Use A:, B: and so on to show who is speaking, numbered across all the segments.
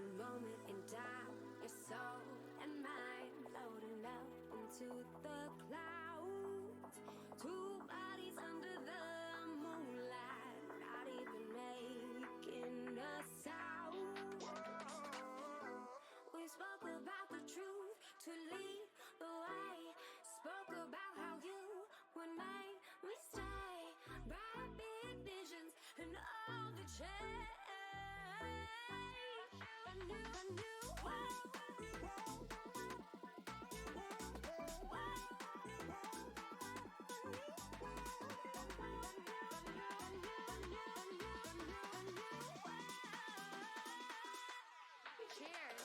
A: One moment in time, your soul and mine floating up into the clouds. Two bodies under the moonlight, not even making a sound. We spoke about the truth to lead the way. Spoke about how you would make me stay. Bright big visions and all the change. A new world. Cheers.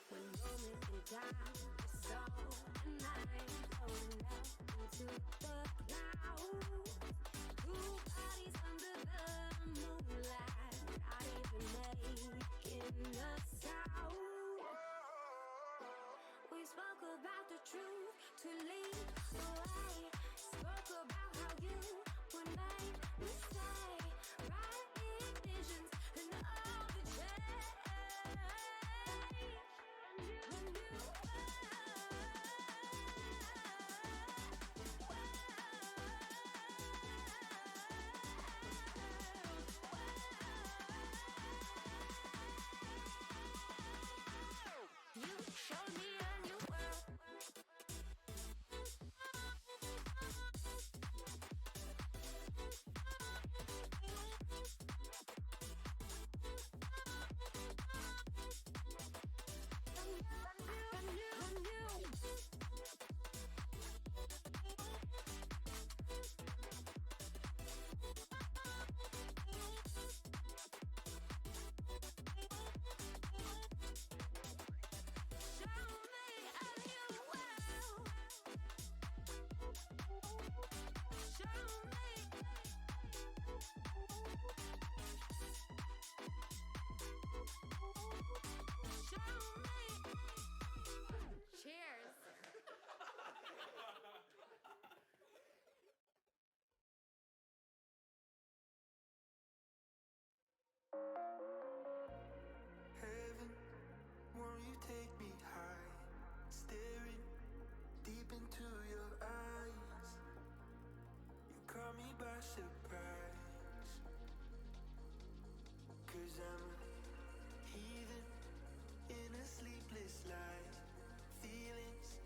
A: One moment in time, your soul and mine floating up into the clouds. Two bodies under the moonlight, not even making a sound. We spoke about the truth to lead the way. Spoke about how you would make me stay. Right big visions and all the change. You showed me a new world. Cheers.
B: Heaven, won't you take me high? Staring deep into your eyes. You caught me by surprise. 'Cause I'm a heathen in a sleepless life. Feelings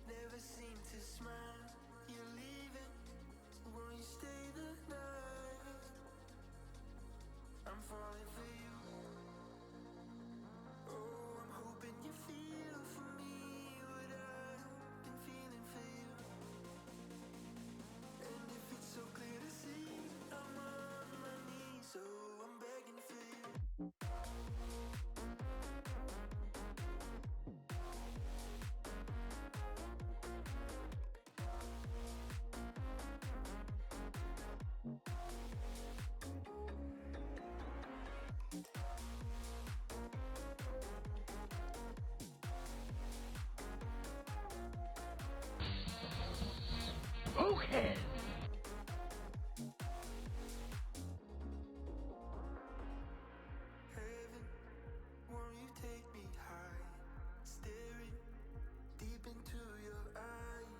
B: never seem to smile. You're leaving, won't you stay the night? I'm falling for you. Oh, I'm hoping you feel for me what I've been feeling for you. And if it's so clear to see, I'm on my knees, so I'm begging for you.
C: Okay.
B: Heaven, won't you take me high? Staring deep into your eyes.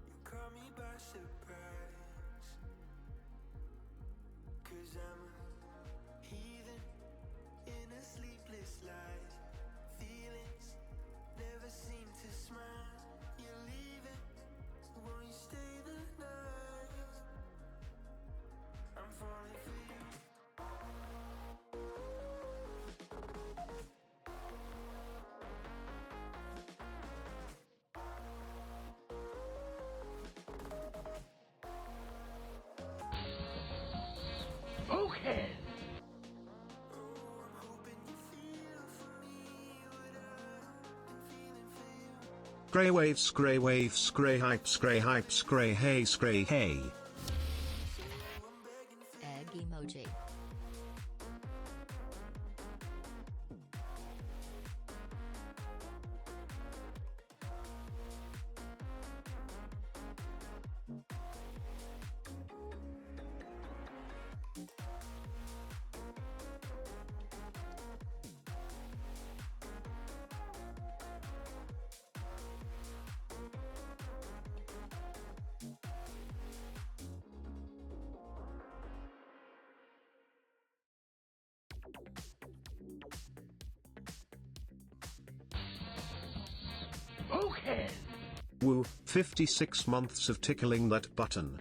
B: You caught me by surprise. 'Cause I'm a heathen in a sleepless life. Feelings never seem to smile. You're leaving, won't you stay
C: scray wave, scray wave, scray hype, scray hype, scray hey, scray hey.
D: Egg emoji.
E: Okay.
C: Woo, 56 months of tickling that button.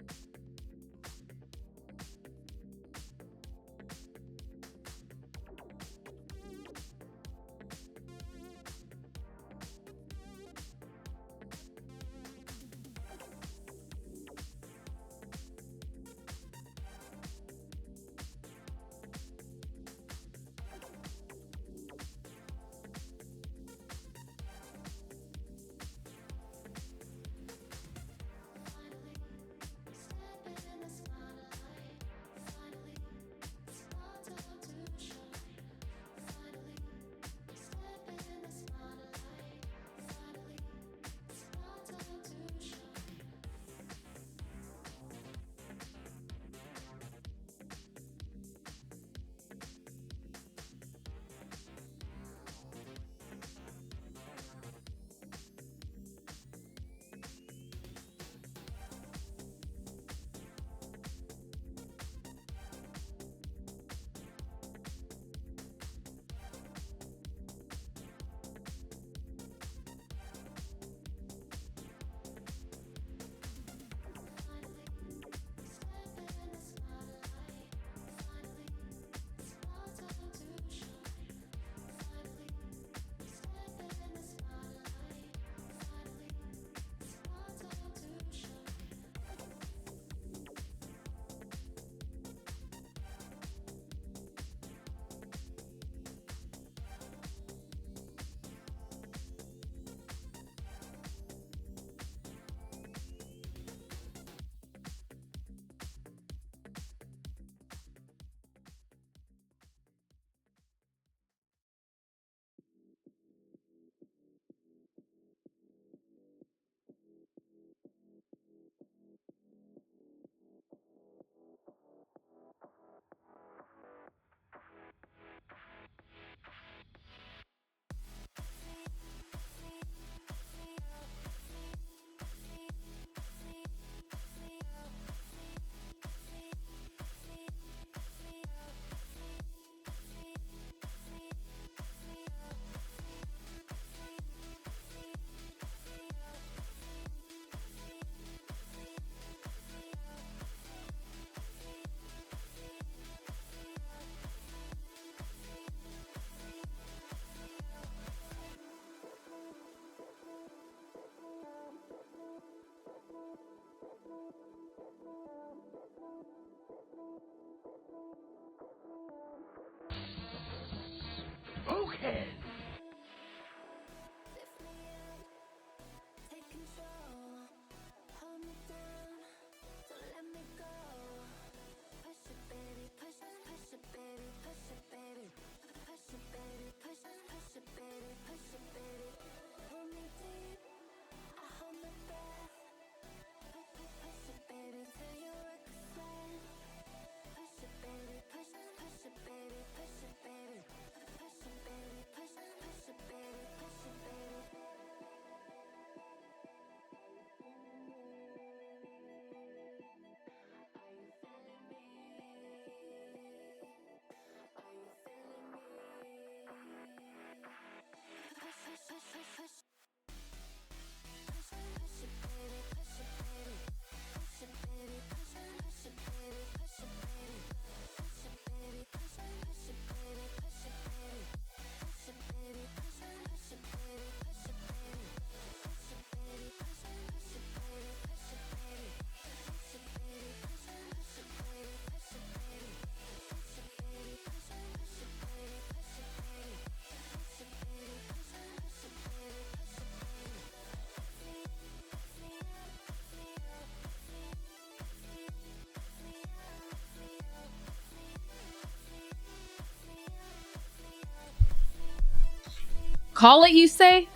D: Call it, you say?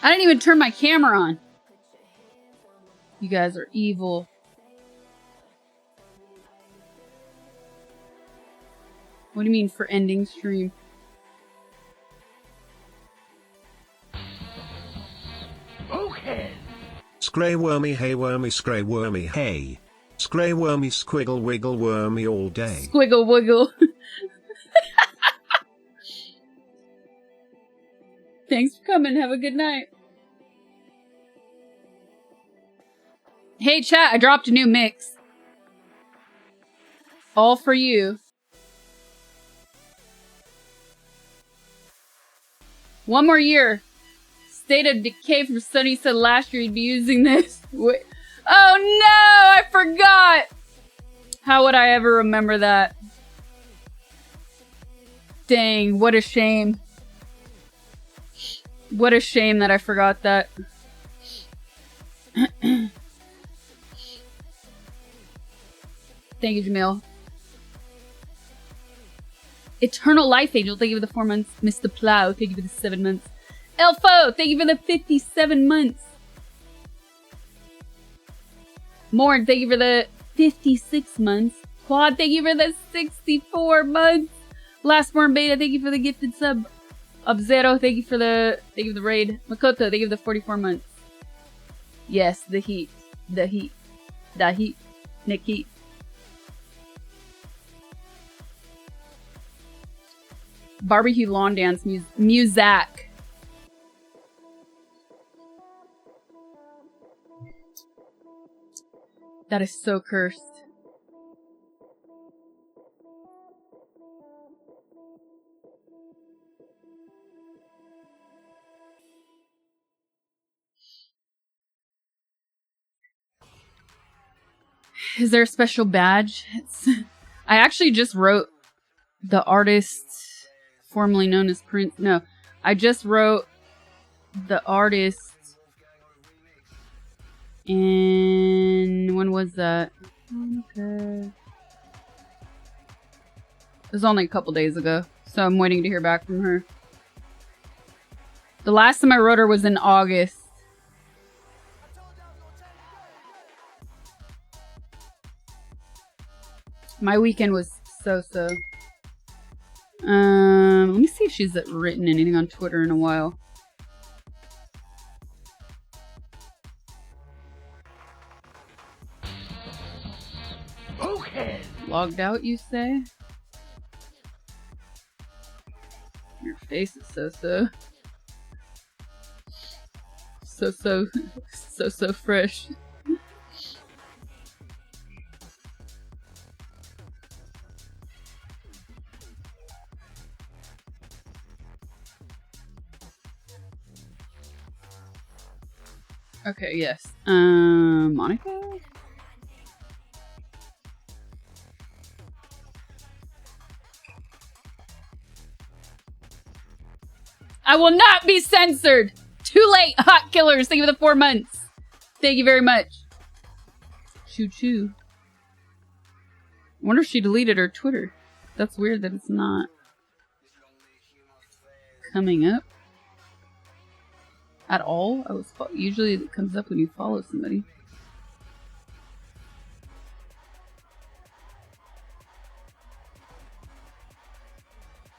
D: I didn't even turn my camera on. You guys are evil. What do you mean for ending stream?
E: Okay.
C: Scray wormy hey wormy scray wormy hey. Scray wormy squiggle wiggle wormy all day.
D: Squiggle wiggle. Thanks for coming. Have a good night. Hey chat, I dropped a new mix. All for you. One more year. State of Decay from Sunny said last year he'd be using this. Wait. Oh no, I forgot. How would I ever remember that? Dang, what a shame. What a shame that I forgot that. Thank you, Jamil. Eternal Life Angel, thank you for the 4 months. Mr. Plow, thank you for the 7 months. Elfo, thank you for the 57 months. Morn, thank you for the 56 months. Quad, thank you for the 64 months. Last Worm Beta, thank you for the gifted sub. Up-Zero, thank you for the raid. Makoto, thank you for the 44 months. Yes, the heat. The heat. The heat. Nick Heat. Barbecue lawn dance Muzak. That is so cursed. Is there a special badge? I actually just wrote the artist formerly known as Prince. No, I just wrote the artist. And when was that? Okay. It was only a couple days ago, so I'm waiting to hear back from her. The last time I wrote her was in August. My weekend was so-so. Let me see if she's written anything on Twitter in a while.
E: Okay.
D: Logged out, you say? Your face is so-so. So fresh. Okay, yes. Monica? I will not be censored! Too late, Hot Killers! Thank you for the 4 months! Thank you very much. Choo choo. I wonder if she deleted her Twitter. That's weird that it's not coming up at all. Usually it comes up when you follow somebody.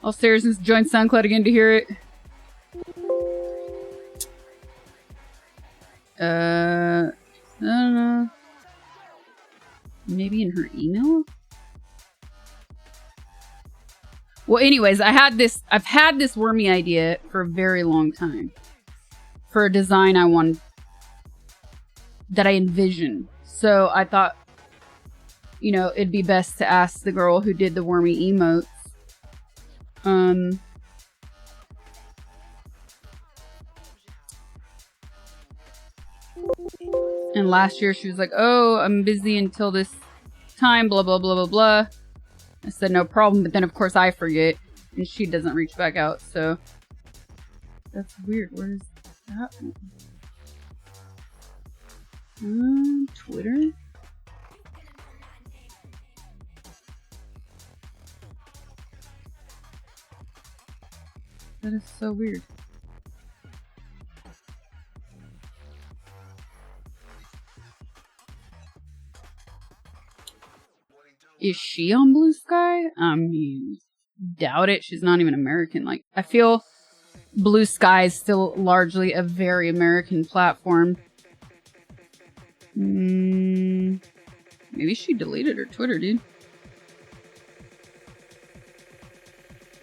D: I'll seriously join SoundCloud again to hear it. I don't know. Maybe in her email? Well, anyways, I've had this wormy idea for a very long time. For a design that I envisioned. So I thought, you know, it'd be best to ask the girl who did the wormy emotes. And last year she was like, oh, I'm busy until this time, blah, blah, blah, blah, blah. I said, no problem. But then, of course, I forget. And she doesn't reach back out. So that's weird. Where's that one? Twitter? That is so weird. Is she on Blue Sky? I mean, doubt it. She's not even American. Like, I feel Blue Sky is still largely a very American platform. Maybe she deleted her Twitter, dude.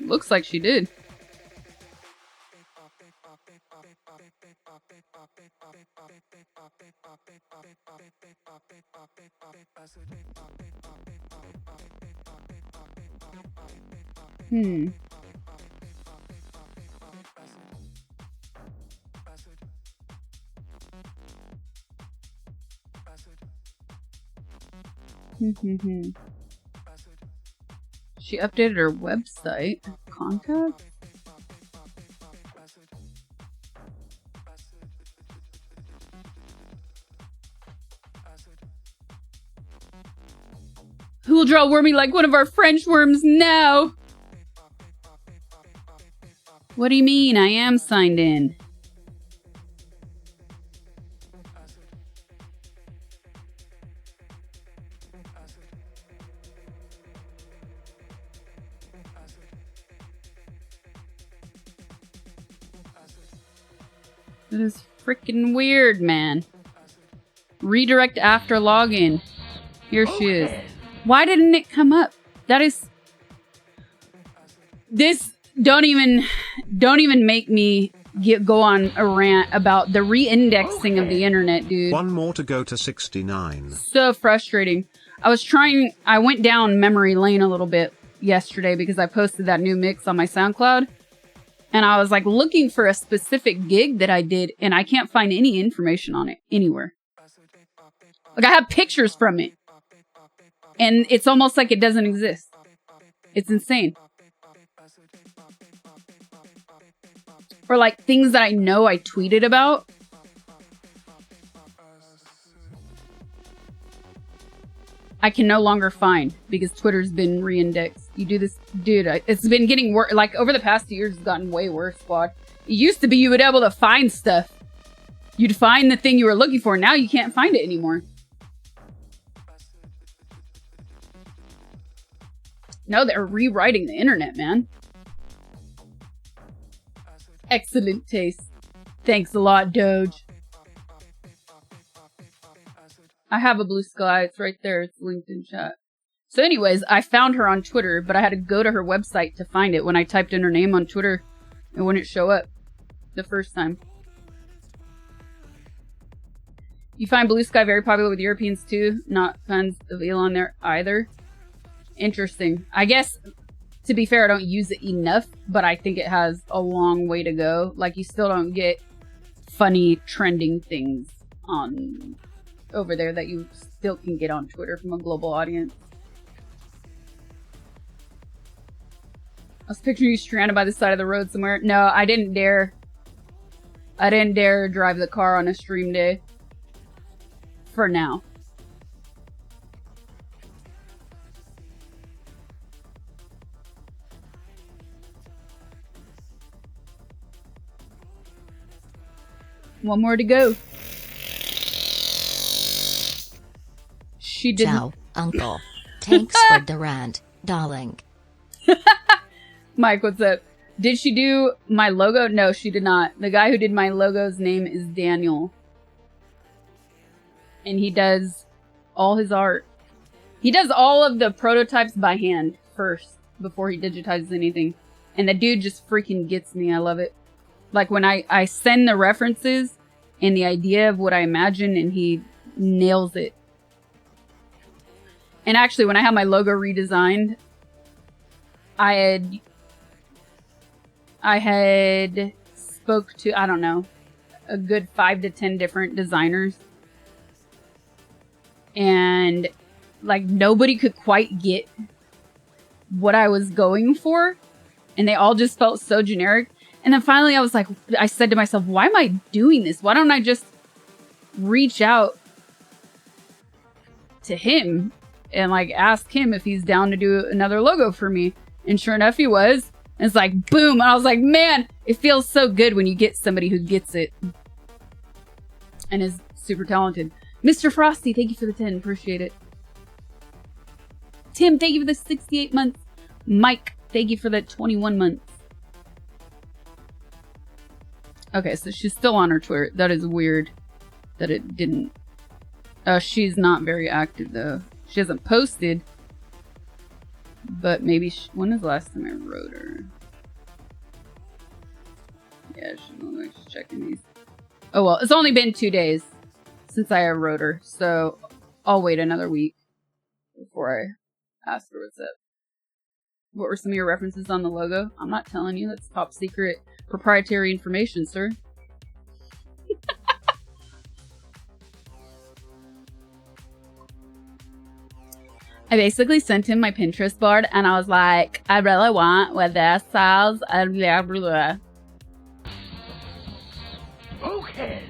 D: Looks like she did. She updated her website. Contact? Who will draw Wormy like one of our French worms now? What do you mean? I am signed in. That is freaking weird, man. Redirect after login. Here she is. Why didn't it come up? That is... This... Don't even make me go on a rant about the re-indexing of the internet, dude.
C: One more to go to 69.
D: So frustrating. I went down memory lane a little bit yesterday because I posted that new mix on my SoundCloud. And I was like looking for a specific gig that I did, and I can't find any information on it anywhere. Like, I have pictures from it. And it's almost like it doesn't exist. It's insane. Or like things that I know I tweeted about. I can no longer find because Twitter's been re-indexed. You do this, dude, it's been getting worse. Like, over the past 2 years, it's gotten way worse, squad. It used to be you would be able to find stuff. You'd find the thing you were looking for. Now you can't find it anymore. No, they're rewriting the internet, man. Excellent taste. Thanks a lot, Doge. I have a Blue Sky. It's right there. It's linked in chat. So anyways, I found her on Twitter, but I had to go to her website to find it. When I typed in her name on Twitter, it wouldn't show up the first time. You find Blue Sky very popular with Europeans too. Not fans of Elon there either. Interesting. I guess, to be fair, I don't use it enough, but I think it has a long way to go. Like, you still don't get funny trending things on over there that you still can get on Twitter from a global audience. I was picturing you stranded by the side of the road somewhere. No, I didn't dare. I didn't dare drive the car on a stream day. For now. One more to go. She didn't.
F: Ciao, Uncle. Thanks for the rant, darling.
D: Mike, what's up? Did she do my logo? No, she did not. The guy who did my logo's name is Daniel. And he does all his art. He does all of the prototypes by hand first before he digitizes anything. And the dude just freaking gets me. I love it. Like, when I send the references and the idea of what I imagine, and he nails it. And actually, when I had my logo redesigned, I had spoke to, I don't know, a good 5 to 10 different designers. And, like, nobody could quite get what I was going for. And they all just felt so generic. And then finally I was like, I said to myself, why am I doing this? Why don't I just reach out to him and, like, ask him if he's down to do another logo for me? And sure enough, he was. And it's like, boom. And I was like, man, it feels so good when you get somebody who gets it. And is super talented. Mr. Frosty, thank you for the 10. Appreciate it. Tim, thank you for the 68 months. Mike, thank you for the 21 months. Okay, so she's still on her Twitter. That is weird that it didn't. She's not very active, though. She hasn't posted. But maybe when was the last time I wrote her? Yeah, she's checking these. Oh, well, it's only been 2 days since I wrote her. So I'll wait another week before I ask her what's up. What were some of your references on the logo? I'm not telling you. That's top secret proprietary information, sir. I basically sent him my Pinterest board and I was like, I really want with this size and blah, blah, blah.
E: Okay.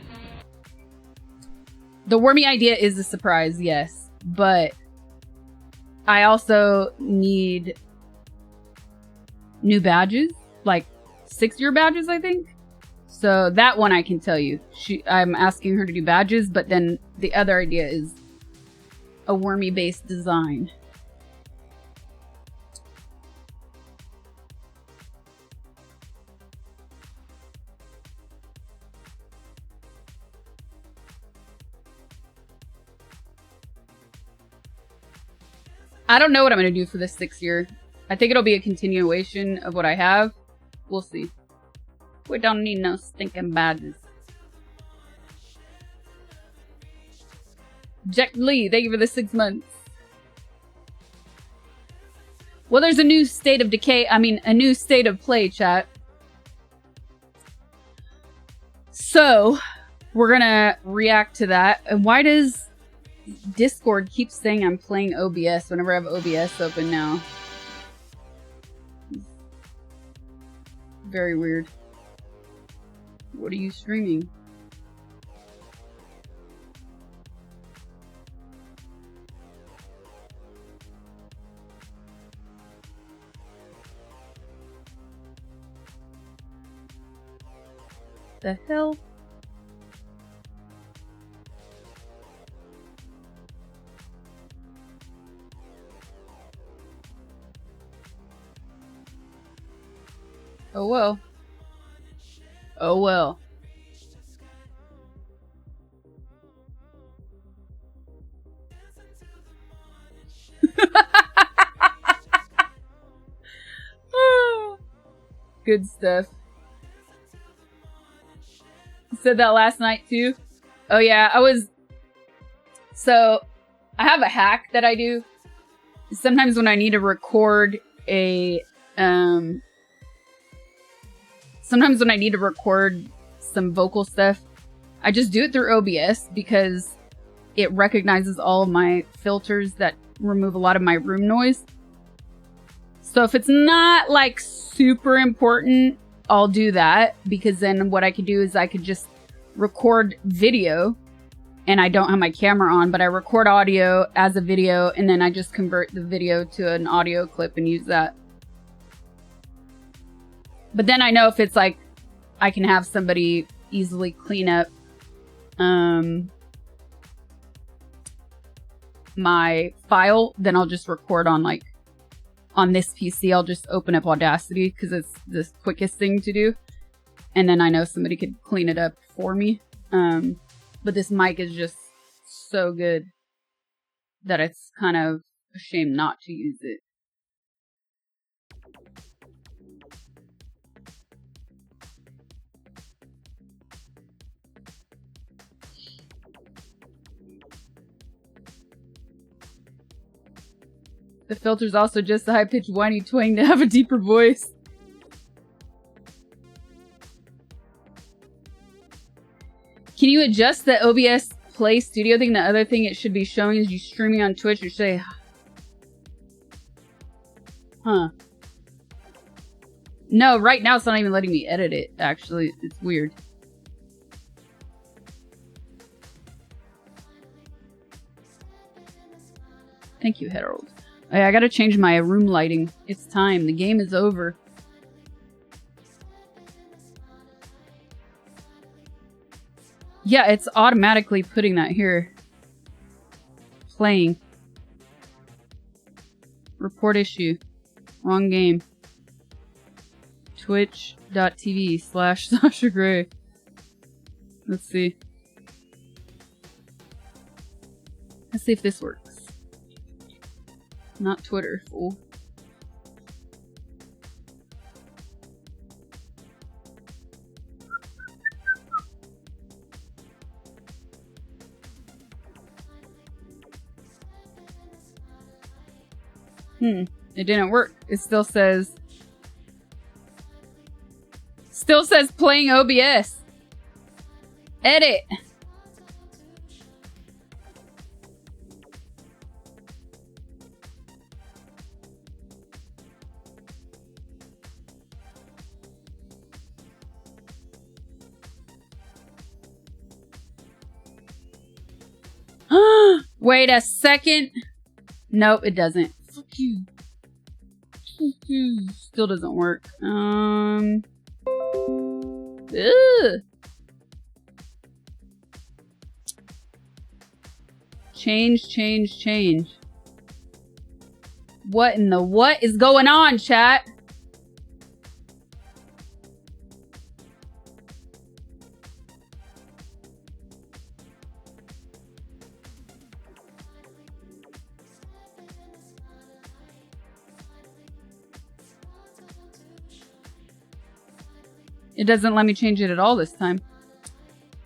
D: The wormy idea is a surprise, yes. But I also need new badges, like 6-year badges, I think. So that one I can tell you. I'm asking her to do badges, but then the other idea is a wormy based design. I don't know what I'm going to do for this 6th year. I think it'll be a continuation of what I have. We'll see. We don't need no stinking badges. Jack Lee, thank you for the 6 months. Well, there's a new state of decay. I mean, a new state of play, chat. So, we're gonna react to that. And why does Discord keep saying I'm playing OBS whenever I have OBS open now? Very weird. What are you streaming? The hell? Oh well. Oh well. Good stuff. You said that last night too? Oh yeah, So, I have a hack that I do. Sometimes when I need to record sometimes when I need to record some vocal stuff, I just do it through OBS because it recognizes all of my filters that remove a lot of my room noise. So if it's not like super important, I'll do that, because then what I could do is I could just record video and I don't have my camera on, but I record audio as a video and then I just convert the video to an audio clip and use that. But then I know if it's like I can have somebody easily clean up my file, then I'll just record on this PC. I'll just open up Audacity because it's the quickest thing to do. And then I know somebody could clean it up for me. But this mic is just so good that it's kind of a shame not to use it. The filter's also just a high-pitched whiny twang to have a deeper voice. Can you adjust the OBS Play Studio thing? The other thing it should be showing is you streaming on Twitch. It should say... Huh. No, right now it's not even letting me edit it, actually. It's weird. Thank you, Harold. I gotta change my room lighting. It's time. The game is over. Yeah, it's automatically putting that here. Playing. Report issue. Wrong game. Twitch.tv/Sasha Gray. Let's see. Let's see if this works. Not Twitter, fool. It didn't work. It still says playing OBS. Edit. Wait a second. Nope, it doesn't. Fuck you. Fuck you. Still doesn't work. Ugh. Change. What in the what is going on, chat? It doesn't let me change it at all this time.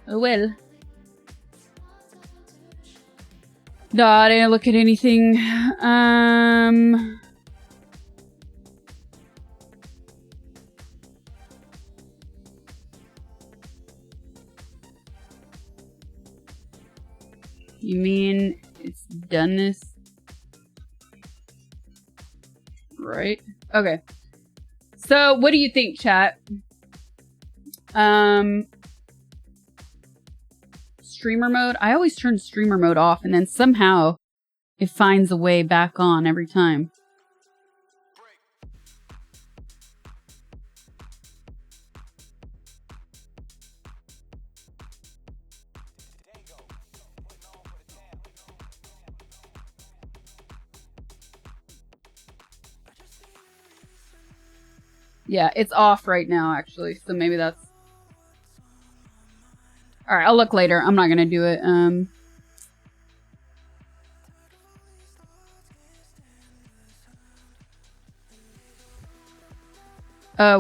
D: Oh well. No, I didn't look at anything. You mean it's done this? Right? Okay. So, what do you think, chat? Streamer mode? I always turn streamer mode off and then somehow it finds a way back on every time. Yeah, it's off right now, actually. So maybe that's... Alright, I'll look later. I'm not gonna do it.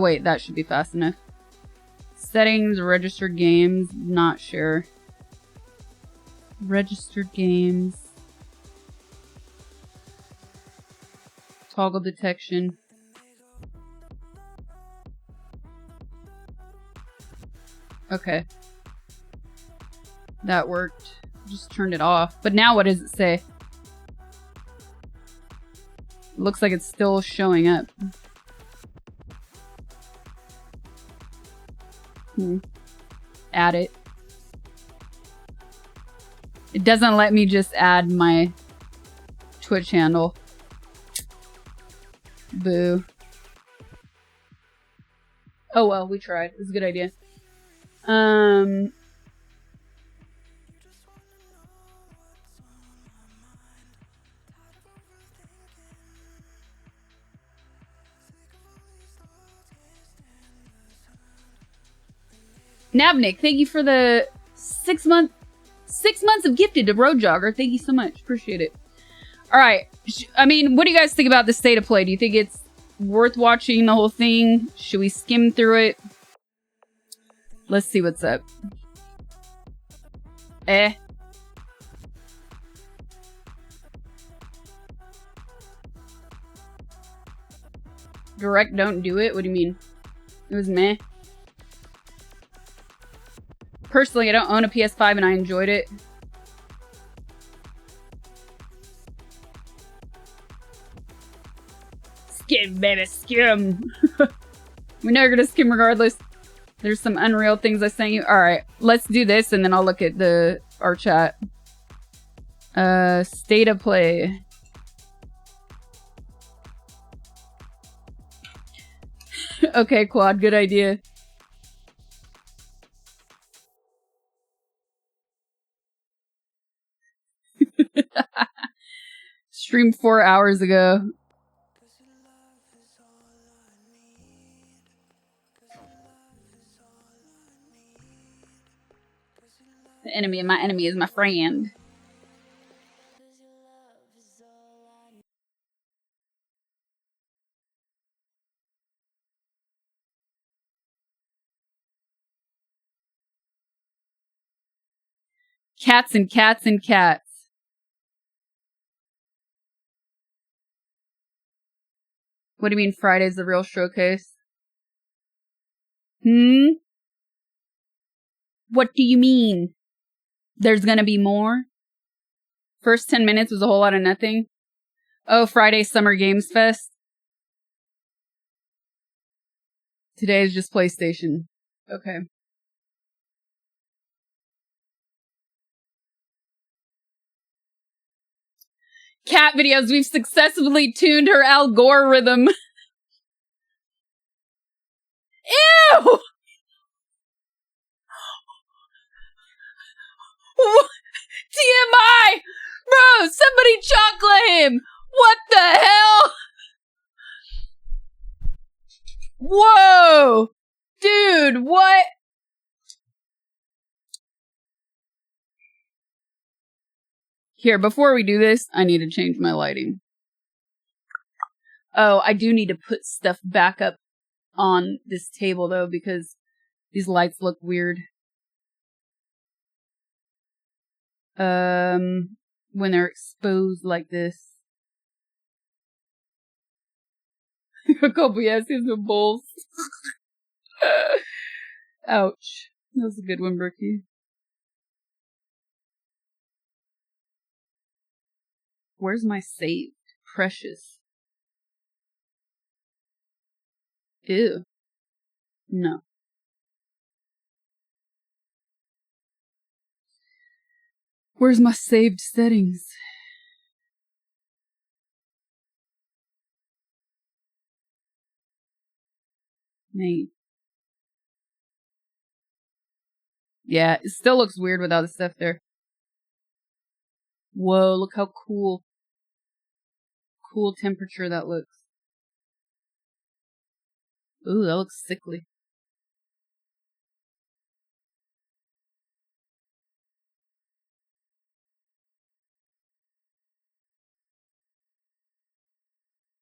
D: Wait, that should be fast enough. Settings, registered games, not sure. Registered games. Toggle detection. Okay. That worked. Just turned it off. But now what does it say? Looks like it's still showing up. Add it. It doesn't let me just add my Twitch handle. Boo. Oh well, we tried. It was a good idea. Nabnik, thank you for the 6 months of gifted to Road Jogger. Thank you so much. Appreciate it. All right. I mean, what do you guys think about the state of play? Do you think it's worth watching the whole thing? Should we skim through it? Let's see what's up. Direct don't do it? What do you mean? It was meh. Personally, I don't own a PS5 and I enjoyed it. Skim, baby, skim. We know you're gonna skim regardless. There's some Unreal things I sent you. Alright, let's do this and then I'll look at our chat. State of play. Okay, Quad, good idea. streamed 4 hours ago. The enemy of my enemy is my friend. Cats and cats and cats. What do you mean Friday's the real showcase? What do you mean? There's gonna be more? First 10 minutes was a whole lot of nothing. Oh, Friday's Summer Games Fest. Today is just PlayStation. Okay. Cat videos. We've successfully tuned her algorithm. Ew! TMI! Bro, somebody chocolate him! What the hell? Whoa! Dude, what? Here, before we do this, I need to change my lighting. Oh, I do need to put stuff back up on this table, though, because these lights look weird. When they're exposed like this. A couple yeses with bowls. Ouch. That was a good one, Brookie. Where's my save? Precious. Ew. No. Where's my saved settings? Mate. Yeah, it still looks weird without the stuff there. Whoa, look how cool temperature that looks. Ooh, that looks sickly.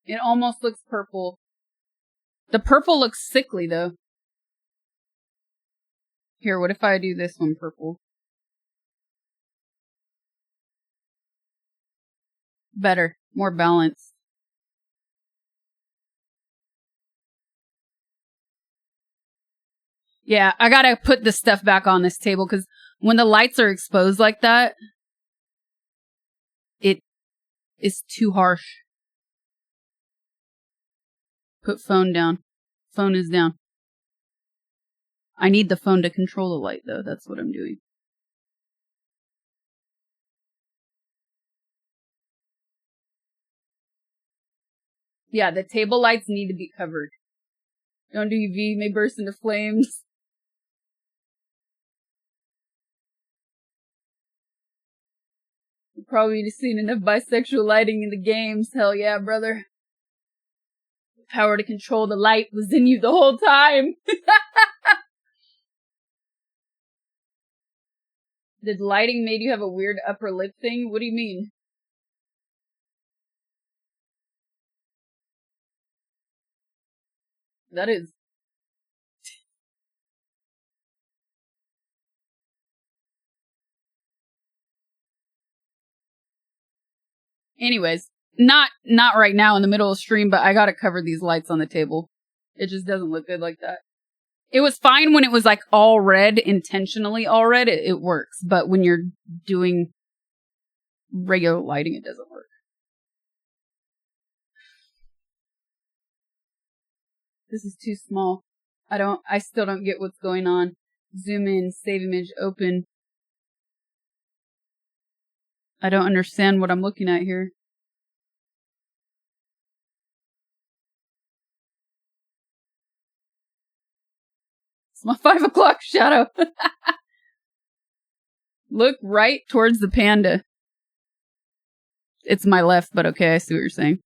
D: It almost looks purple. The purple looks sickly, though. Here, what if I do this one purple? Better. More balanced. Yeah, I gotta put this stuff back on this table, because when the lights are exposed like that, it is too harsh. Put phone down. Phone is down. I need the phone to control the light, though. That's what I'm doing. Yeah, the table lights need to be covered. Don't do UV, may burst into flames. You've probably seen enough bisexual lighting in the games. Hell yeah, brother. The power to control the light was in you the whole time. Did lighting made you have a weird upper lip thing? What do you mean? That is... Anyways, not right now in the middle of stream, but I gotta cover these lights on the table. It just doesn't look good like that. It was fine when it was like all red, intentionally all red, it works. But when you're doing regular lighting, it doesn't work. This is too small. I still don't get what's going on. Zoom in, save image, open. I don't understand what I'm looking at here. It's my 5 o'clock shadow. Look right towards the panda. It's my left, but okay, I see what you're saying.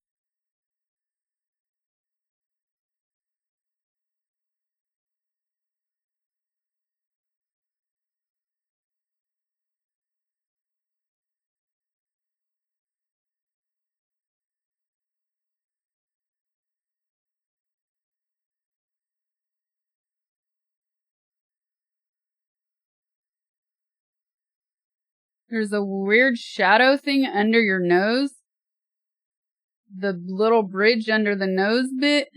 D: There's a weird shadow thing under your nose. The little bridge under the nose bit.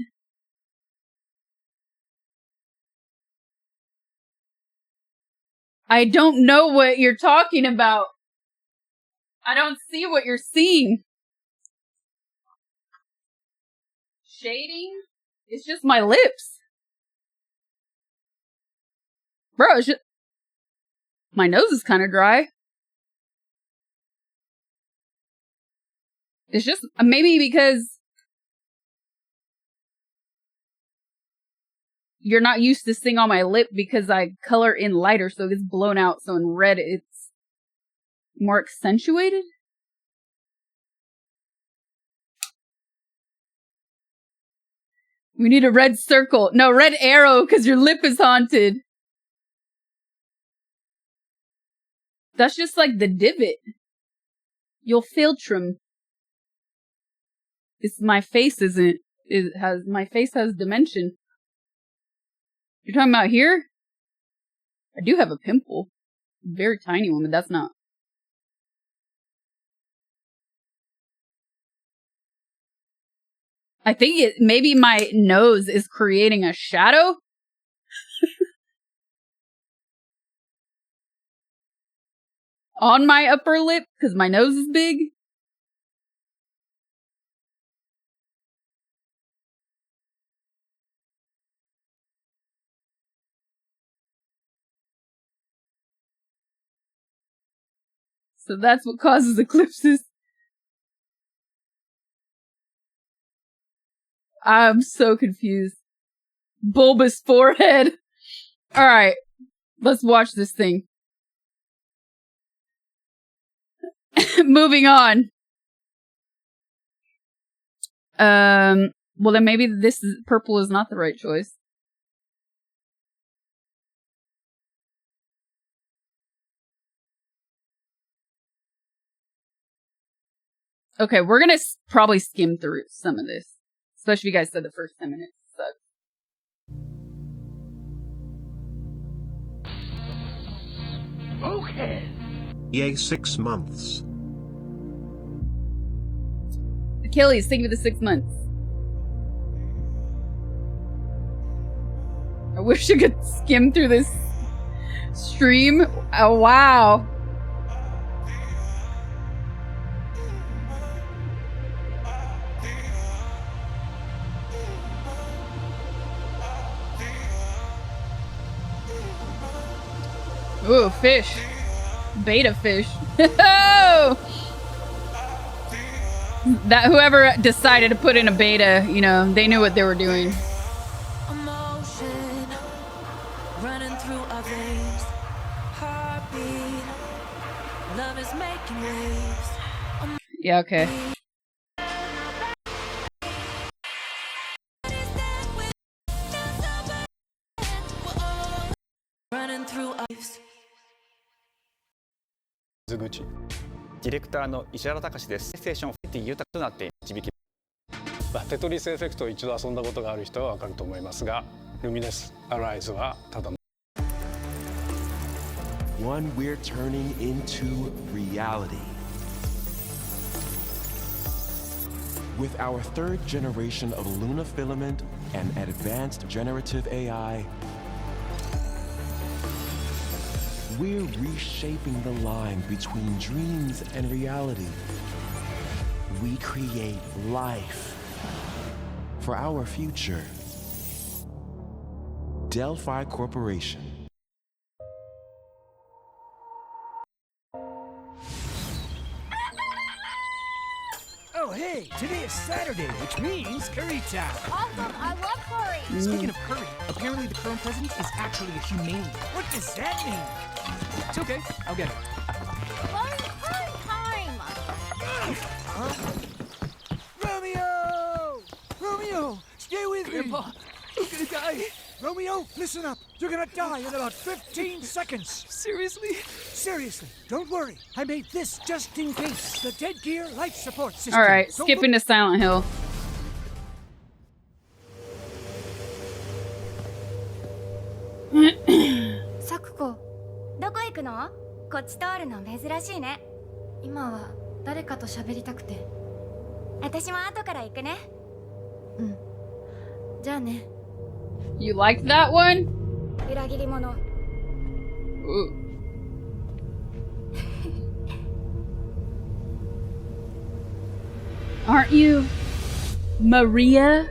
D: I don't know what you're talking about. I don't see what you're seeing. Shading? It's just my lips. Bro, it's just... My nose is kind of dry. It's just... Maybe because... You're not used to seeing on my lip because I color in lighter, so it gets blown out. So in red, it's more accentuated. We need a red circle. No, red arrow, because your lip is haunted. That's just like the divot. You'll filtrum. It's my face isn't. My face has dimension. You're talking about here? I do have a pimple. A very tiny one, but that's not. I think maybe my nose is creating a shadow. On my upper lip, because my nose is big. So that's what causes eclipses. I'm so confused. Bulbous forehead. Alright. Let's watch this thing. Moving on. Well then maybe purple is not the right choice. Okay, we're gonna probably skim through some of this. Especially if you guys said the first 10 minutes sucked.
E: Okay.
C: Yay, 6 months.
D: Achilles, thank you for the 6 months. I wish I could skim through this stream. Oh, wow. Ooh, fish. Beta fish. That whoever decided to put in a beta, you know, they knew what they were doing.
A: Emotion running through our veins. Heartbeat. Love is making waves.
D: Yeah, okay.
A: Running through our lives.
G: ズ口ディレクターの石原隆です。ステーション50豊かとなって導き
H: テトリスエフェクトを一度遊んだことがある人はわかると思いますが、ルミネスアライズはただの
I: One we're turning into reality. With our third generation of Luna filament and advanced generative AI, we're reshaping the line between dreams and reality. We create life for our future. Delphi Corporation.
E: Oh, hey, today is Saturday, which means curry time.
J: Awesome, I love curry.
E: Speaking of curry, apparently the current president is actually a humane. What does that mean? It's okay, I'll get it.
J: Curry time.
E: Romeo! Romeo! Stay with me!
K: Grandpa, I'm gonna die.
E: Romeo, listen up. You're gonna die in about 15 seconds.
K: Seriously?
E: Seriously, don't worry. I made this just in case. The dead gear life support system.
D: All right,
E: Don't
D: skipping to Silent Hill.
J: サクコ、どこ行くの？こっち通るの珍しいね。今は誰かと喋りたくて。私も後から行くね。うん。じゃあね。
D: You liked that one?
J: 裏切り者。
D: Aren't you Maria?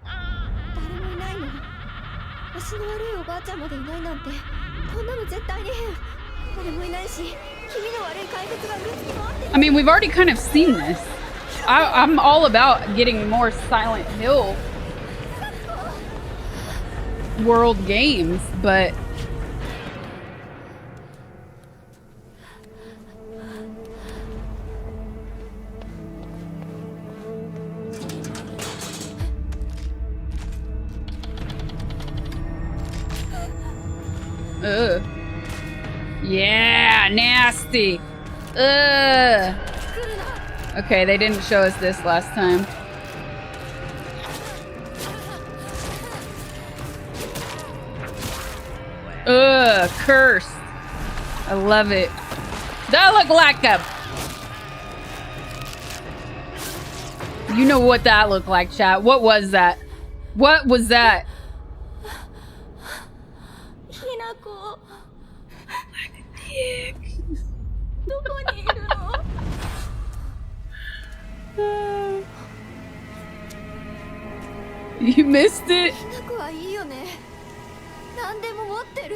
J: 誰もいないの？足の悪いおばあちゃんまでいないなんて、こんなの絶対に変。誰もいないし、気味の悪い怪物がうろつき回ってる。
D: I mean, we've already kind of seen this. I'm all about getting more Silent Hill world games, but ugh. Yeah, nasty. Ugh. Okay, they didn't show us this last time. Ugh, cursed. I love it. That look like a... You know what that looked like, chat. What was that? What was that?
J: Hinako.
D: Like a dick.
J: どこにいるの?
D: You missed it?
J: hinakoはいいよね。何でも持ってる。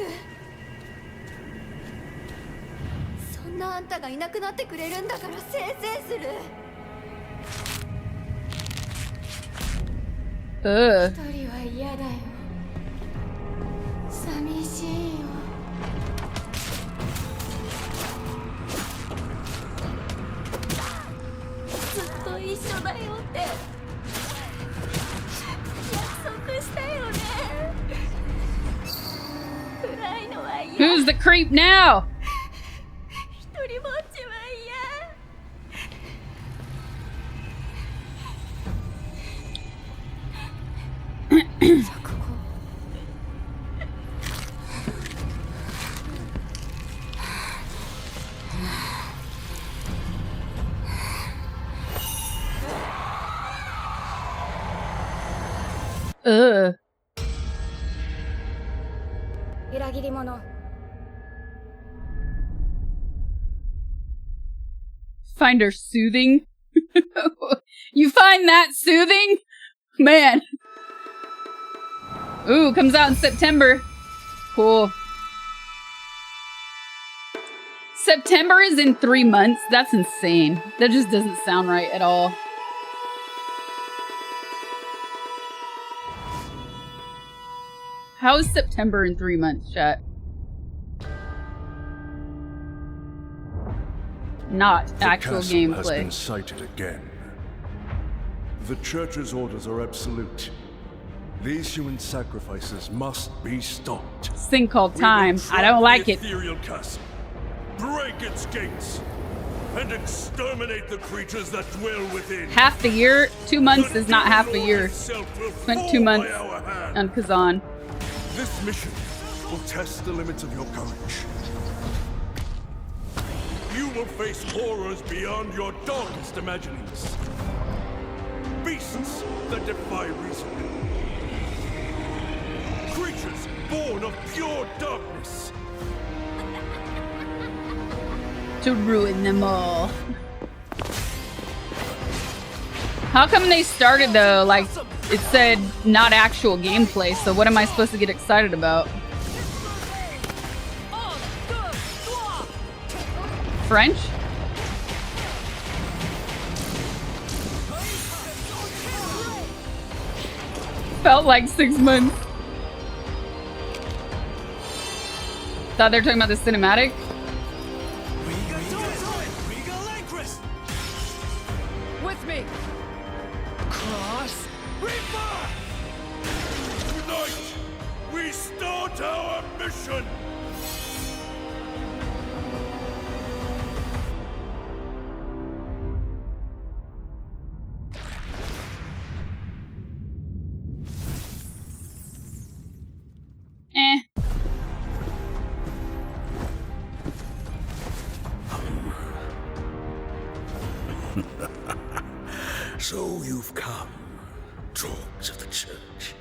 J: そんなあんたがいなくなってくれるんだからせいせいする。一人は嫌だよ。寂しいよ。ずっと一緒だよって約束したよね。暗いのは嫌。
D: Who's the creep now?
J: 一人ぼっちは嫌。錯誤。裏切り者。
D: Find her soothing? You find that soothing? Man. Ooh, comes out in September. Cool. September is in 3 months? That's insane. That just doesn't sound right at all. How is September in 3 months, chat? Not actual gameplay.
L: Has been sighted again. The Church's orders are absolute. These human sacrifices must be stopped.
D: This thing called time. I don't like it.
L: Ethereal castle, break its gates, and exterminate the creatures that dwell within.
D: Half the year? 2 months is not half a year. Spent 2 months on Kazan.
L: This mission will test the limits of your courage. You will face horrors beyond your darkest imaginings. Beasts that defy reason. Creatures born of pure darkness.
D: To ruin them all. How come they started though, like, it said not actual gameplay, so what am I supposed to get excited about? French? Felt like 6 months. Thought they were talking about the cinematic?
L: Not our mission!
D: Eh.
K: So you've come, dogs of the church,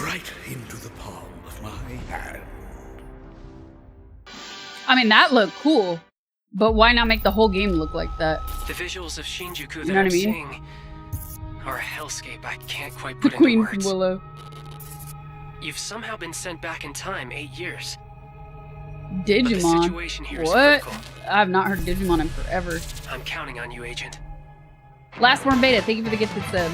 K: right into the palm of my hand.
D: I mean, that looked cool, but why not make the whole game look like that?
M: The visuals of Shinjuku
D: You
M: that
D: know what
M: I'm
D: I mean?
M: seeing are a hellscape I can't quite
D: The
M: put into
D: Queen's
M: words.
D: Willow.
M: You've somehow been sent back in time 8 years.
D: Digimon.
M: situation here is
D: What?
M: critical.
D: I've not heard Digimon in forever.
M: I'm counting on you, Agent.
D: Last Worm Beta, thank you for the gifted sub.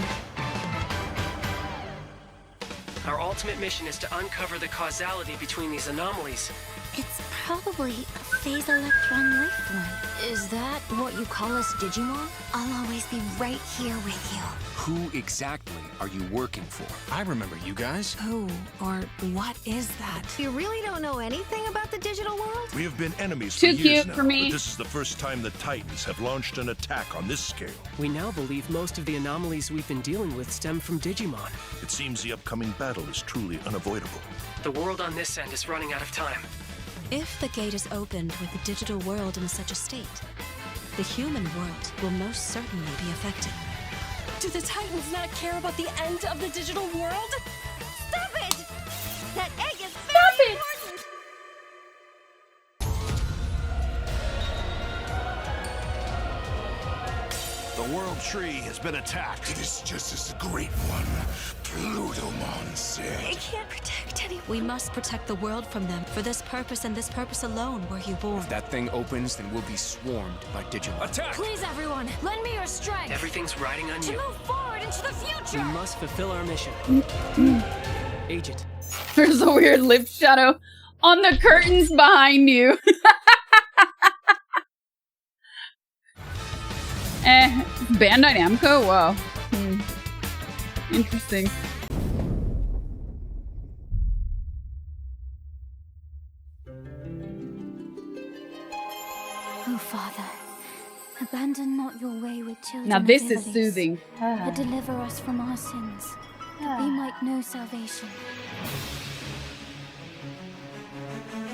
M: Our ultimate mission is to uncover the causality between these anomalies.
N: It's probably a phase electron life form. Is that what you call us, Digimon? I'll always be right here with you.
O: Who exactly are you working for? I remember you guys.
N: Who or what is that? You really don't know anything about the digital world?
L: We have been enemies
D: Too
L: for years
D: cute
L: now,
D: for me.
L: but this is the first time the Titans have launched an attack on this scale.
M: We now believe most of the anomalies we've been dealing with stem from Digimon.
L: It seems the upcoming battle is truly unavoidable.
M: The world on this end is running out of time.
P: If the gate is opened with the digital world in such a state, the human world will most certainly be affected.
Q: Do the Titans not care about the end of the digital world?
J: Stop it! That egg is very important!
L: The World Tree has been attacked.
K: It is just as the Great One, Plutomon, said.
P: It can't protect anyone. We must protect the world from them. For this purpose and this purpose alone were you born.
O: If that thing opens, then we'll be swarmed by Digimon.
M: Attack!
N: Please, everyone, lend me your strength.
M: Everything's riding on
N: To
M: you.
N: move forward into the
M: We
N: future.
M: must fulfill our mission. Agent.
D: There's a weird lip shadow on the curtains behind you. Bandai Namco? Wow. Interesting.
N: Oh, Father, abandon not your wayward children.
D: Now this
N: of
D: is
N: Ivalice,
D: soothing.
N: but deliver us from our sins, that we might know salvation.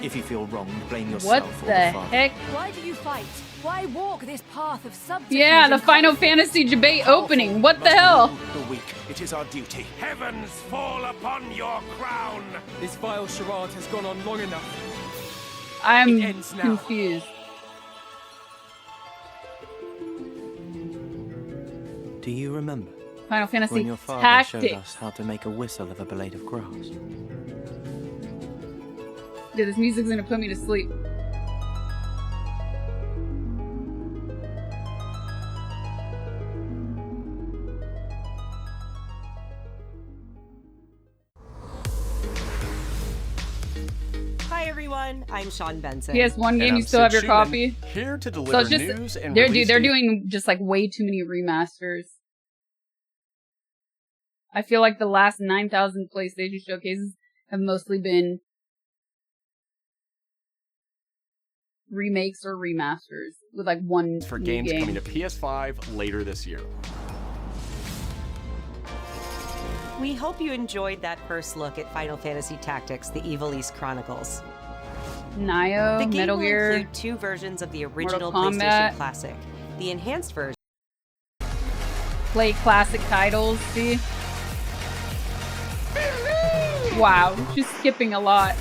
R: If you feel wrong, blame yourself
D: What
R: or
D: the
R: the Father.
D: heck?
Q: Why do you fight? Why walk this path of subterfuge?
D: Yeah, the
Q: and
D: Final Fantasy debate opening. What the hell?
R: The weak, it is our duty.
K: Heavens fall upon your crown!
R: This vile charade has gone on long enough.
D: I'm
R: It ends now.
D: confused.
R: Do you remember?
D: Final Fantasy
R: when your father showed
D: Tactics.
R: us how to make a whistle of a blade of grass?
D: Dude, this music's gonna put me to sleep.
S: Hi everyone, I'm Sean Benson.
D: PS1 game,
G: And
D: you
G: I'm
D: still have
G: Sid
D: your copy?
G: Schumann, here to
D: So
G: deliver
D: it's just
G: news and
D: they're
G: release
D: they're
G: date-
D: doing just like way too many remasters. I feel like the last 9,000 PlayStation showcases have mostly been remakes or remasters with like one
G: for
D: new
G: games
D: game.
G: coming to PS5 later this year.
S: We hope you enjoyed that first look at Final Fantasy Tactics: The Ivalice Chronicles.
D: Nioh,
S: The game
D: Metal
S: will
D: Gear,
S: include 2 versions of the original
D: Mortal Kombat.
S: PlayStation Classic. The enhanced version
D: play classic titles. See? Wow, she's skipping a lot.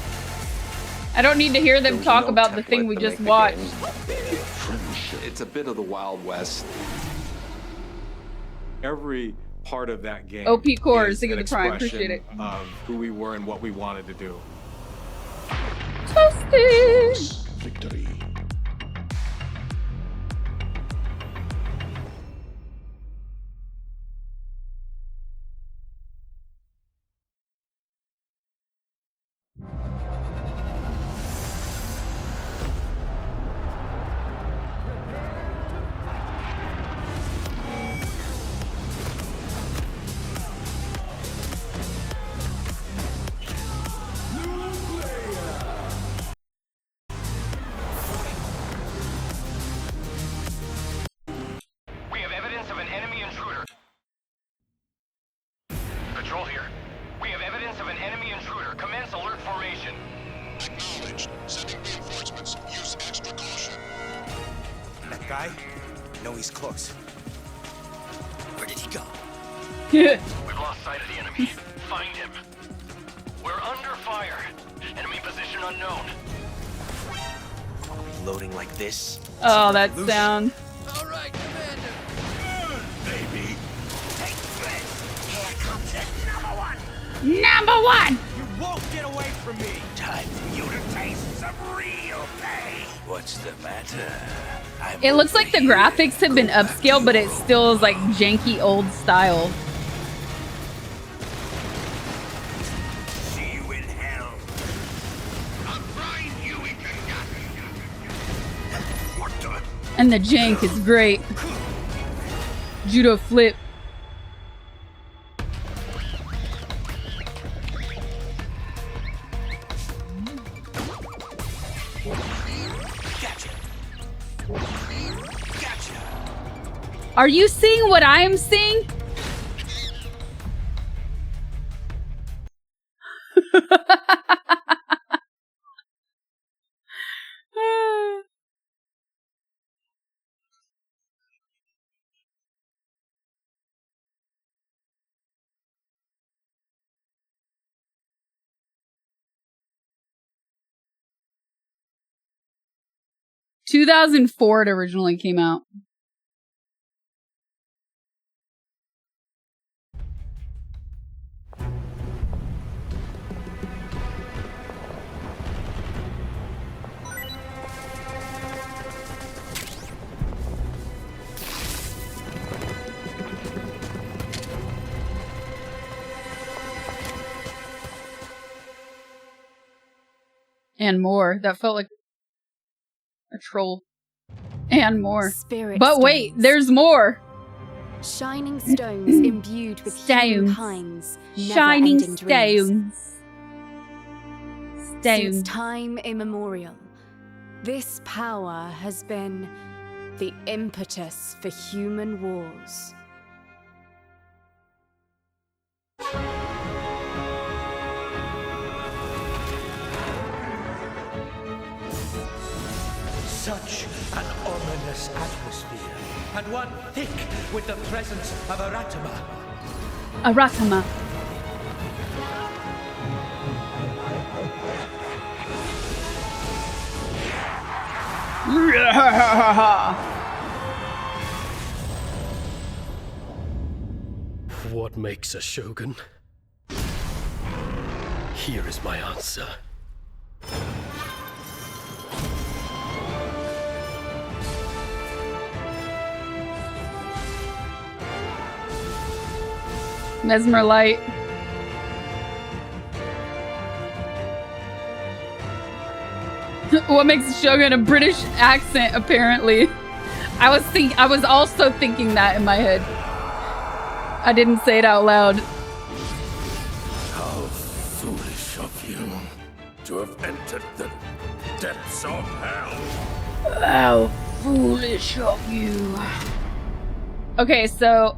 D: I don't need to hear them talk about the thing we just watched.
T: It's a bit of the Wild West.
U: Every part of that game
D: OP Cores,
U: is
D: think of
U: an
D: the Prime,
U: expression
D: appreciate it.
U: of who we were and what we wanted to do.
D: Toasty!
L: Victory.
B: location. Acknowledged. Sending reinforcements. Use extra caution.
V: That guy? No, he's close. Where did he go?
W: We've lost sight of the enemy. Find him. We're under fire. Enemy position unknown.
V: Loading like this.
D: Oh, that sound.
K: All right, Commander. Baby. Take this. Here comes it, #1.
D: Number one!
V: You won't get away from me.
K: Time for you to taste some real pain. What's the matter?
D: It looks like the graphics have been upscaled, but it still is like janky old style.
K: See you in hell. I'll find you in What the?
D: And the jank is great. Judo flip.
K: Gotcha. Gotcha.
D: Are you seeing what I am seeing? ...2004 it originally came out. And more. That felt like a troll. And more.
Q: Spirit
D: but wait,
Q: stones.
D: there's more.
Q: Shining stones imbued with humankind's
D: Shining
Q: never-ending dreams.
D: stones.
Q: Since time immemorial, this power has been the impetus for human wars.
K: Such an ominous atmosphere, and one thick with the presence of Aratama.
D: Aratama.
X: What makes a shogun? Here is my answer.
D: Mesmer light. What makes a shogun a British accent, apparently. I was also thinking that in my head. I didn't say it out loud.
K: How foolish of you to have entered the depths of hell.
D: How foolish of you. Okay, so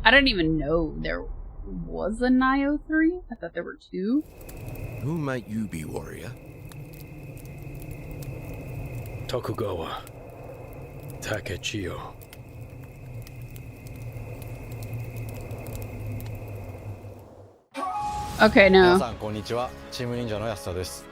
D: I didn't even know there was a Nioh 3. I thought there were 2.
O: Who might you be, warrior?
X: Tokugawa Takechiyo.
D: Okay,
Y: 皆
D: no.
Y: さんこんにちは。チーム忍者の安田です。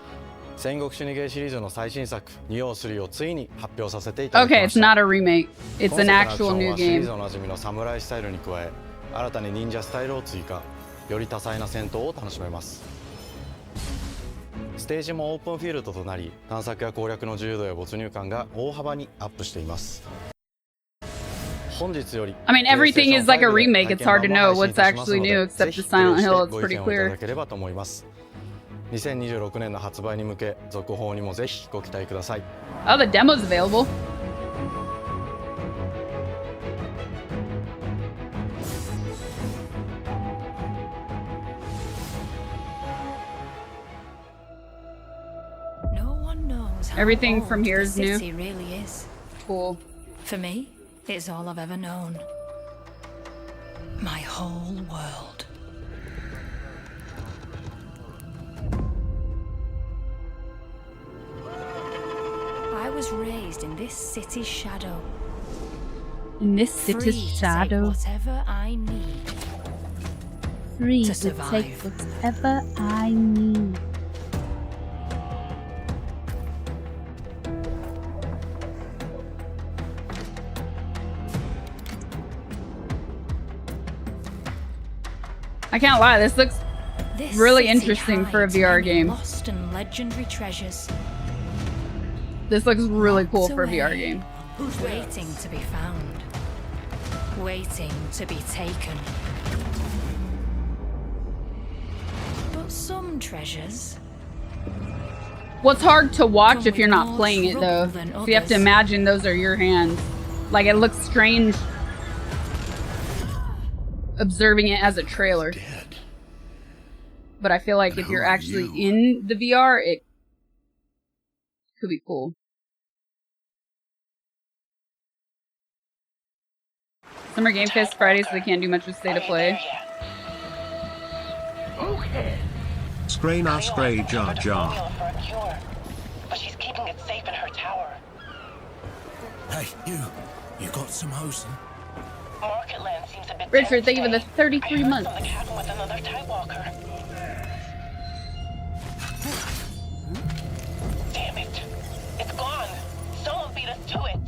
Y: 戦国死にゲーシリーズの最新作ニオ3をついに発表させていただき
D: Okay,
Y: ま
D: it's
Y: した。
D: not a remake. It's
Y: 今
D: an
Y: 作のア
D: actual
Y: クション
D: new
Y: はシリー
D: game.
Y: ズおなじみのサムライスタイルに加え、新たに忍者スタイルを追加。より多彩な戦闘を楽しめます。ステージもオープンフィールドとなり、探索や攻略の自由度や没入感が大幅にアップしています。本日より
D: I mean, everything is like a remake. It's hard to know what's actually new, except the Silent Hill. It's
Y: ご意
D: pretty
Y: 見をいた
D: clear.
Y: だければと思います。2026年の発売に向け、続報にもぜひご期待ください。
D: Oh, the demo's available.
Z: No one knows how
D: Everything
Z: old
D: from here
Z: the
D: is new.
Z: city really is.
D: Cool.
Z: For me, it's all I've ever known. My whole world. was raised in this city's shadow.
D: In this city's
Z: Free to
D: shadow.
Z: take whatever I need.
D: Free
Z: to
D: to
Z: survive.
D: take whatever I need. I can't lie, this looks
Z: This
D: really
Z: city
D: interesting for a
Z: hides
D: VR
Z: many
D: game.
Z: Lost and legendary treasures.
D: This looks really cool for a VR game.
Z: Waiting to be found. Waiting to be taken. But some treasures.
D: What's hard to watch if you're not playing it though. So you have to imagine those are your hands. Like it looks strange observing it as a trailer. But I feel like if you're actually in the VR, it could be cool. Summer Game Fest Friday, so they can't do much with State of Play.
A: Scraina Scray Jar Jar.
W: For a cure, but she's keeping it safe in her tower.
K: Hey, you got some hosen?
W: Market land seems a bit
D: Richard, thank you for the
W: tense
D: 33
W: today. I heard
D: months.
W: something happened with another Tidewalker. Damn it! It's gone. Someone beat us to it.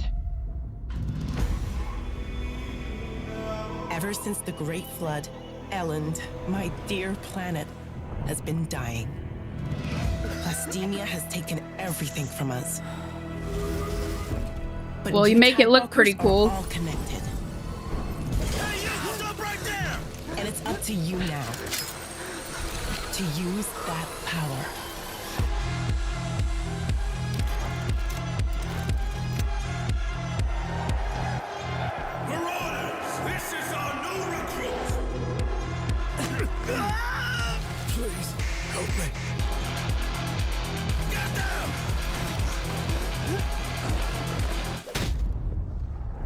C: Ever since the Great Flood, Elland, my dear planet, has been dying. Plastemia has taken everything from us. But
D: Well, you
C: we
D: make it look
C: Tidewalkers
D: pretty cool.
C: are all connected. And it's up to you now to use that power.
K: This is our new recruit! Please, help me. Get down!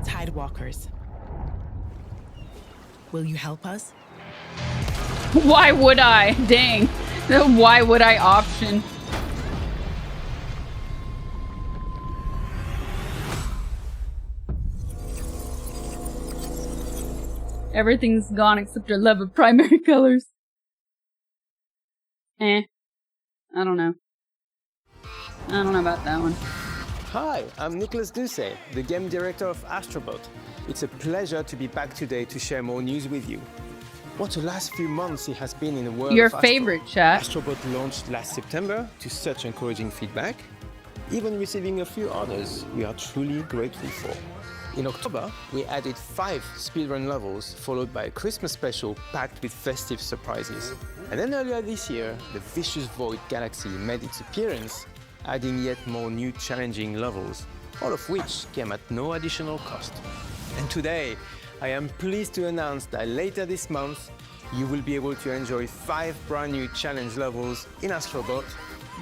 C: Tidewalkers. Will you help us?
D: Why would I? Dang. The why would I option. Everything's gone except our love of primary colors. I don't know. I don't know about that one.
E: Hi, I'm Nicholas Ducey, the game director of Astrobot. It's a pleasure to be back today to share more news with you. What the last few months it has been in the world
D: Your
E: of
D: favorite chat.
E: Astrobot launched last September to such encouraging feedback, even receiving a few others we are truly grateful for. In October, we added 5 speedrun levels, followed by a Christmas special packed with festive surprises. And then earlier this year, the Vicious Void Galaxy made its appearance, adding yet more new challenging levels, all of which came at no additional cost. And today, I am pleased to announce that later this month, you will be able to enjoy 5 brand new challenge levels in Astrobot,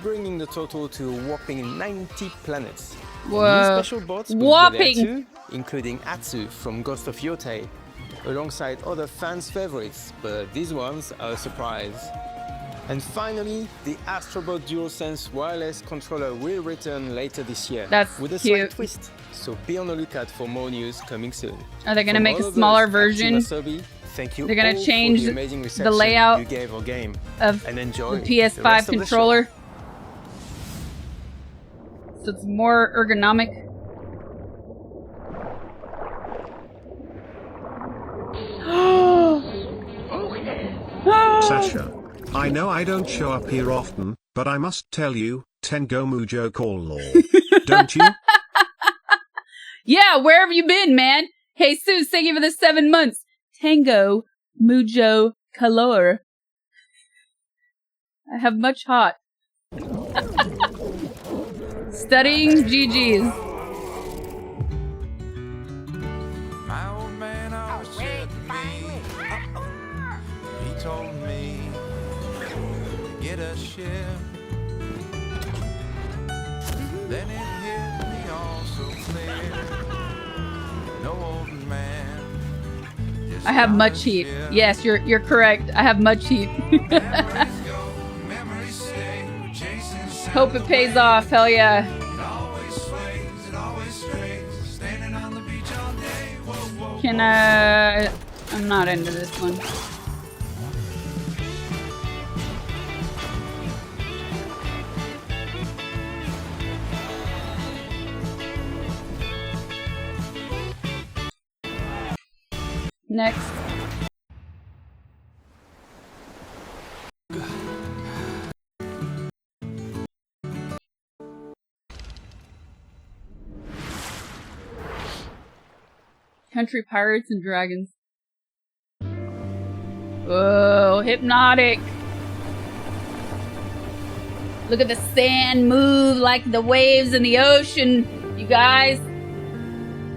E: bringing the total to a whopping 90 planets.
D: Whoa.
E: New special bots will be
D: Whopping.
E: there too, including Atsu from Ghost of Yotei, alongside other fans' favorites, but these ones are a surprise. And finally, the Astrobot DualSense wireless controller will return later this year.
D: That's
E: with a
D: cute.
E: slight twist. So be on the lookout for more news coming soon.
D: Are they gonna
E: From
D: make
E: all
D: a
E: of
D: smaller
E: us at
D: version?
E: Team Asobi, thank you
D: They're gonna
E: all
D: change
E: for the amazing
D: the
E: reception
D: layout
E: you gave our game.
D: of
E: And enjoy
D: the PS5
E: the rest of the show.
D: controller. So it's more ergonomic.
A: Sasha, I know I don't show up here often, but I must tell you, Tengo Mujo call law. Don't you?
D: Yeah, where have you been, man? Hey, Sue, thank you for the 7 months. Tango, Mujo, Calor. I have much hot. Studying GG's.
F: My old man always said to me, he told me to get a ship. Then it hit me all so clear. No old man.
D: I have much heat. Yes, you're correct. I have much heat. Hope it pays off. Hell yeah. I'm not into this one. Next. Country Pirates and Dragons. Whoa, hypnotic. Look at the sand move like the waves in the ocean, you guys.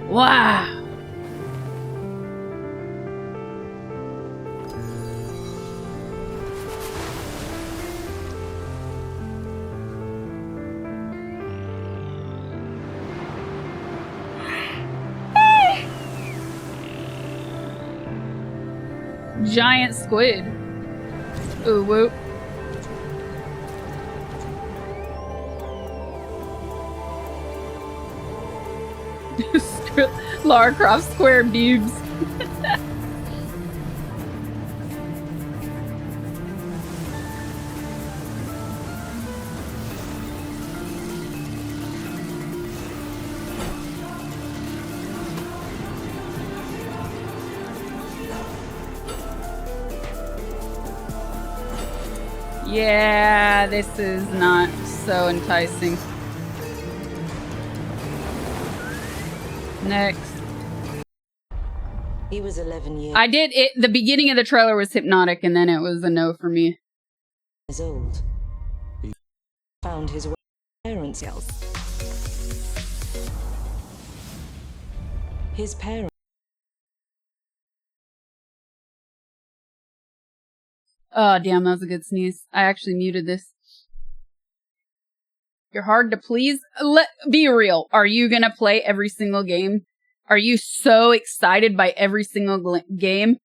D: Wow. Giant squid. Ooh, whoop. Lara Croft square boobs. Yeah, this is not so enticing. Next.
H: He was 11 years
D: The beginning of the trailer was hypnotic, and then it was a no for me.
H: old. He found his way to parents' house. His parents.
D: Oh, damn, that was a good sneeze. I actually muted this. You're hard to please. Be real. Are you gonna play every single game? Are you so excited by every single game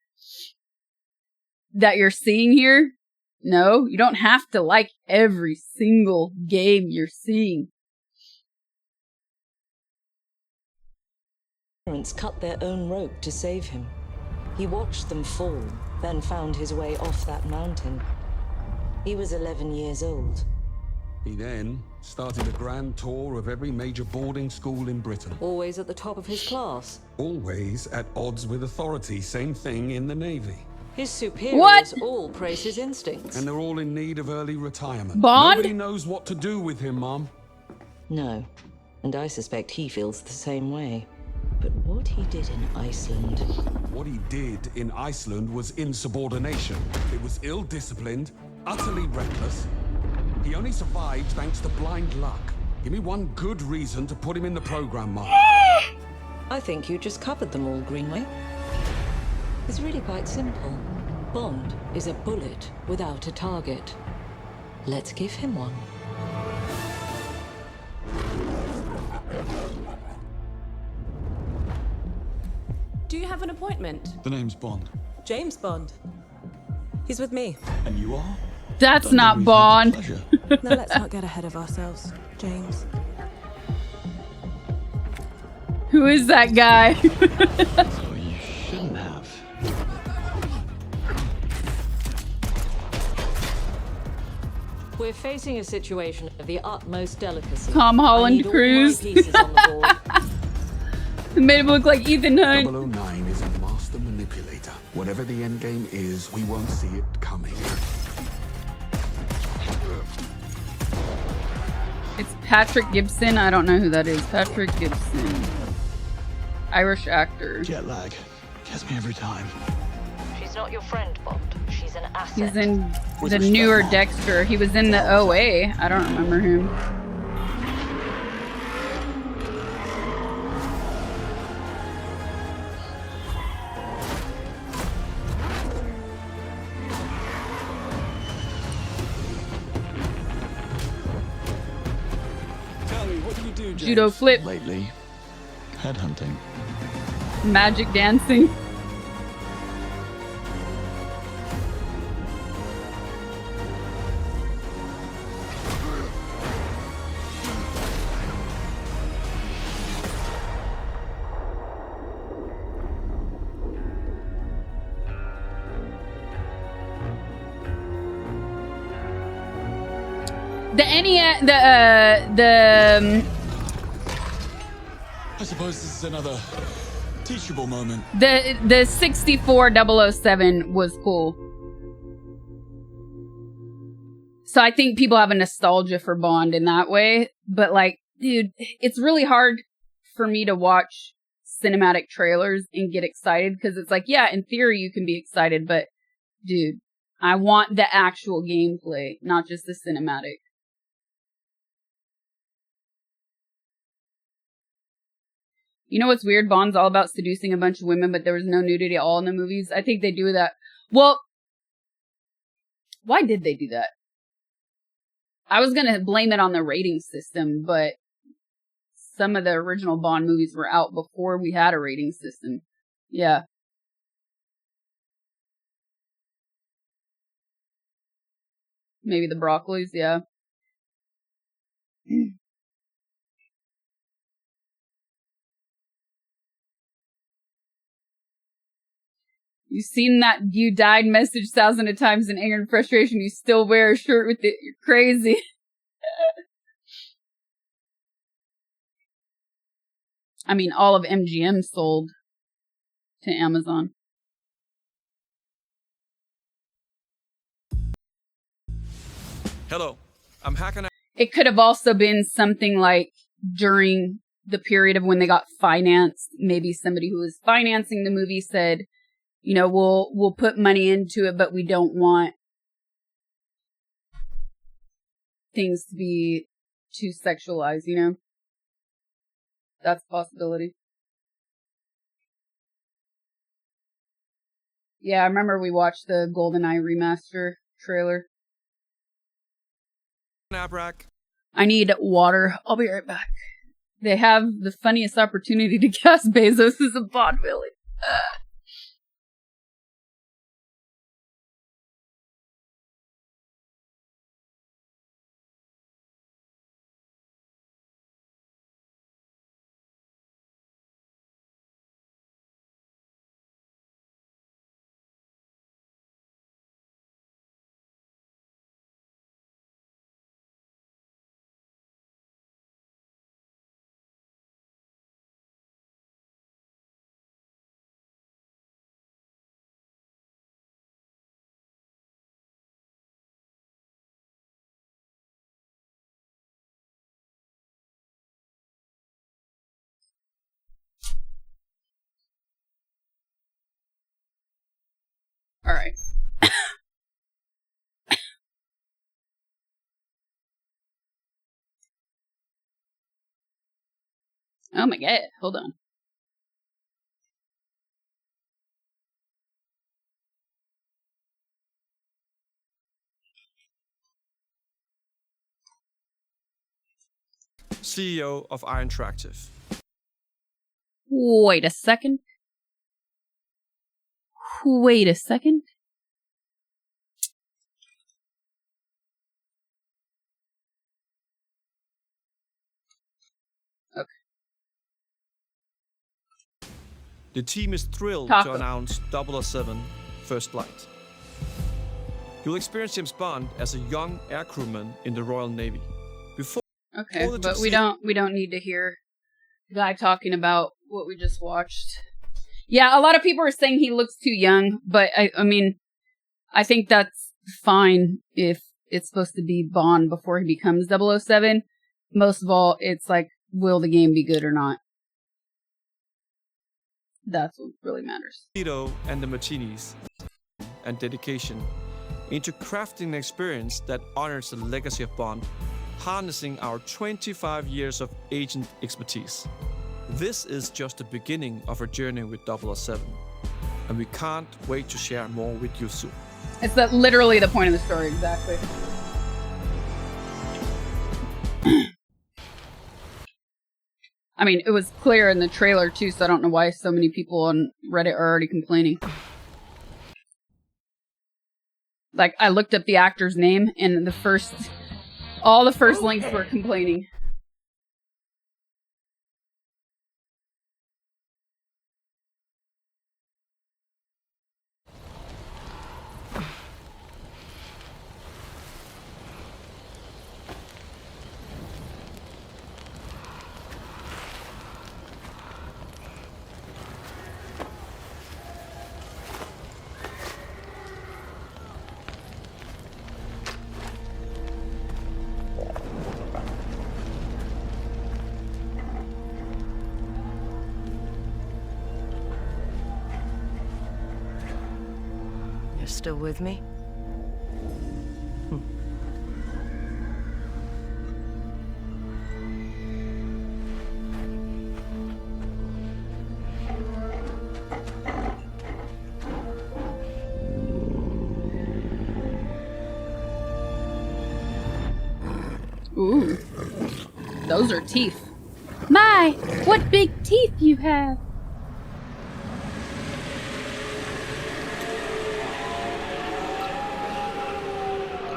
D: that you're seeing here? No, you don't have to like every single game you're seeing.
H: Parents cut their own rope to save him. He watched them fall, then found his way off that mountain. He was 11 years old.
O: He then started a grand tour of every major boarding school in Britain.
H: Always at the top of his class.
O: Always at odds with authority. Same thing in the Navy.
H: His superiors all praise his instincts.
O: And they're all in need of early retirement.
D: Bond?
O: Nobody knows what to do with him, Mom.
H: No, and I suspect he feels the same way. But what he did in Iceland...
O: What he did in Iceland was insubordination. It was ill-disciplined, utterly reckless. He only survived thanks to blind luck. Give me one good reason to put him in the program, Mom.
H: I think you just covered them all, Greenway. It's really quite simple. Bond is a bullet without a target. Let's give him one.
I: Do you have an appointment?
O: The name's Bond.
I: James Bond. He's with me.
O: And you are?
D: That's not Bond.
I: Now let's not get ahead of ourselves, James.
D: Who is that guy?
O: So you shouldn't have.
H: We're facing a situation of the utmost delicacy.
D: Tom Holland Cruise.
H: Pieces on the board.
D: It made him look like Ethan Hunt.
O: 009 is a master manipulator. Whatever the end game is, we won't see it coming.
D: It's Patrick Gibson. I don't know who that is. Patrick Gibson. Irish actor.
O: Jet lag. Gets me every time.
H: She's not your friend, Bond. She's an asset.
D: He's in the newer Dexter. He was in the OA. I don't remember him. Judo flip.
O: Lately, headhunting.
D: Magic dancing. The NES,
G: I suppose this is another teachable moment.
D: the 64 007 was cool. So I think people have a nostalgia for Bond in that way. But like, dude, it's really hard for me to watch cinematic trailers and get excited because it's like, yeah, in theory you can be excited, but dude, I want the actual gameplay, not just the cinematic. You know what's weird? Bond's all about seducing a bunch of women, but there was no nudity at all in the movies. I think they do that. Well, why did they do that? I was gonna blame it on the rating system, but some of the original Bond movies were out before we had a rating system. Yeah. Maybe the broccolis, yeah. You've seen that "you died" message thousands of times in anger and frustration. You still wear a shirt with it. You're crazy. I mean, all of MGM sold to Amazon.
G: Hello, I'm hacking.
D: It could have also been something like during the period of when they got financed. Maybe somebody who was financing the movie said, you know, we'll put money into it, but we don't want things to be too sexualized, you know? That's a possibility. Yeah, I remember we watched the GoldenEye remaster trailer. I need water. I'll be right back. They have the funniest opportunity to cast Bezos as a Bond villain. All right. Oh my god, hold on.
G: CEO of Iron Interactive.
D: Wait a second. Wait a second. Okay.
G: The team is thrilled
D: Taco.
G: to announce 007 First Flight. You'll experience James Bond as a young air crewman in the Royal Navy.
D: Okay, but we don't need to hear the guy talking about what we just watched. Yeah, a lot of people are saying he looks too young, but I mean, I think that's fine if it's supposed to be Bond before he becomes 007. Most of all, it's like, will the game be good or not? That's what really matters.
G: Tito and the Martinis and dedication into crafting an experience that honors the legacy of Bond, harnessing our 25 years of agent expertise. This is just the beginning of our journey with 007, and we can't wait to share more with you soon.
D: It's literally the point of the story, exactly. I mean, it was clear in the trailer too, so I don't know why so many people on Reddit are already complaining. Like, I looked up the actor's name, and all the first links were complaining.
J: still with me?
D: Ooh. Those are teeth. My, what big teeth you have.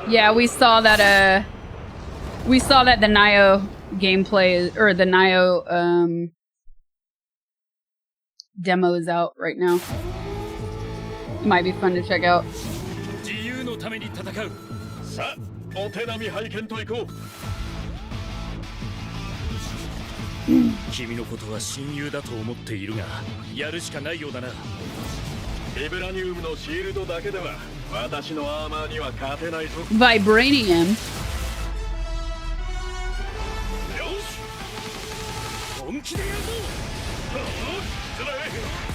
D: Yeah, we saw that the Nio gameplay or the Nio demo is out right now. Might be fun to check out.
W: 自由のために戦う。さあ、お手並み拝見といこう。君のことは親友だと思っているが、やるしかないようだな。ビブラニウムのシールドだけでは私のアーマーには勝てないぞ。
D: Vibranium.
W: よし。本気でやるぞ。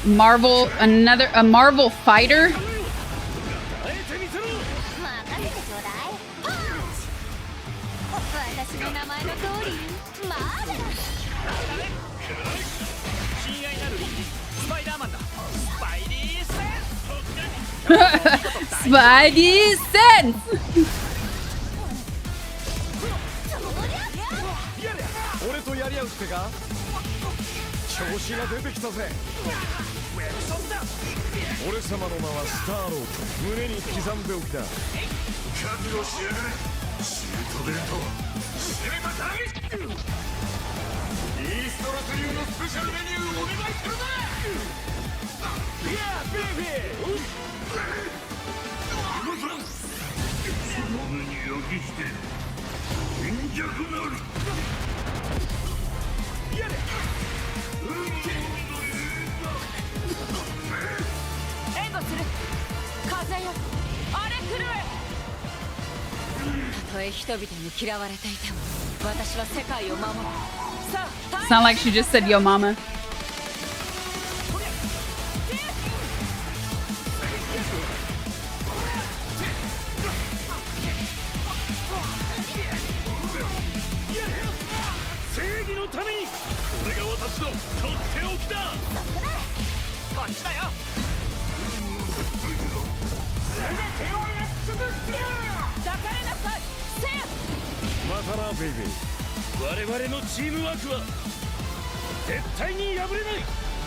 D: Marvel, a Marvel fighter? Spidey sense!
W: 俺とやり合うってか？調子が出てきたぜ。俺様の名はスターロード。胸に刻んでおきだ。覚悟しやがれ。シュートベルト。締めたターゲット。イーストラス流のスペシャルメニューお願いするぜ。いやベイビー。その目に焼き付ける。貧弱なる。やれ。
J: 援護する。風よ、荒れ狂え。たとえ人々に嫌われていても、私は世界を守る。さあ、
D: Sound like she just said yo mama.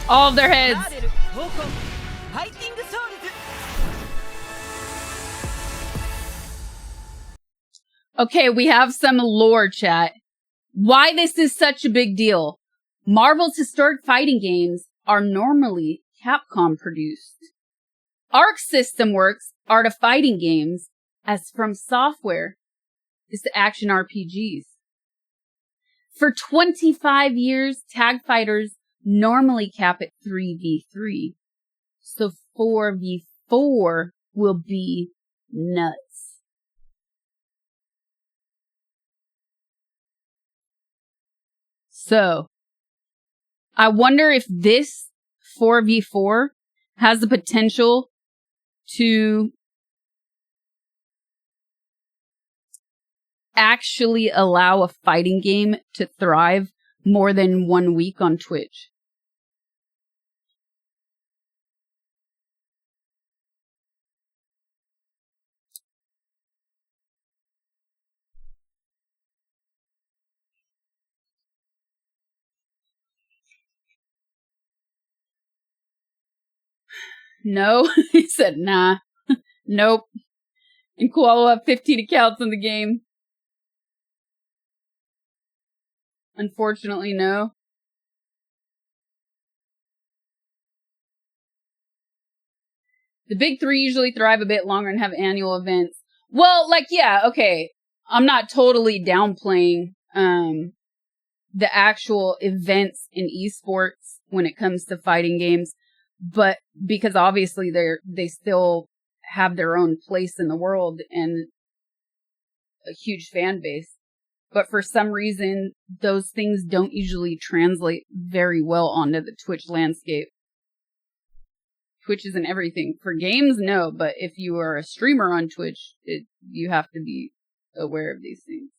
D: All of their heads. Okay, we have some lore, chat. Why this is such a big deal. Marvel's historic fighting games are normally Capcom produced. Arc System Works are to fighting games, as From Software is to action RPGs. For 25 years, tag fighters normally cap at 3v3. So 4v4 will be nuts. So, I wonder if this 4v4 has the potential to actually allow a fighting game to thrive more than 1 week on Twitch. No, he said nah. Nope. And Koala will have 15 accounts in the game. Unfortunately, no. The big three usually thrive a bit longer and have annual events. Well, like, yeah, okay. I'm not totally downplaying the actual events in esports when it comes to fighting games, but because obviously they still have their own place in the world and a huge fan base. But for some reason, those things don't usually translate very well onto the Twitch landscape. Twitch isn't everything. For games, no, but if you are a streamer on Twitch, you have to be aware of these things.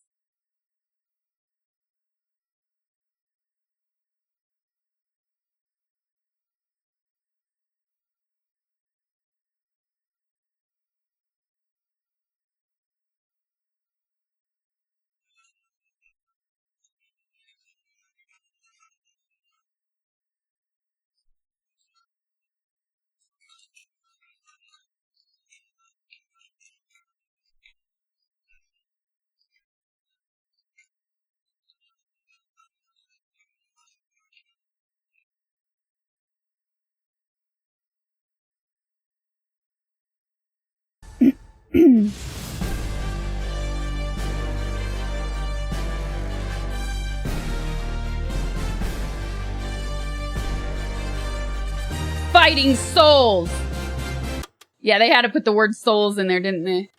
D: Fighting souls! Yeah, they had to put the word souls in there, didn't they?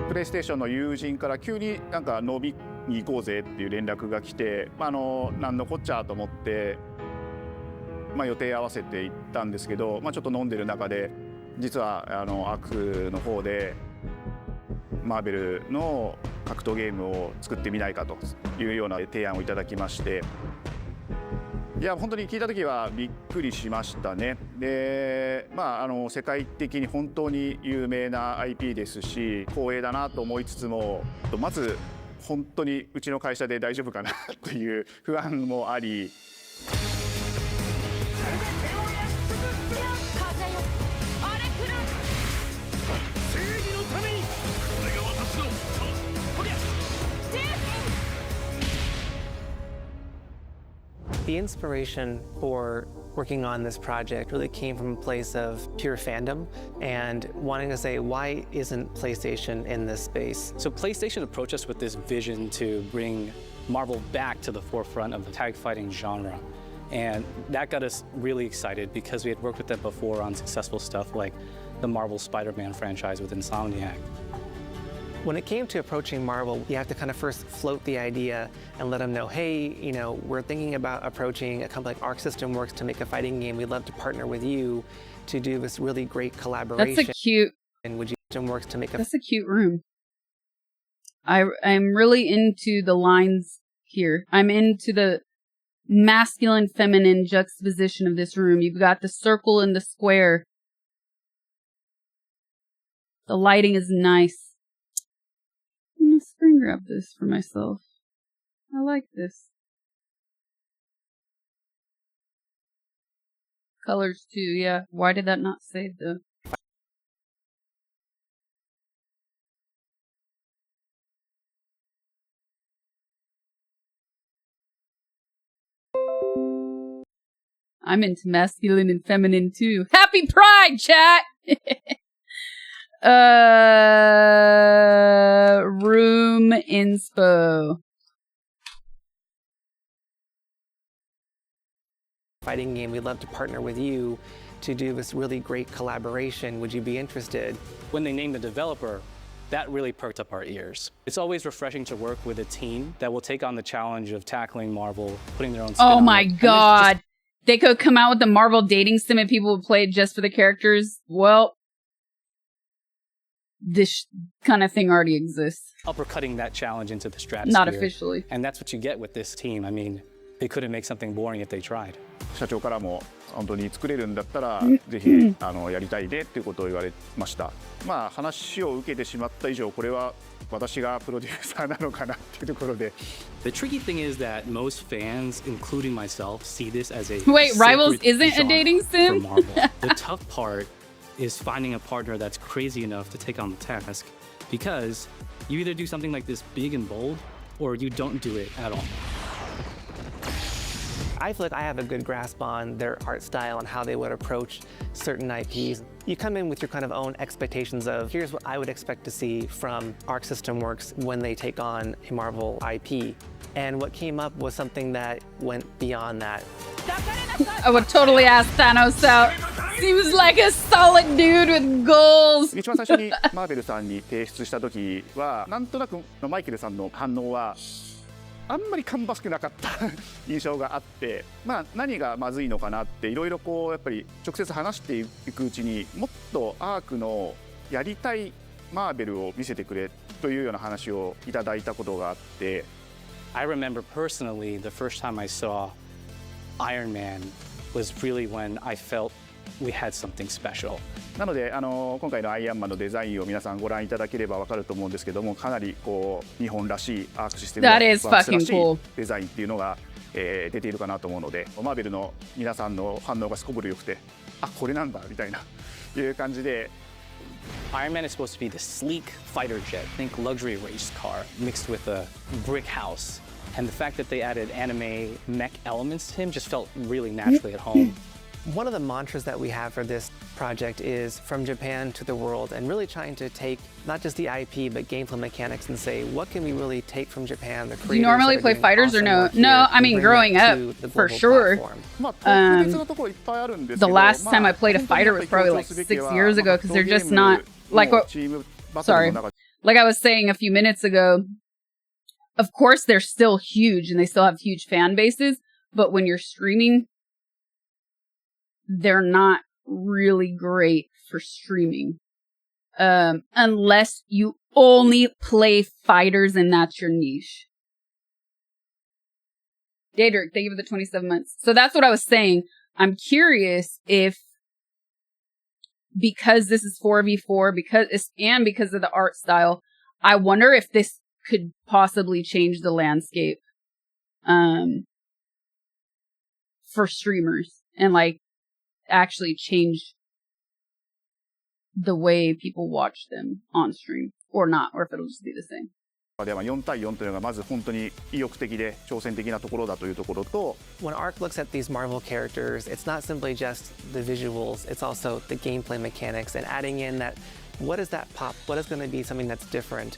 M: プレイステーションの友人から急になんか飲みに行こうぜっていう連絡が来て、なんのこっちゃと思って、予定合わせて行ったんですけど、ちょっと飲んでる中で実はアクの方でマーベルの格闘ゲームを作ってみないかというような提案をいただきまして。いや本当に聞いた時はびっくりしましたね。で、世界的に本当に有名な IP ですし光栄だなと思いつつも、まず本当にうちの会社で大丈夫かなという不安もあり。
N: The inspiration for working on this project really came from a place of pure fandom and wanting to say, why isn't PlayStation in this space?
P: So PlayStation approached us with this vision to bring Marvel back to the forefront of the tag fighting genre. And that got us really excited because we had worked with them before on successful stuff like the Marvel Spider-Man franchise with Insomniac.
N: When it came to approaching Marvel, you have to kind of first float the idea and let them know, hey, we're thinking about approaching a company like Arc System Works to make a fighting game. We'd love to partner with you to do this really great collaboration.
D: That's a cute.
N: And would you Works to make a
D: That's a cute room. I'm really into the lines here. I'm into the masculine feminine juxtaposition of this room. You've got the circle and the square. The lighting is nice. I'm gonna screen grab this for myself. I like this. Colors too, yeah. Why did that not save though? I'm into masculine and feminine too. Happy Pride, chat! Room inspo.
N: fighting game. We'd love to partner with you to do this really great collaboration. Would you be interested?
P: When they named the developer, that really perked up our ears. It's always refreshing to work with a team that will take on the challenge of tackling Marvel, putting their own spin on it.
D: Oh my god. They could come out with the Marvel dating sim and people would play it just for the characters. Well, this kind of thing already exists.
P: Uppercutting that challenge into the stratosphere.
D: Not officially.
P: And that's what you get with this team. I mean, they couldn't make something boring if they tried.
M: 社長からも本当に作れるんだったらぜひやりたいねっていうことを言われました。まあ話を受けてしまった以上これは私がプロデューサーなのかなっていうところで。
P: The tricky thing is that most fans, including myself, see this as a
D: Wait, Rivals isn't a dating sim?
P: For Marvel. The tough part is finding a partner that's crazy enough to take on the task, because you either do something like this big and bold, or you don't do it at all.
N: I feel like I have a good grasp on their art style and how they would approach certain IPs. You come in with your kind of own expectations of, here's what I would expect to see from Arc System Works when they take on a Marvel IP. And what came up was something that went beyond that.
D: I would totally ask Thanos out. Seems like a solid dude with goals.
M: 一番最初にマーベルさんに提出した時はなんとなくマイケルさんの反応はあんまり芳しくなかった印象があって、まあ何がまずいのかなっていろいろこうやっぱり直接話していくうちにもっとアークのやりたいマーベルを見せてくれというような話をいただいたことがあって。
P: I remember personally the first time I saw Iron Man was really when I felt we had something special.
M: なので今回のアイアンマンのデザインを皆さんご覧いただければわかると思うんですけども、かなりこう日本らしいアークシステムのワークスらしいデザインっていうのが、出ているかなと思うので、マーベルの皆さんの反応がすこぶる良くて、あ、これなんだみたいないう感じで。
P: Iron Man is supposed to be the sleek fighter jet, think luxury race car mixed with a brick house. And the fact that they added anime mech elements to him just felt really naturally at home.
N: One of the mantras that we have for this project is from Japan to the world, and really trying to take not just the IP but gameplay mechanics and say, what can we really take from Japan? The
D: Do you normally play fighters or no? No, I mean growing up for sure. The last time I played a fighter was probably like 6 years ago because they're just not like what. Sorry, like I was saying a few minutes ago. Of course, they're still huge and they still have huge fan bases, but when you're streaming, they're not really great for streaming. Unless you only play fighters and that's your niche. Daedric, thank you for the 27 months. So that's what I was saying. I'm curious if, because this is 4v4, because of the art style, I wonder if this could possibly change the landscape for streamers and like actually change the way people watch them on stream or not, or if it'll just be the same.
M: では4対4というのがまず本当に意欲的で挑戦的なところだというところと
N: When Arc looks at these Marvel characters, it's not simply just the visuals, it's also the gameplay mechanics and adding in that what is that pop? What is going to be something that's different?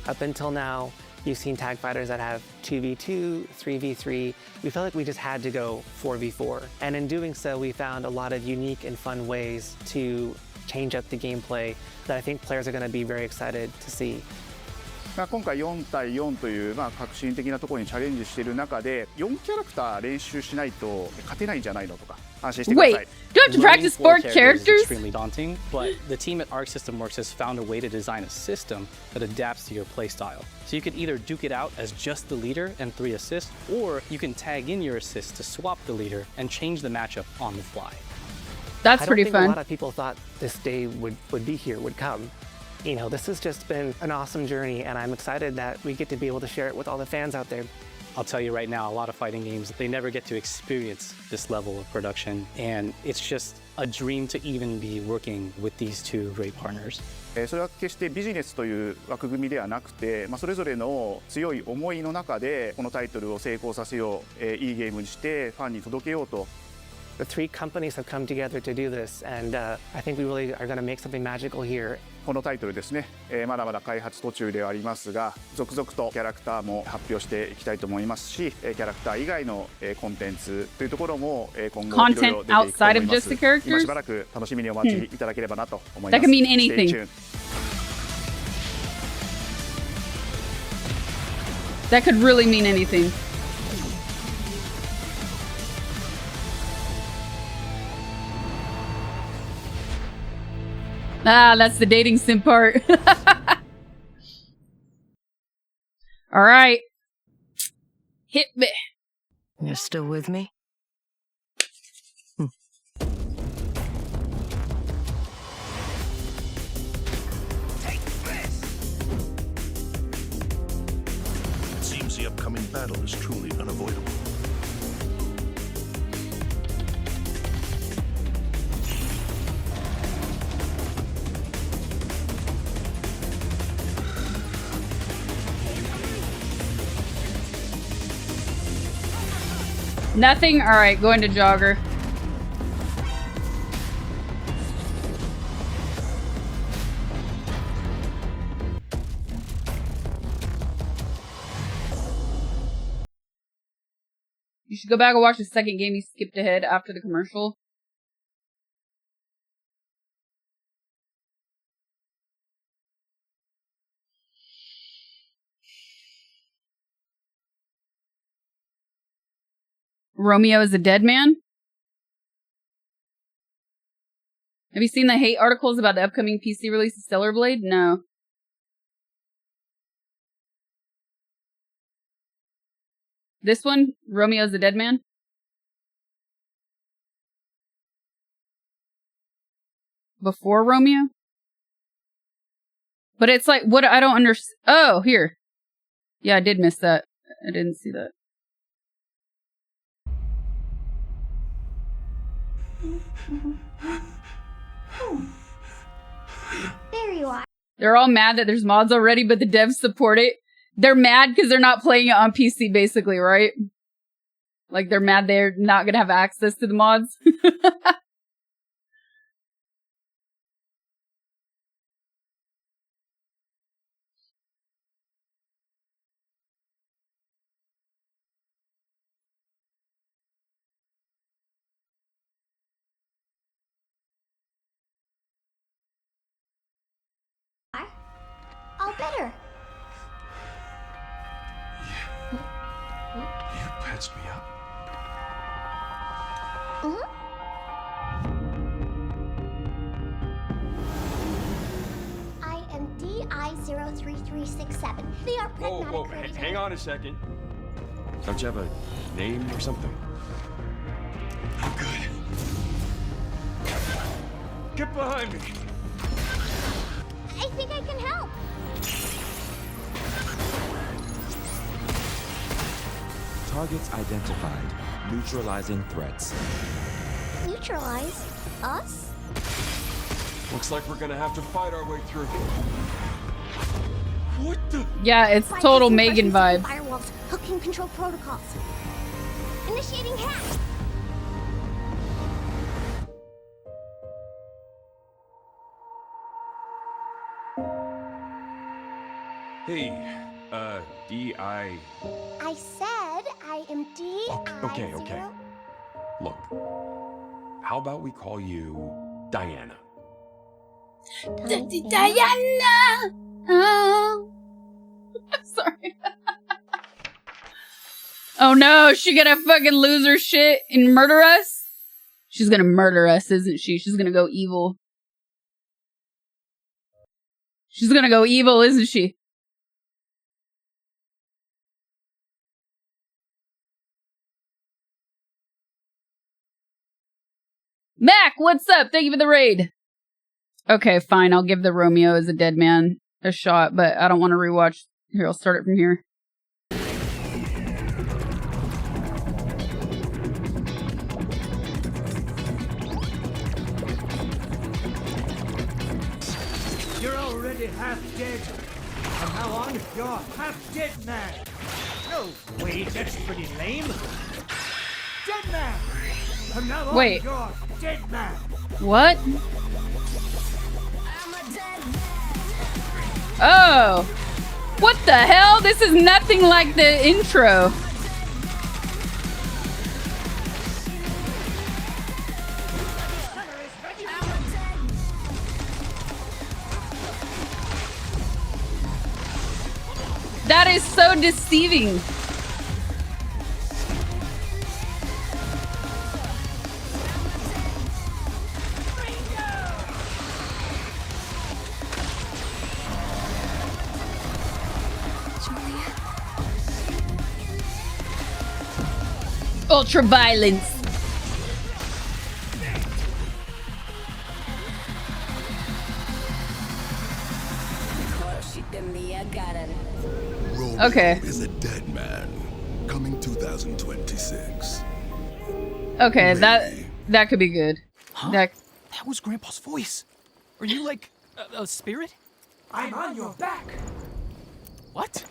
N: Up until now, you've seen tag fighters that have 2v2, 3v3. We felt like we just had to go 4v4. And in doing so, we found a lot of unique and fun ways to change up the gameplay that I think players are going to be very excited to see.
M: 今回4対4という革新的なところにチャレンジしている中で4キャラクター練習しないと勝てないんじゃないのとか安心してください。
D: Wait, do I have to practice 4 characters?
P: Is extremely daunting, but the team at Arc System Works has found a way to design a system that adapts to your playstyle. So you could either duke it out as just the leader and 3 assists, or you can tag in your assists to swap the leader and change the matchup on the fly.
D: That's pretty fun.
N: I don't think a lot of people thought this day would be here, would come. You know, this has just been an awesome journey, and I'm excited that we get to be able to share it with all the fans out there.
P: I'll tell you right now, a lot of fighting games, they never get to experience this level of production, and it's just a dream to even be working with these two great partners.
M: それは決してビジネスという枠組みではなくて、それぞれの強い思いの中でこのタイトルを成功させよう、いいゲームにしてファンに届けようと。
N: The 3 companies have come together to do this, and I think we really are going to make something magical here.
M: このタイトルですね、まだまだ開発途中ではありますが、続々とキャラクターも発表していきたいと思いますし、キャラクター以外のコンテンツというところも今後いろいろ出ていくと思います。今しばらく楽しみにお待ちいただければなと思います。
D: That could mean anything. That could really mean anything. Ah, that's the dating sim part. All right. Hit me.
B: You're still with me?
K: Take this! It seems the upcoming battle is truly unavoidable.
D: Nothing? Alright, going to jogger. You should go back and watch the second game you skipped ahead after the commercial. Romeo is a dead man? Have you seen the hate articles about the upcoming PC release of Stellar Blade? No. This one? Romeo's a dead man? Before Romeo? But it's like, what? I don't understand. Oh, here. Yeah, I did miss that. I didn't see that.
L: There you are.
D: They're all mad that there's mods already, but the devs support it. They're mad because they're not playing it on PC, basically, right? Like, they're mad they're not gonna have access to the mods.
L: All better.
W: You patched me up.
L: I am DI03367. They are pragmatic.
W: Whoa, hang on a second. Don't you have a name or something? I'm good. Get behind me.
L: I think I can help.
R: Targets identified. Neutralizing threats.
L: Neutralize us?
W: Looks like we're gonna have to fight our way through. What the?
D: Yeah, it's total Megan vibes.
L: Firewalls, hooking control protocols. Initiating hack.
W: Hey, D.I.
L: I said I am DI.
W: Okay. Look, how about we call you Diana?
D: Diana! Oh. Sorry. Oh no, she gonna fucking lose her shit and murder us? She's gonna murder us, isn't she? She's gonna go evil. She's gonna go evil, isn't she? Mac, what's up? Thank you for the raid. Okay, fine. I'll give the Romeo as a dead man a shot, but I don't want to rewatch. Here, I'll start it from here.
S: You're already half dead. From now on, you're half dead man. No, wait, that's pretty lame. Dead man. From now on,
D: Wait.
S: you're dead man.
D: What? Oh! What the hell? This is nothing like the intro. That is so deceiving. Ultra violence. Okay.
K: Is a dead man. Coming 2026.
D: Okay, that could be good.
T: Huh?
D: That
T: was Grandpa's voice. Are you like a spirit?
S: I'm on your back.
T: What?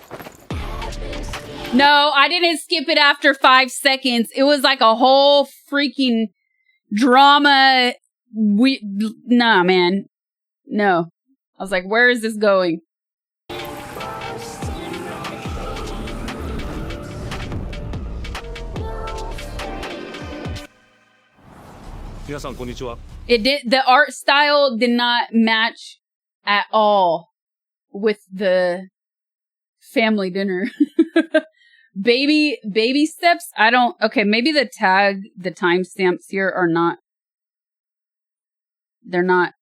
D: No, I didn't skip it after 5 seconds. It was like a whole freaking drama. Nah, man. No. I was like, where is this going? It did. The art style did not match at all with the family dinner. baby steps. I don't. Okay, maybe the timestamps here are not. They're not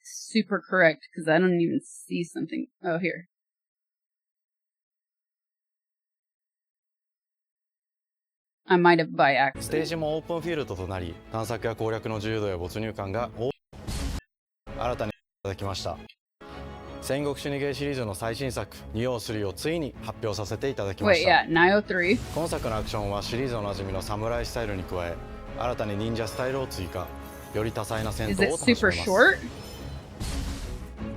D: super correct because I don't even see something. Oh, here. I might have by accident.
Q: ステージもオープンフィールドとなり、探索や攻略の自由度や没入感が新たにいただきました。戦国シュニゲーシリーズの最新作「ニオ3」をついに発表させていただきました。
D: Wait, yeah, 3.
Q: 今作のアクションはシリーズおなじみのサムライスタイルに加え、新たに忍者スタイルを追加、より多彩な戦闘を楽しめます。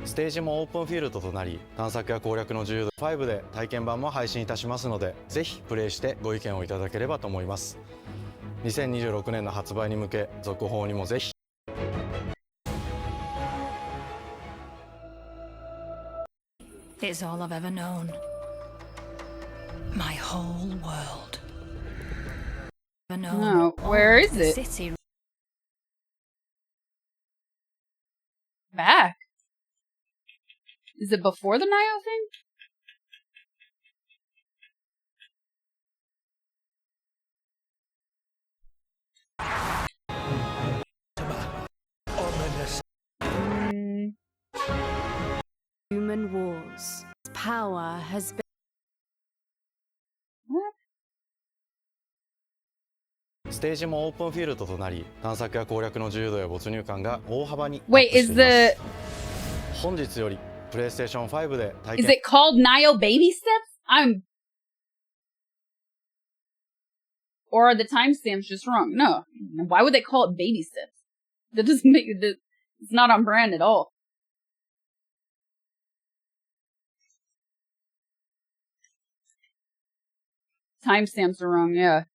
Q: ステージもオープンフィールドとなり、探索や攻略の自由度5で体験版も配信いたしますので、ぜひプレイしてご意見をいただければと思います。2026年の発売に向け、続報にもぜひ。
J: Is all I've ever known. My whole world.
D: No, where is it?
J: City.
D: Back. Is it before the Nio thing?
I: Human wars. Power has been.
D: What?
Q: ステージもオープンフィールドとなり、探索や攻略の自由度や没入感が大幅にアップしています。本日よりプレイステーション5で体験。
D: Is it called Nio Baby Steps? Or are the timestamps just wrong? No. Why would they call it Baby Steps? That doesn't make it. It's not on brand at all. Timestamps are wrong, yeah.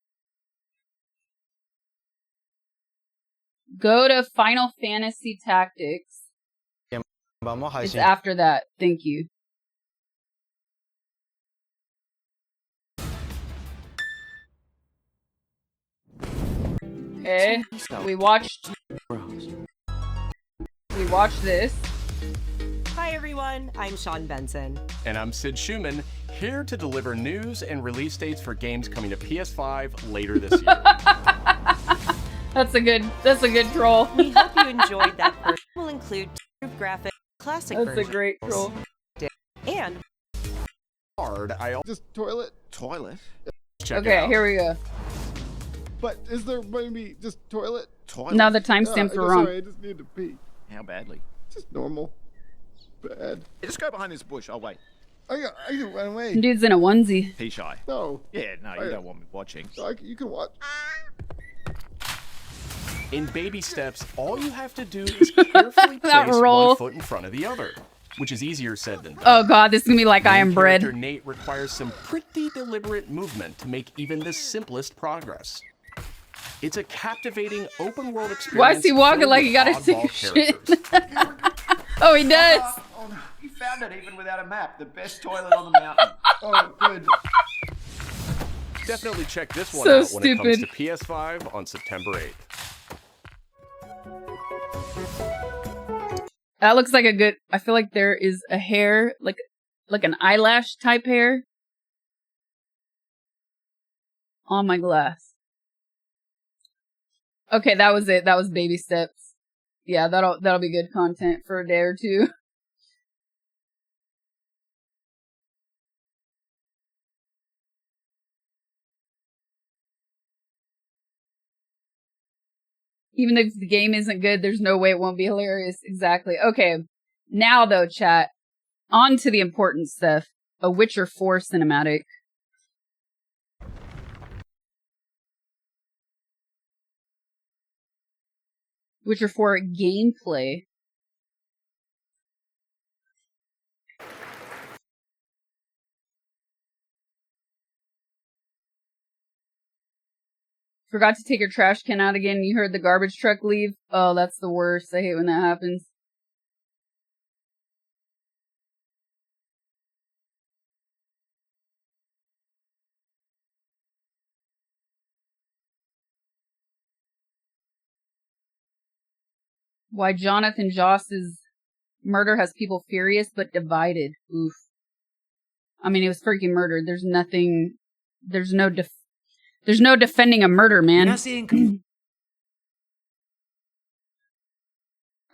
D: Go to Final Fantasy Tactics. It's after that. Thank you. Okay. We watched this.
U: Hi everyone, I'm Sean Benson.
V: And I'm Sid Schumann, here to deliver news and release dates for games coming to PS5 later this year.
D: That's a good troll.
U: We hope you enjoyed that version. Will include graphic classic
D: That's
U: versions.
D: a great troll.
U: And
V: hard, I
X: just toilet.
D: Okay, here we go.
X: But is there maybe just toilet?
D: No, the timestamps were wrong.
X: Sorry, I just need to pee.
W: How badly?
X: Just normal. Bad.
W: Hey, just go behind this bush. I'll wait.
X: I can run away.
D: Dude's in a onesie.
W: Pee shy.
X: No.
W: Yeah, no, you don't want me watching.
X: You can watch.
V: In baby steps, all you have to do is carefully place one foot in front of the other, which is easier said than done.
D: Oh god, this is gonna be like I Am Bread.
V: Nate requires some pretty deliberate movement to make even the simplest progress. It's a captivating open world experience.
D: Why is he walking like he gotta take a shit? Oh, he does.
W: Oh, no. You found it even without a map. The best toilet on the mountain.
X: Oh, good.
V: Definitely check this one
D: So
V: out when it comes to
D: stupid.
V: PS5 on September 8th.
D: That looks like a good. I feel like there is a hair, like an eyelash type hair on my glass. Okay, that was it. That was baby steps. Yeah, that'll be good content for a day or two. Even if the game isn't good, there's no way it won't be hilarious. Exactly. Okay. Now though, chat, on to the important stuff. A Witcher 4 cinematic. Witcher 4 gameplay. Forgot to take your trash can out again. You heard the garbage truck leave. Oh, that's the worst. I hate when that happens. Why Jonathan Joss's murder has people furious but divided. Oof. I mean, it was freaking murdered. There's nothing. There's no defending a murder, man.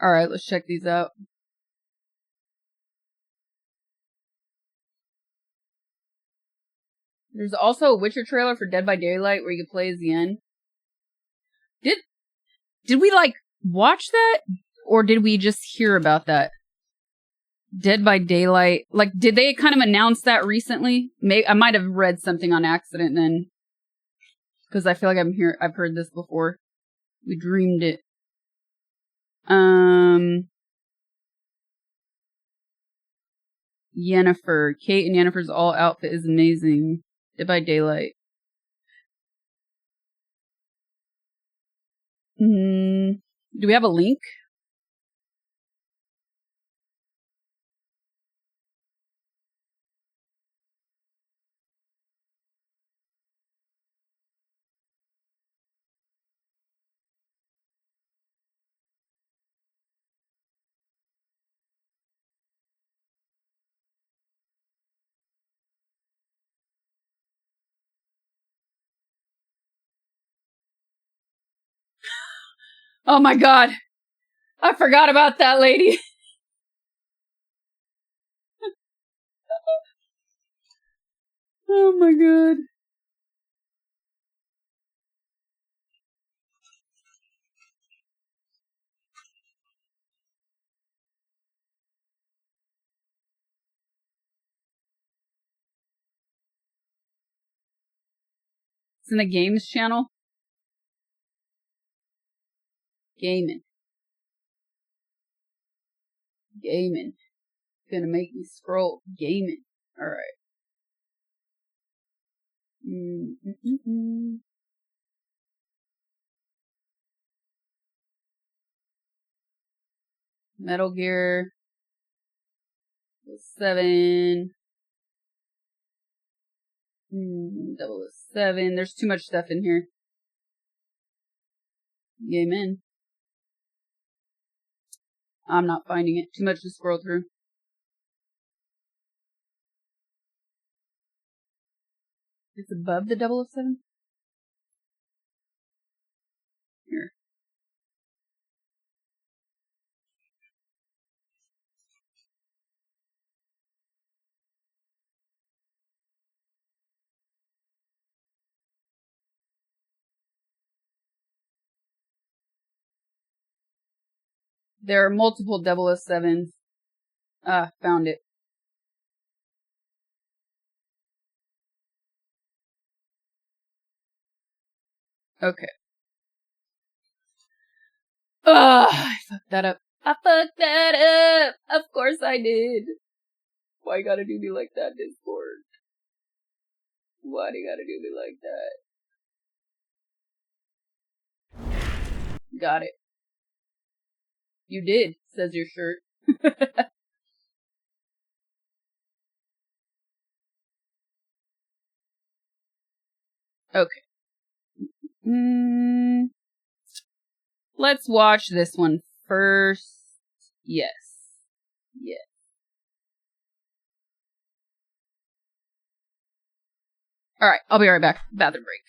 D: All right, let's check these out. There's also a Witcher trailer for Dead by Daylight where you can play as Yen. Did we like watch that, or did we just hear about that? Dead by Daylight. Like, did they kind of announce that recently? I might have read something on accident then, because I feel like I've heard this before. We dreamed it. Yennefer. Kate and Yennefer's all outfit is amazing. Dead by Daylight. Do we have a link? Oh my god. I forgot about that lady. Oh my god. It's in the games channel. Gaming. Gonna make me scroll. Gaming. Alright. Metal Gear 7. 007. There's too much stuff in here. Amen. I'm not finding it. Too much to scroll through. It's above the 007? Here. There are multiple 007s. Ah, found it. Okay. I fucked that up. I fucked that up! Of course I did. Why you gotta do me like that, Discord? Why do you gotta do me like that? Got it. You did, says your shirt. Okay. Let's watch this one first. Yes. Yes. Alright, I'll be right back. Bathroom break.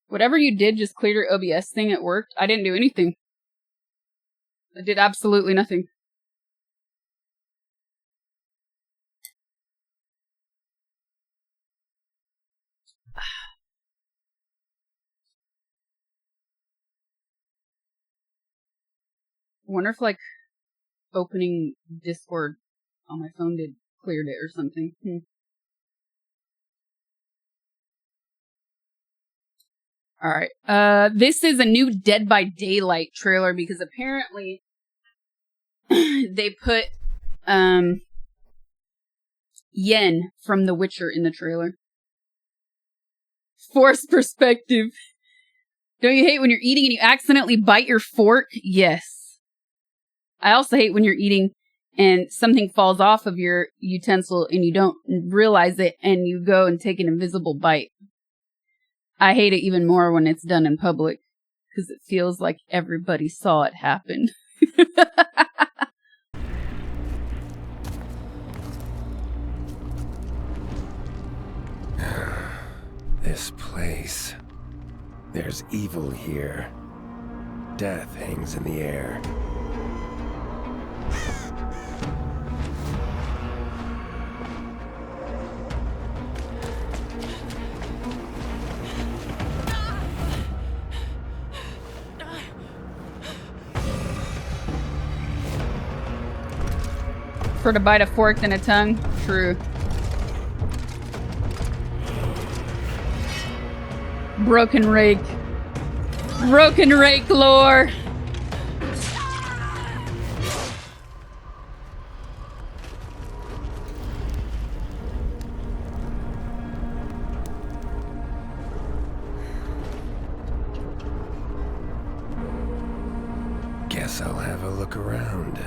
D: Whatever you did just cleared your OBS thing. It worked. I didn't do anything. I did absolutely nothing. I wonder if, like, opening Discord on my phone cleared it or something. Alright. This is a new Dead by Daylight trailer because apparently they put, Yen from The Witcher in the trailer. Forced perspective. Don't you hate when you're eating and you accidentally bite your fork? Yes. I also hate when you're eating and something falls off of your utensil and you don't realize it and you go and take an invisible bite. I hate it even more when it's done in public because it feels like everybody saw it happen.
A: This place. There's evil here. Death hangs in the air.
D: For to bite a fork than a tongue? True. Broken Rake. Broken Rake lore.
A: Guess I'll have a look around.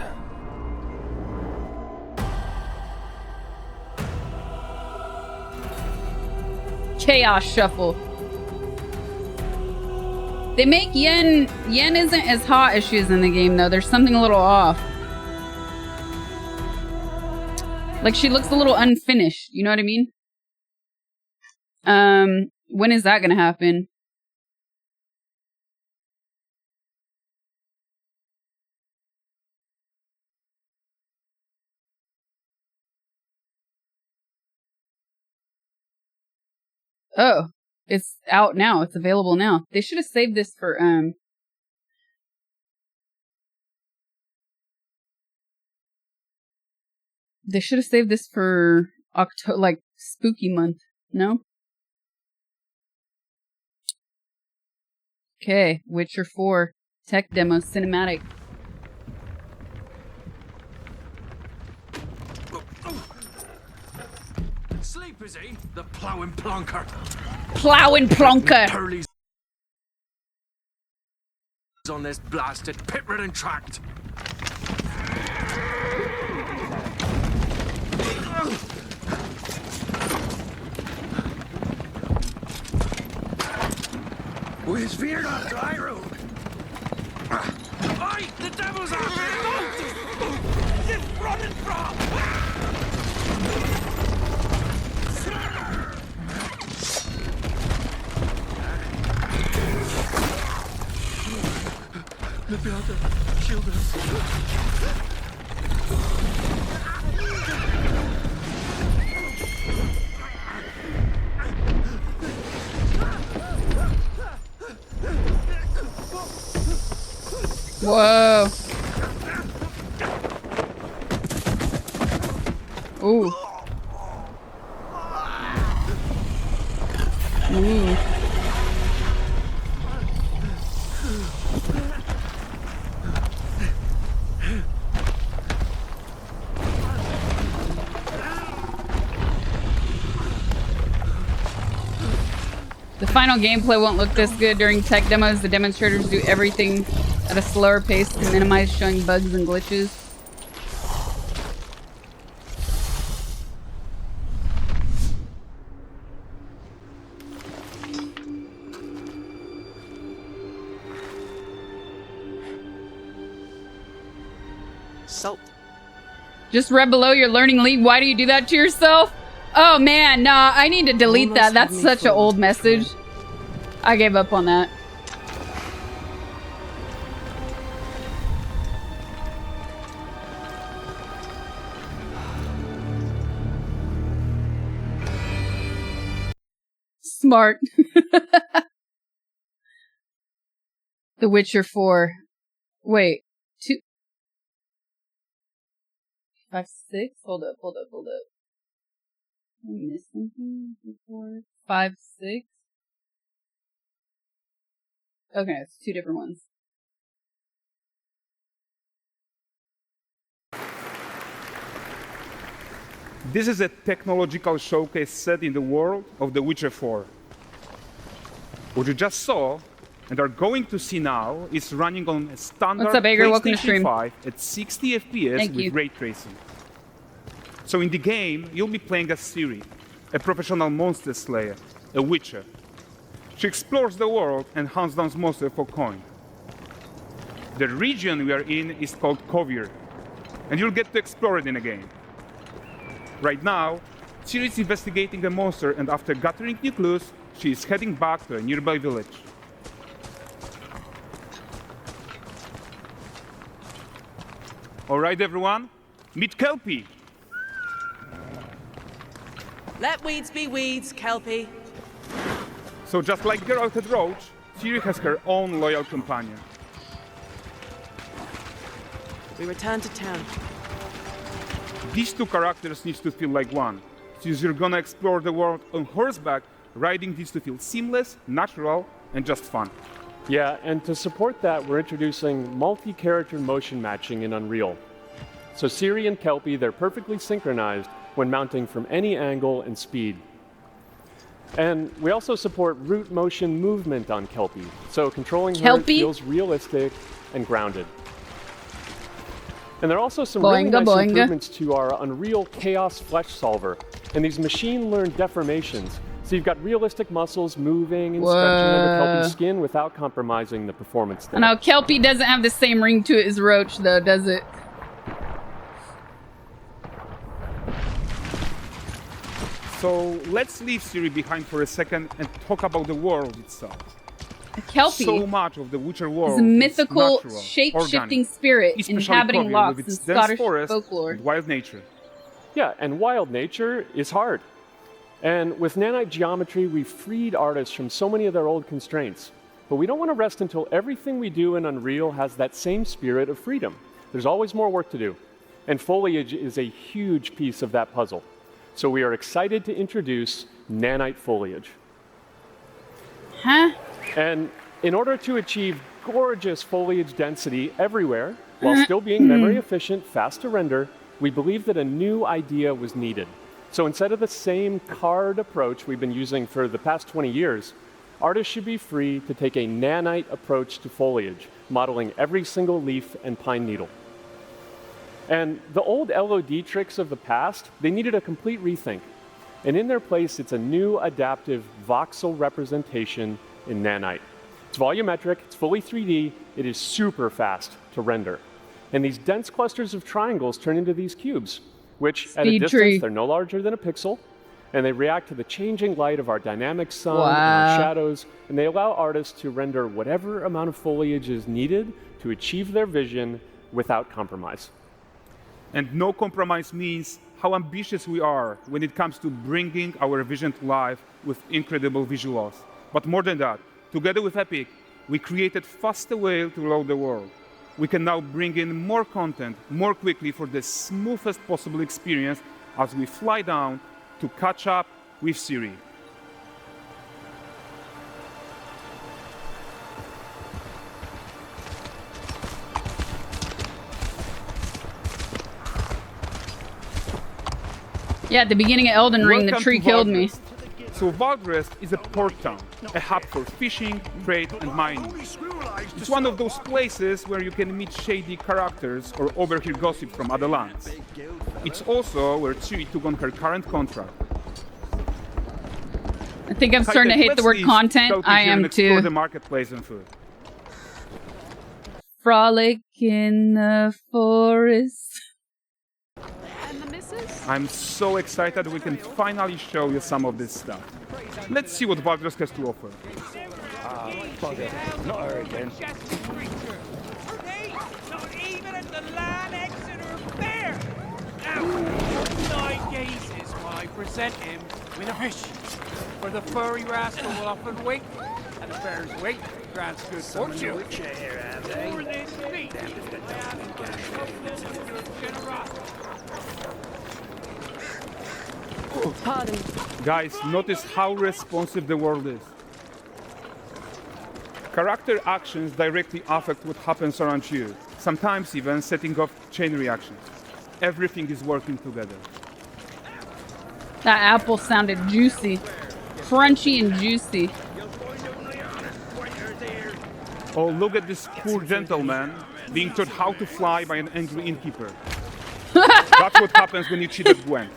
D: Chaos Shuffle. They make Yen isn't as hot as she is in the game though. There's something a little off. Like she looks a little unfinished, you know what I mean? When is that gonna happen? Oh, it's out now. It's available now. They should have saved this for, they should have saved this for October, like, spooky month. No? Okay, Witcher 4. Tech demo cinematic.
W: Sleep, is he? The plowing plonker.
D: Plowing plonker.
W: Hurley's on this blasted pit-ridden tract. Where's veered off dry road? Oi! The devil's after him! He's running from! The builder, shield us.
D: Whoa. Ooh. Ooh. The final gameplay won't look this good during tech demos. The demonstrators do everything at a slower pace to minimize showing bugs and glitches.
N: So,
D: just read below your learning league. Why do you do that to yourself? Oh man, nah, I need to delete that. That's such an old message. I gave up on that. Smart. The Witcher 4. Wait. 2, 5, 6? Hold up. I missed something? 4, 5, 6? Okay, it's 2 different ones.
C: This is a technological showcase set in the world of The Witcher 4. What you just saw and are going to see now is running on a standard PlayStation 5 at 60 FPS with ray tracing. So in the game, you'll be playing as Ciri, a professional monster slayer, a witcher. She explores the world and hunts down monsters for coin. The region we are in is called Kovir, and you'll get to explore it in a game. Right now, Ciri is investigating a monster, and after gathering new clues, she is heading back to a nearby village. All right, everyone, meet Kelpie.
E: Let weeds be weeds, Kelpie.
C: So just like Geralt had Roach, Ciri has her own loyal companion.
E: We return to town.
C: These 2 characters need to feel like one. Since you're gonna explore the world on horseback, riding needs to feel seamless, natural, and just fun.
F: Yeah, and to support that, we're introducing multi-character motion matching in Unreal. So Ciri and Kelpie, they're perfectly synchronized when mounting from any angle and speed. And we also support root motion movement on Kelpie, so controlling her feels realistic and grounded. And there are also some really nice improvements to our Unreal Chaos Flesh Solver and these machine-learned deformations. So you've got realistic muscles moving and stretching under Kelpie's skin without compromising the performance there.
D: Now, Kelpie doesn't have the same ring to it as Roach, though, does it?
C: So let's leave Ciri behind for a second and talk about the world itself.
D: Kelpie
C: so much of the Witcher world
D: is a mythical,
C: natural,
D: shape-shifting spirit inhabiting
C: Kovir,
D: rocks
C: with
D: in
C: its dense
D: Scottish
C: forest
D: folklore.
C: And wild nature.
F: Yeah, and wild nature is hard. And with nanite geometry, we've freed artists from so many of their old constraints. But we don't want to rest until everything we do in Unreal has that same spirit of freedom. There's always more work to do. And foliage is a huge piece of that puzzle. So we are excited to introduce nanite foliage.
D: Huh?
F: And in order to achieve gorgeous foliage density everywhere, while still being memory efficient, fast to render, we believe that a new idea was needed. So instead of the same card approach we've been using for the past 20 years, artists should be free to take a nanite approach to foliage, modeling every single leaf and pine needle. And the old LOD tricks of the past, they needed a complete rethink. And in their place, it's a new adaptive voxel representation in nanite. It's volumetric, it's fully 3D, it is super fast to render. And these dense clusters of triangles turn into these cubes, which at a distance, they're no larger than a pixel, and they react to the changing light of our dynamic sun and our shadows, and they allow artists to render whatever amount of foliage is needed to achieve their vision without compromise.
C: And no compromise means how ambitious we are when it comes to bringing our vision to life with incredible visuals. But more than that, together with Epic, we created faster way to load the world. We can now bring in more content more quickly for the smoothest possible experience as we fly down to catch up with Ciri.
D: Yeah, at the beginning of Elden Ring, the tree killed me.
C: So Valdrest is a port town, a hub for fishing, trade, and mining. It's one of those places where you can meet shady characters or overhear gossip from other lands. It's also where Ciri took on her current contract.
D: I think I'm starting to hate the word content. I am too.
C: The marketplace and food.
D: Frolic in the forest.
C: I'm so excited we can finally show you some of this stuff. Let's see what Valdrest has to offer.
W: bugger. Not her again.
S: Not even at the Land Exeter Fair! Now, 9 gazes while I present him with a fish. For the furry rascal will often wait, and the fair's weight grants good fortune. More than me.
E: Pardon.
C: Guys, notice how responsive the world is. Character actions directly affect what happens around you, sometimes even setting off chain reactions. Everything is working together.
D: That apple sounded juicy. Crunchy and juicy.
C: Oh, look at this poor gentleman being taught how to fly by an angry innkeeper. That's what happens when you cheat at Gwen.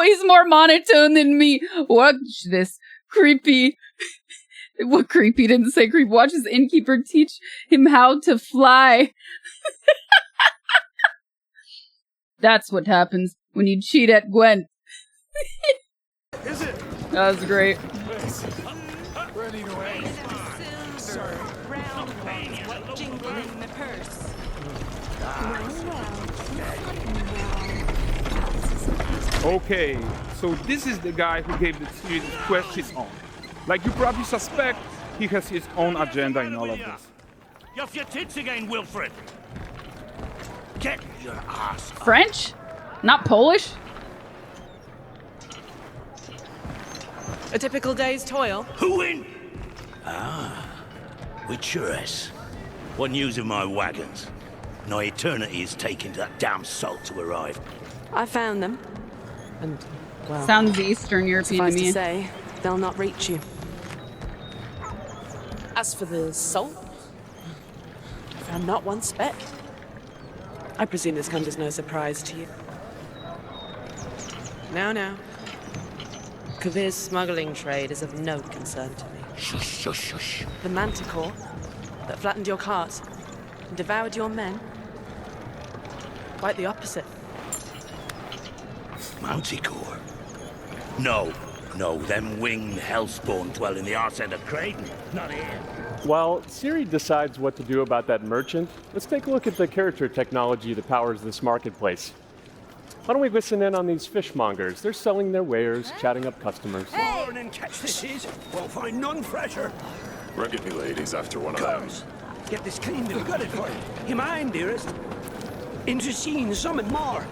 D: He's more monotone than me. Watch this creepy. What creepy didn't say creepy. Watch his innkeeper teach him how to fly. That's what happens when you cheat at Gwen. That was great.
C: Okay, so this is the guy who gave the series Quest his own. Like you probably suspect, he has his own agenda in all of this.
W: You're off your tits again, Wilfred. Get your ass.
D: French? Not Polish?
E: A typical day's toil.
K: Who in? Ah, with Churres. What news of my wagons? No eternity is taking that damn salt to arrive.
E: I found them. And, well...
D: Sounds Eastern European to me.
E: To say, they'll not reach you. As for the salt, I found not one speck. I presume this comes as no surprise to you. Now. Kavir's smuggling trade is of no concern to me.
K: Shush, shush, shush.
E: The manticore that flattened your cart and devoured your men, quite the opposite.
K: Manticore? No, them winged hellspawn dwell in the arse end of Creighton, not here.
F: While Ciri decides what to do about that merchant, let's take a look at the character technology that powers this marketplace. Why don't we listen in on these fishmongers? They're selling their wares, chatting up customers.
K: Morning, catch fishes. Won't find none fresher.
W: Rugged me ladies after one of them.
K: Get this cleaned and gutted for you. You mind, dearest? Into seeing something more.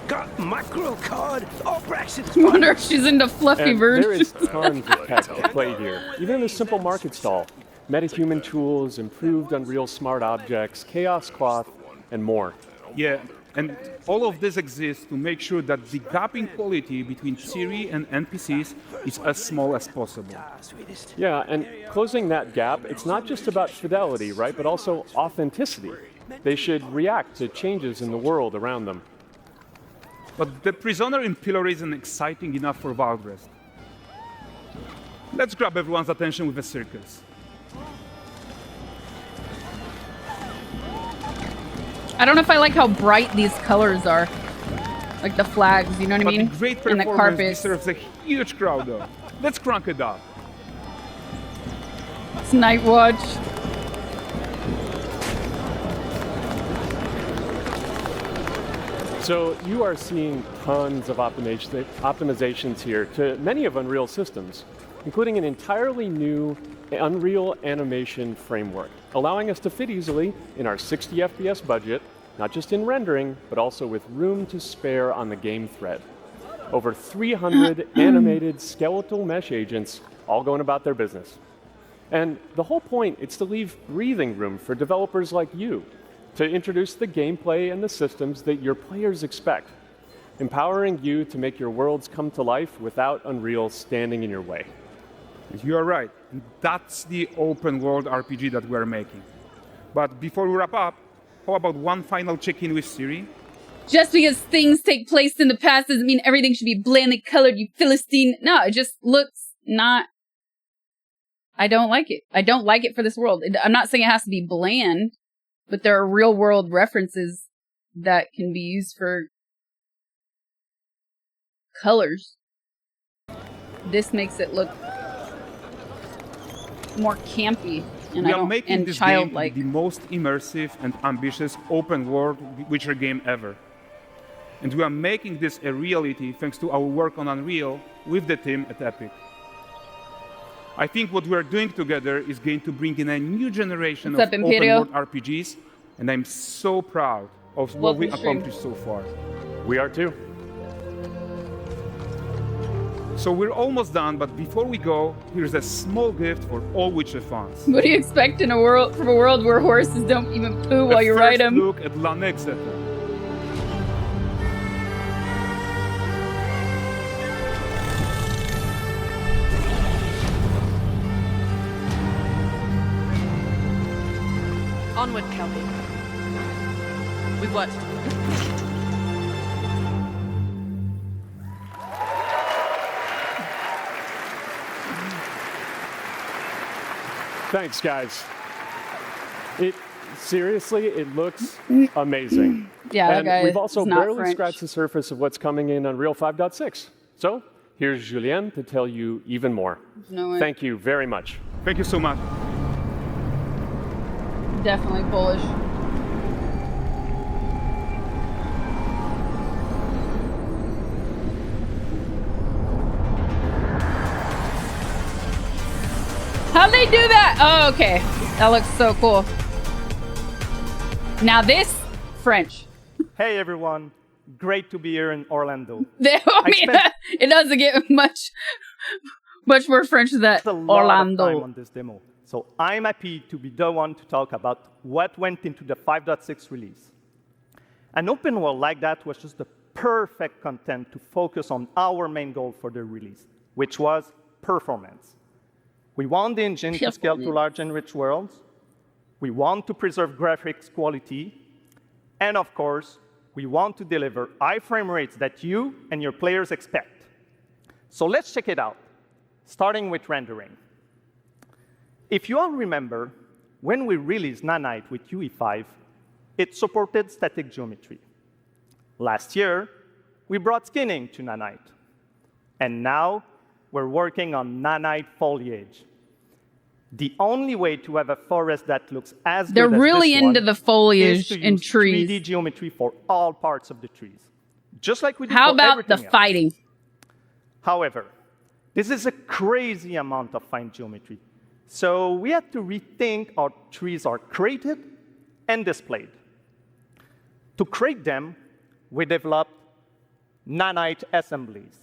K: Got mackerel cod, all Brexit.
D: I wonder if she's into fluffy versions.
F: There is tons of tech at play here, even in a simple market stall. Metahuman tools, improved Unreal smart objects, chaos cloth, and more.
C: Yeah, and all of this exists to make sure that the gap in quality between Ciri and NPCs is as small as possible.
F: Yeah, and closing that gap, it's not just about fidelity, right, but also authenticity. They should react to changes in the world around them.
C: But the prisoner in Pillory isn't exciting enough for Valdrest. Let's grab everyone's attention with a circus.
D: I don't know if I like how bright these colors are. Like the flags, you know what I mean?
C: But the great
D: And the
C: performance
D: carpet.
C: deserves a huge crowd though. Let's crank it up.
D: It's Night Watch.
F: So you are seeing tons of optimizations here to many of Unreal systems, including an entirely new Unreal animation framework, allowing us to fit easily in our 60 FPS budget, not just in rendering, but also with room to spare on the game thread. Over 300 animated skeletal mesh agents all going about their business. And the whole point is to leave breathing room for developers like you to introduce the gameplay and the systems that your players expect, empowering you to make your worlds come to life without Unreal standing in your way.
C: You are right. That's the open world RPG that we're making. But before we wrap up, how about one final check-in with Ciri?
D: Just because things take place in the past doesn't mean everything should be blandly colored, you Philistine. No, it just looks not... I don't like it. I don't like it for this world. I'm not saying it has to be bland, but there are real-world references that can be used for colors. This makes it look more campy
C: We are making this game
D: childlike.
C: the most immersive and ambitious open world Witcher game ever. And we are making this a reality thanks to our work on Unreal with the team at Epic. I think what we are doing together is going to bring in a new generation of open world RPGs, and I'm so proud of what we accomplished so far.
F: We are too.
C: So we're almost done, but before we go, here's a small gift for all Witcher fans.
D: What do you expect in a world where horses don't even poo while you ride them?
C: Look at La Nexeta.
E: Onward, Kelby. We've worked.
F: Thanks, guys. Seriously, it looks amazing.
D: Yeah,
F: and
D: guys,
F: we've also
D: it's not
F: barely
D: French.
F: scratched the surface of what's coming in Unreal 5.6. So here's Julien to tell you even more.
D: No way.
F: Thank you very much.
C: Thank you so much.
D: Definitely Polish. How'd they do that? Oh, okay. That looks so cool. Now this, French.
G: Hey everyone, great to be here in Orlando.
D: I mean, it doesn't get much more French than that.
G: Orlando. Of time on this demo. So I'm happy to be the one to talk about what went into the 5.6 release. An open world like that was just the perfect content to focus on our main goal for the release, which was performance. We want the engine to scale to large and rich worlds. We want to preserve graphics quality. And of course, we want to deliver high frame rates that you and your players expect. So let's check it out, starting with rendering. If you all remember, when we released Nanite with UE5, it supported static geometry. Last year, we brought skinning to Nanite. And now, we're working on Nanite foliage. The only way to have a forest that looks as good as
D: They're really
G: this
D: into
G: one
D: the foliage
G: is to
D: in
G: use
D: trees.
G: 3D geometry for all parts of the trees, just like we do
D: How
G: for
D: about
G: everything
D: the
G: else.
D: fighting?
G: However, this is a crazy amount of fine geometry, so we had to rethink how trees are created and displayed. To create them, we developed nanite assemblies.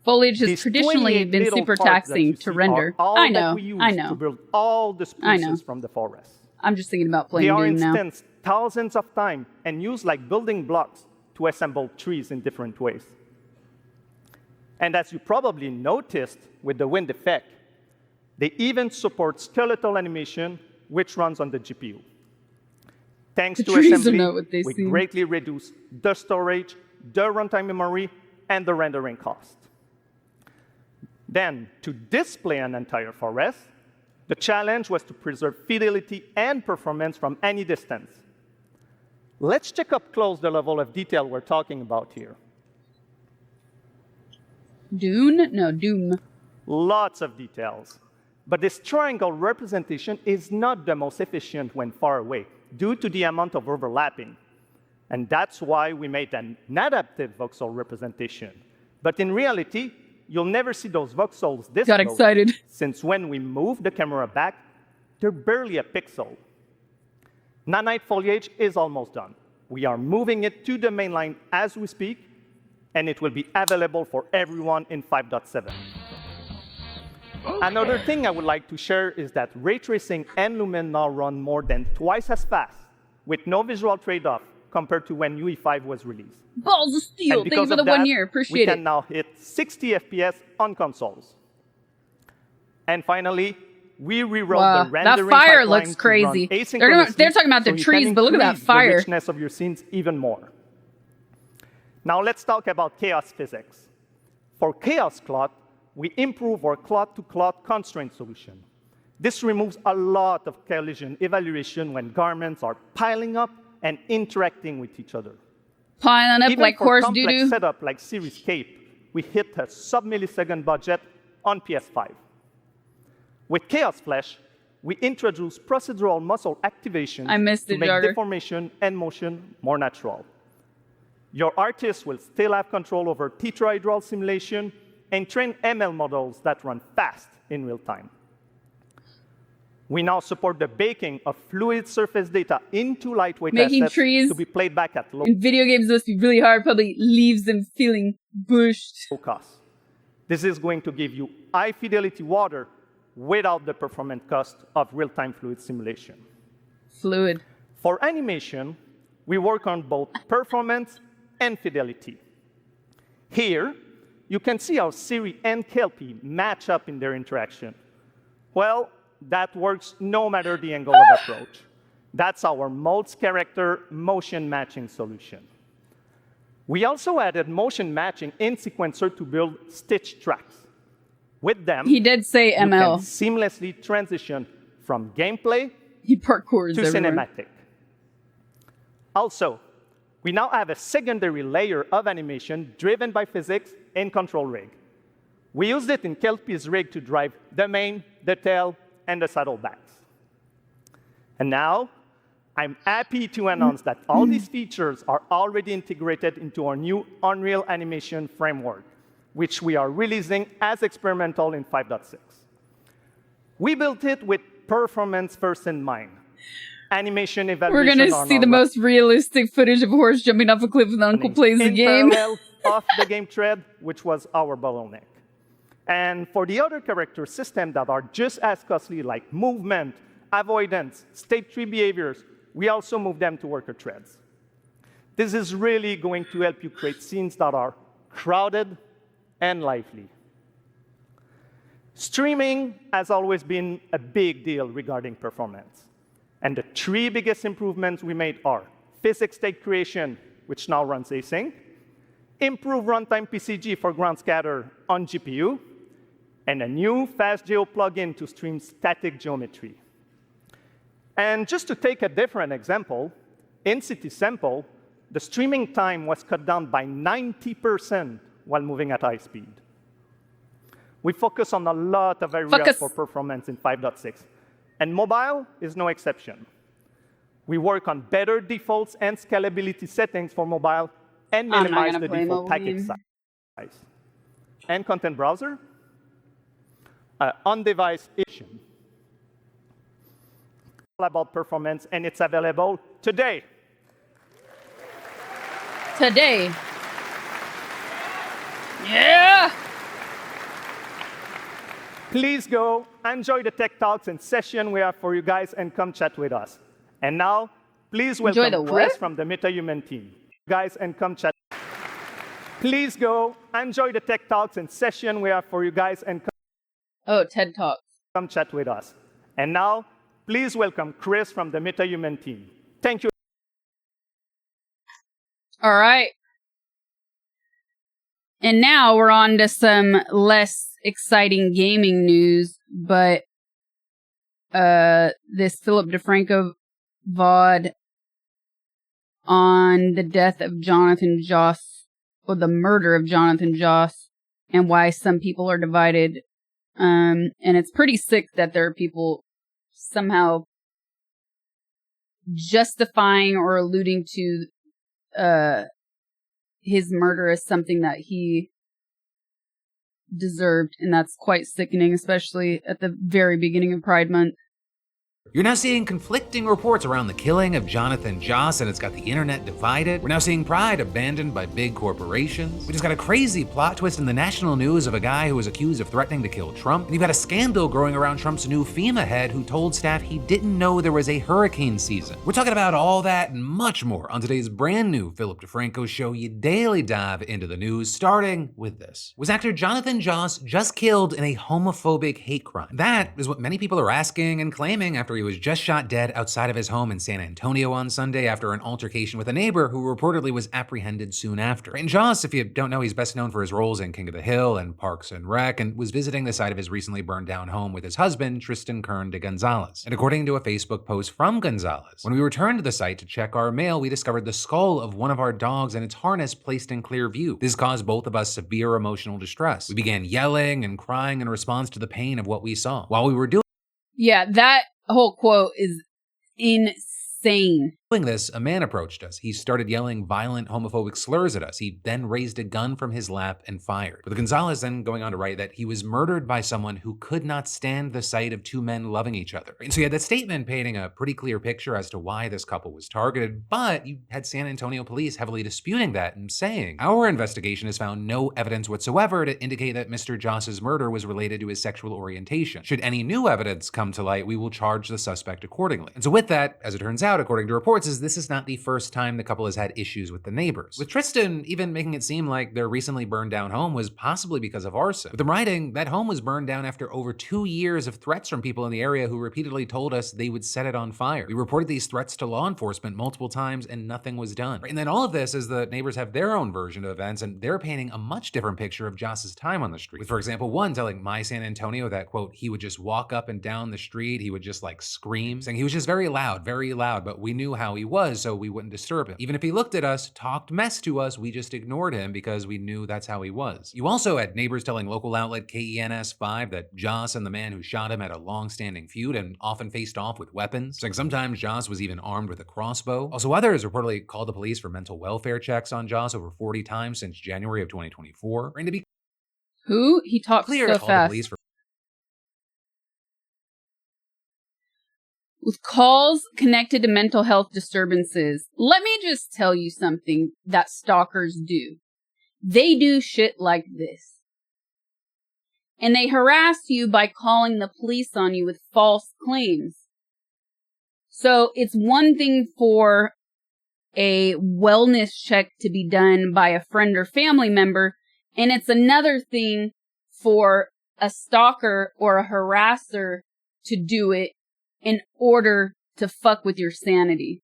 D: Foliage has
G: These
D: traditionally
G: 28
D: been
G: little
D: super
G: parts that
D: taxing
G: you
D: to
G: see
D: render.
G: are all
D: I
G: that
D: know,
G: we use
D: I know.
G: to build all the spruces from the forest.
D: I'm just thinking about playing
G: They are
D: Doom now.
G: instanced thousands of times and used like building blocks to assemble trees in different ways. And as you probably noticed with the wind effect, they even support skeletal animation, which runs on the GPU. Thanks
D: The
G: to
D: trees are
G: assembly,
D: not what they
G: we
D: seem.
G: greatly reduce the storage, the runtime memory, and the rendering cost. Then, to display an entire forest, the challenge was to preserve fidelity and performance from any distance. Let's check up close the level of detail we're talking about here.
D: Dune? No, Doom.
G: Lots of details. But this triangle representation is not the most efficient when far away, due to the amount of overlapping. And that's why we made an adaptive voxel representation. But in reality, you'll never see those voxels this
D: Got
G: close,
D: excited.
G: since when we move the camera back, they're barely a pixel. Nanite foliage is almost done. We are moving it to the mainline as we speak, and it will be available for everyone in 5.7. Another thing I would like to share is that ray tracing and Lumen now run more than twice as fast, with no visual trade-off compared to when UE5 was released.
D: Balls of steel. Thank you for the 1 year. Appreciate
G: we can
D: it.
G: now hit 60 FPS on consoles. And finally, we rewrote
D: Wow,
G: the rendering
D: that fire
G: pipeline
D: looks
G: to run
D: crazy. They're
G: asynchronously
D: talking about the
G: so you
D: trees,
G: can
D: but look at that
G: increase
D: fire.
G: the richness of your scenes even more. Now let's talk about chaos physics. For chaos cloth, we improve our cloth-to-cloth constraint solution. This removes a lot of collision evaluation when garments are piling up and interacting with each other.
D: Piling up
G: Even
D: like
G: for
D: horse
G: complex
D: doo-doo.
G: setup like Series Cape, we hit a sub-millisecond budget on PS5. With Chaos Flesh, we introduce procedural muscle activation to make deformation and motion more natural. Your artist will still have control over tetrahedral simulation and train ML models that run fast in real time. We now support the baking of fluid surface data into lightweight assets to be played back at low
D: in video games must be really hard, probably leaves them feeling bushed.
G: cost. This is going to give you high fidelity water without the performance cost of real-time fluid simulation.
D: Fluid.
G: For animation, we work on both performance and fidelity. Here, you can see how Siri and Kelpie match up in their interaction. Well, that works no matter the angle of approach. That's our Modes character motion matching solution. We also added motion matching in Sequencer to build stitch tracks. With them,
D: he did say ML.
G: You can seamlessly transition from gameplay to cinematic. Also, we now have a secondary layer of animation driven by physics in Control Rig. We used it in Kelpie's rig to drive the mane, the tail, and the saddlebags. And now, I'm happy to announce that all these features are already integrated into our new Unreal Animation framework, which we are releasing as experimental in 5.6. We built it with performance first in mind. Animation evaluation.
D: We're gonna see the most realistic footage of a horse jumping off a cliff when Uncle plays the game.
G: Off the game thread, which was our bottleneck. And for the other character systems that are just as costly, like movement, avoidance, state tree behaviors, we also move them to worker threads. This is really going to help you create scenes that are crowded and lively. Streaming has always been a big deal regarding performance. And the three biggest improvements we made are physics state creation, which now runs async, improve runtime PCG for ground scatter on GPU, and a new FastGeo plugin to stream static geometry. And just to take a different example, in City Sample, the streaming time was cut down by 90% while moving at high speed. We focus on a lot of areas for performance in 5.6, and mobile is no exception. We work on better defaults and scalability settings for mobile and minimize the default package size. And content browser, on-device issue. All about performance, and it's available today.
D: Today. Yeah!
G: Please go enjoy the tech talks and session we have for you guys and come chat with us. And now, please welcome Chris from the MetaHuman team. Guys, and come chat. Please go enjoy the tech talks and session we have for you guys and
D: TED Talks.
G: Come chat with us. And now, please welcome Chris from the MetaHuman team. Thank you.
D: All right. And now we're on to some less exciting gaming news, but this Philip DeFranco VOD on the death of Jonathan Joss, or the murder of Jonathan Joss, and why some people are divided. And it's pretty sick that there are people somehow justifying or alluding to his murder as something that he deserved, and that's quite sickening, especially at the very beginning of Pride Month.
H: You're now seeing conflicting reports around the killing of Jonathan Joss, and it's got the internet divided. We're now seeing Pride abandoned by big corporations. We just got a crazy plot twist in the national news of a guy who was accused of threatening to kill Trump. And you've got a scandal growing around Trump's new FEMA head who told staff he didn't know there was a hurricane season. We're talking about all that and much more on today's brand new Philip DeFranco show. You daily dive into the news, starting with this. Was actor Jonathan Joss just killed in a homophobic hate crime? That is what many people are asking and claiming after he he was just shot dead outside of his home in San Antonio on Sunday after an altercation with a neighbor who reportedly was apprehended soon after. And Joss, if you don't know, he's best known for his roles in King of the Hill and Parks and Rec, and was visiting the site of his recently burned down home with his husband, Tristan Kern de Gonzalez. And according to a Facebook post from Gonzalez, when we returned to the site to check our mail, we discovered the skull of one of our dogs and its harness placed in clear view. This caused both of us severe emotional distress. We began yelling and crying in response to the pain of what we saw. While we were doing
D: that whole quote is insane.
H: this, a man approached us. He started yelling violent homophobic slurs at us. He then raised a gun from his lap and fired. With Gonzalez then going on to write that he was murdered by someone who could not stand the sight of two men loving each other. And so you had that statement painting a pretty clear picture as to why this couple was targeted, but you had San Antonio police heavily disputing that and saying, our investigation has found no evidence whatsoever to indicate that Mr. Joss's murder was related to his sexual orientation. Should any new evidence come to light, we will charge the suspect accordingly. And so with that, as it turns out, according to reports, is this is not the first time the couple has had issues with the neighbors. With Tristan even making it seem like their recently burned down home was possibly because of arson. With them writing, that home was burned down after over 2 years of threats from people in the area who repeatedly told us they would set it on fire. We reported these threats to law enforcement multiple times and nothing was done. And then all of this is the neighbors have their own version of events and they're painting a much different picture of Joss's time on the street. With, for example, one telling My San Antonio that, quote, he would just walk up and down the street, he would just like scream, saying he was just very loud, but we knew how he was, so we wouldn't disturb him. Even if he looked at us, talked mess to us, we just ignored him because we knew that's how he was. You also had neighbors telling local outlet KENS5 that Joss and the man who shot him had a long-standing feud and often faced off with weapons. Saying sometimes Joss was even armed with a crossbow. Also, others reportedly called the police for mental welfare checks on Joss over 40 times since January of 2024. And to be
D: who? He talks
H: clear,
D: so fast. With calls connected to mental health disturbances, let me just tell you something that stalkers do. They do shit like this. And they harass you by calling the police on you with false claims. So it's one thing for a wellness check to be done by a friend or family member, and it's another thing for a stalker or a harasser to do it in order to fuck with your sanity.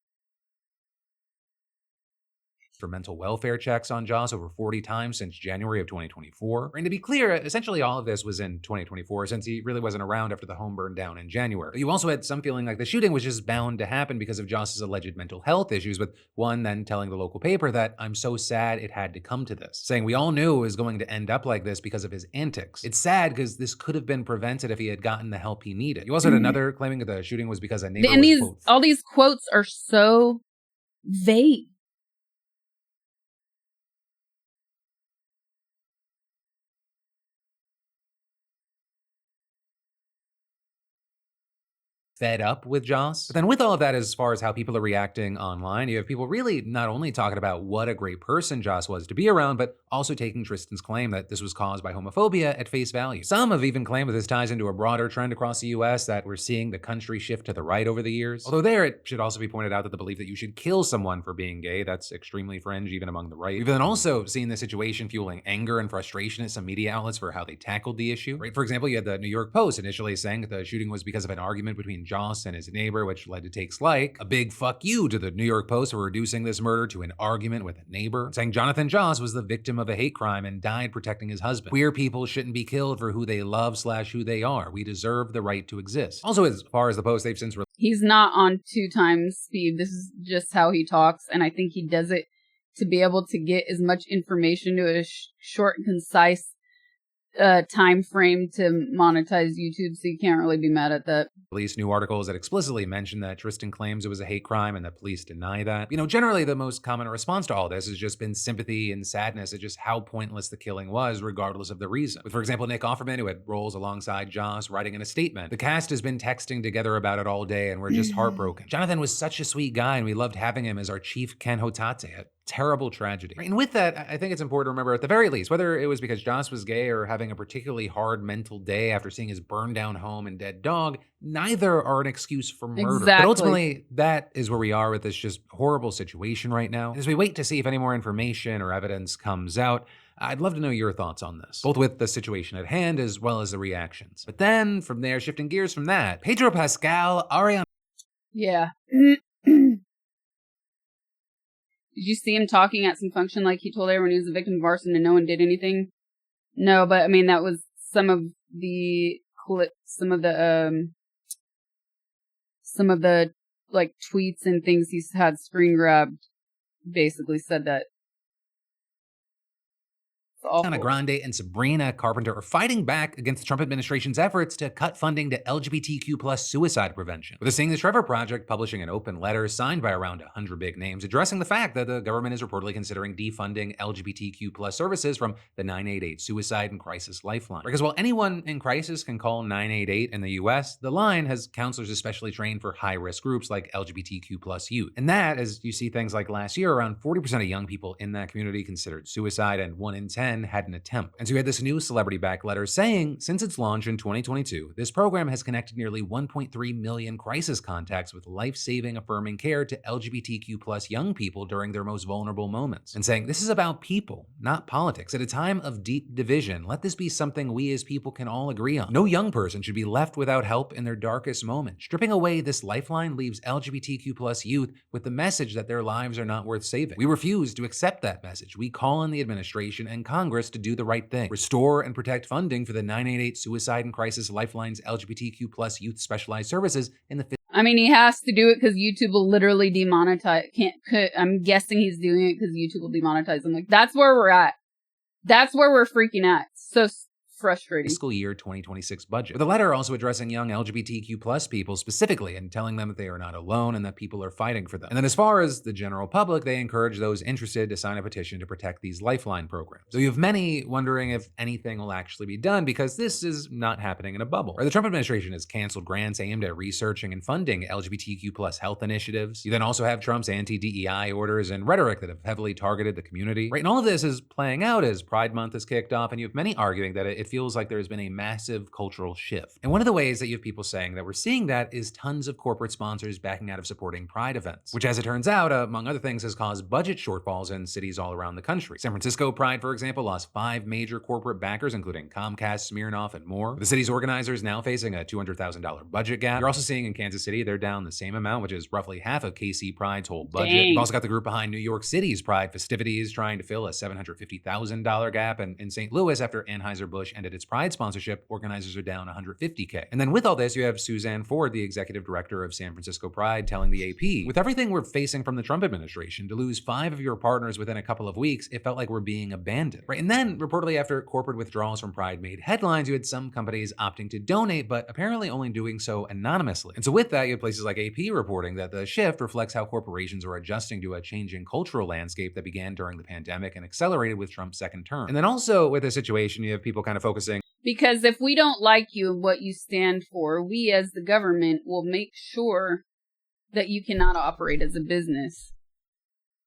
H: For mental welfare checks on Joss over 40 times since January of 2024. And to be clear, essentially all of this was in 2024 since he really wasn't around after the home burned down in January. But you also had some feeling like the shooting was just bound to happen because of Joss's alleged mental health issues, with one then telling the local paper that I'm so sad it had to come to this, saying we all knew it was going to end up like this because of his antics. It's sad because this could have been prevented if he had gotten the help he needed. You also had another claiming that the shooting was because a neighbor was, quote,
D: all these quotes are so vague.
H: fed up with Joss. But then with all of that, as far as how people are reacting online, you have people really not only talking about what a great person Joss was to be around, but also taking Tristan's claim that this was caused by homophobia at face value. Some have even claimed that this ties into a broader trend across the US that we're seeing the country shift to the right over the years. Although there, it should also be pointed out that the belief that you should kill someone for being gay, that's extremely fringe even among the right. We've then also seen the situation fueling anger and frustration at some media outlets for how they tackled the issue. Right? For example, you had the New York Post initially saying that the shooting was because of an argument between Joss and his neighbor, which led to takes like a big fuck you to the New York Post for reducing this murder to an argument with a neighbor, saying Jonathan Joss was the victim of a hate crime and died protecting his husband. Queer people shouldn't be killed for who they love / who they are. We deserve the right to exist. Also, as far as the Post, they've since
D: he's not on 2 times speed. This is just how he talks, and I think he does it to be able to get as much information to a short and concise time frame to monetize YouTube, so you can't really be mad at that.
H: Released new articles that explicitly mention that Tristan claims it was a hate crime and the police deny that. You know, generally the most common response to all this has just been sympathy and sadness at just how pointless the killing was, regardless of the reason. With, for example, Nick Offerman, who had roles alongside Joss, writing in a statement, "The cast has been texting together about it all day and we're just heartbroken. Jonathan was such a sweet guy and we loved having him as our chief Ken Hotate. Terrible tragedy." And with that, I think it's important to remember, at the very least, whether it was because Joss was gay or having a particularly hard mental day after seeing his burned down home and dead dog, neither are an excuse for murder.
D: Exactly.
H: But ultimately, that is where we are with this just horrible situation right now. As we wait to see if any more information or evidence comes out, I'd love to know your thoughts on this, both with the situation at hand as well as the reactions. But then, from there, shifting gears from that, Pedro Pascal, Ariana...
D: Yeah. Did you see him talking at some function like he told everyone he was a victim of arson and no one did anything? No, but I mean, that was some of the like tweets and things he's had screen grabbed basically said that.
H: Ariana Grande and Sabrina Carpenter are fighting back against the Trump administration's efforts to cut funding to LGBTQ+ suicide prevention, with the Seeing the Trevor Project publishing an open letter signed by around 100 big names addressing the fact that the government is reportedly considering defunding LGBTQ+ services from the 988 Suicide and Crisis Lifeline. Because while anyone in crisis can call 988 in the US, the line has counselors especially trained for high-risk groups like LGBTQ+ youth. And that, as you see things like last year, around 40% of young people in that community considered suicide, and 1 in 10 had an attempt. And so we had this new celebrity-backed letter saying, since its launch in 2022, this program has connected nearly 1.3 million crisis contacts with life-saving, affirming care to LGBTQ+ young people during their most vulnerable moments. And saying, this is about people, not politics. At a time of deep division, let this be something we as people can all agree on. No young person should be left without help in their darkest moments. Stripping away this lifeline leaves LGBTQ+ youth with the message that their lives are not worth saving. We refuse to accept that message. We call on the administration and Congress to do the right thing. Restore and protect funding for the 988 Suicide and Crisis Lifeline's LGBTQ+ youth specialized services in the...
D: I mean, he has to do it because YouTube will literally demonetize. I'm guessing he's doing it because YouTube will demonetize him. Like, that's where we're at. That's where we're freaking at. So frustrating.
H: Fiscal year 2026 budget. With a letter also addressing young LGBTQ+ people specifically and telling them that they are not alone and that people are fighting for them. And then as far as the general public, they encourage those interested to sign a petition to protect these lifeline programs. So you have many wondering if anything will actually be done because this is not happening in a bubble. Or the Trump administration has canceled grants aimed at researching and funding LGBTQ+ health initiatives. You then also have Trump's anti-DEI orders and rhetoric that have heavily targeted the community. Right, and all of this is playing out as Pride Month has kicked off, and you have many arguing that it feels like there's been a massive cultural shift. And one of the ways that you have people saying that we're seeing that is tons of corporate sponsors backing out of supporting Pride events, which, as it turns out, among other things, has caused budget shortfalls in cities all around the country. San Francisco Pride, for example, lost 5 major corporate backers, including Comcast, Smirnoff, and more. The city's organizers now facing a $200,000 budget gap. You're also seeing in Kansas City, they're down the same amount, which is roughly half of KC Pride's whole budget.
D: Dang.
H: You've also got the group behind New York City's Pride festivities trying to fill a $750,000 gap, and in St. Louis, after Anheuser-Busch ended its Pride sponsorship, organizers are down $150K. And then with all this, you have Suzanne Ford, the executive director of San Francisco Pride, telling the AP, with everything we're facing from the Trump administration, to lose 5 of your partners within a couple of weeks, it felt like we're being abandoned. Right? And then, reportedly after corporate withdrawals from Pride made headlines, you had some companies opting to donate, but apparently only doing so anonymously. And so with that, you have places like AP reporting that the shift reflects how corporations are adjusting to a changing cultural landscape that began during the pandemic and accelerated with Trump's second term. And then also with this situation, you have people kind of focusing...
D: Because if we don't like you and what you stand for, we as the government will make sure that you cannot operate as a business.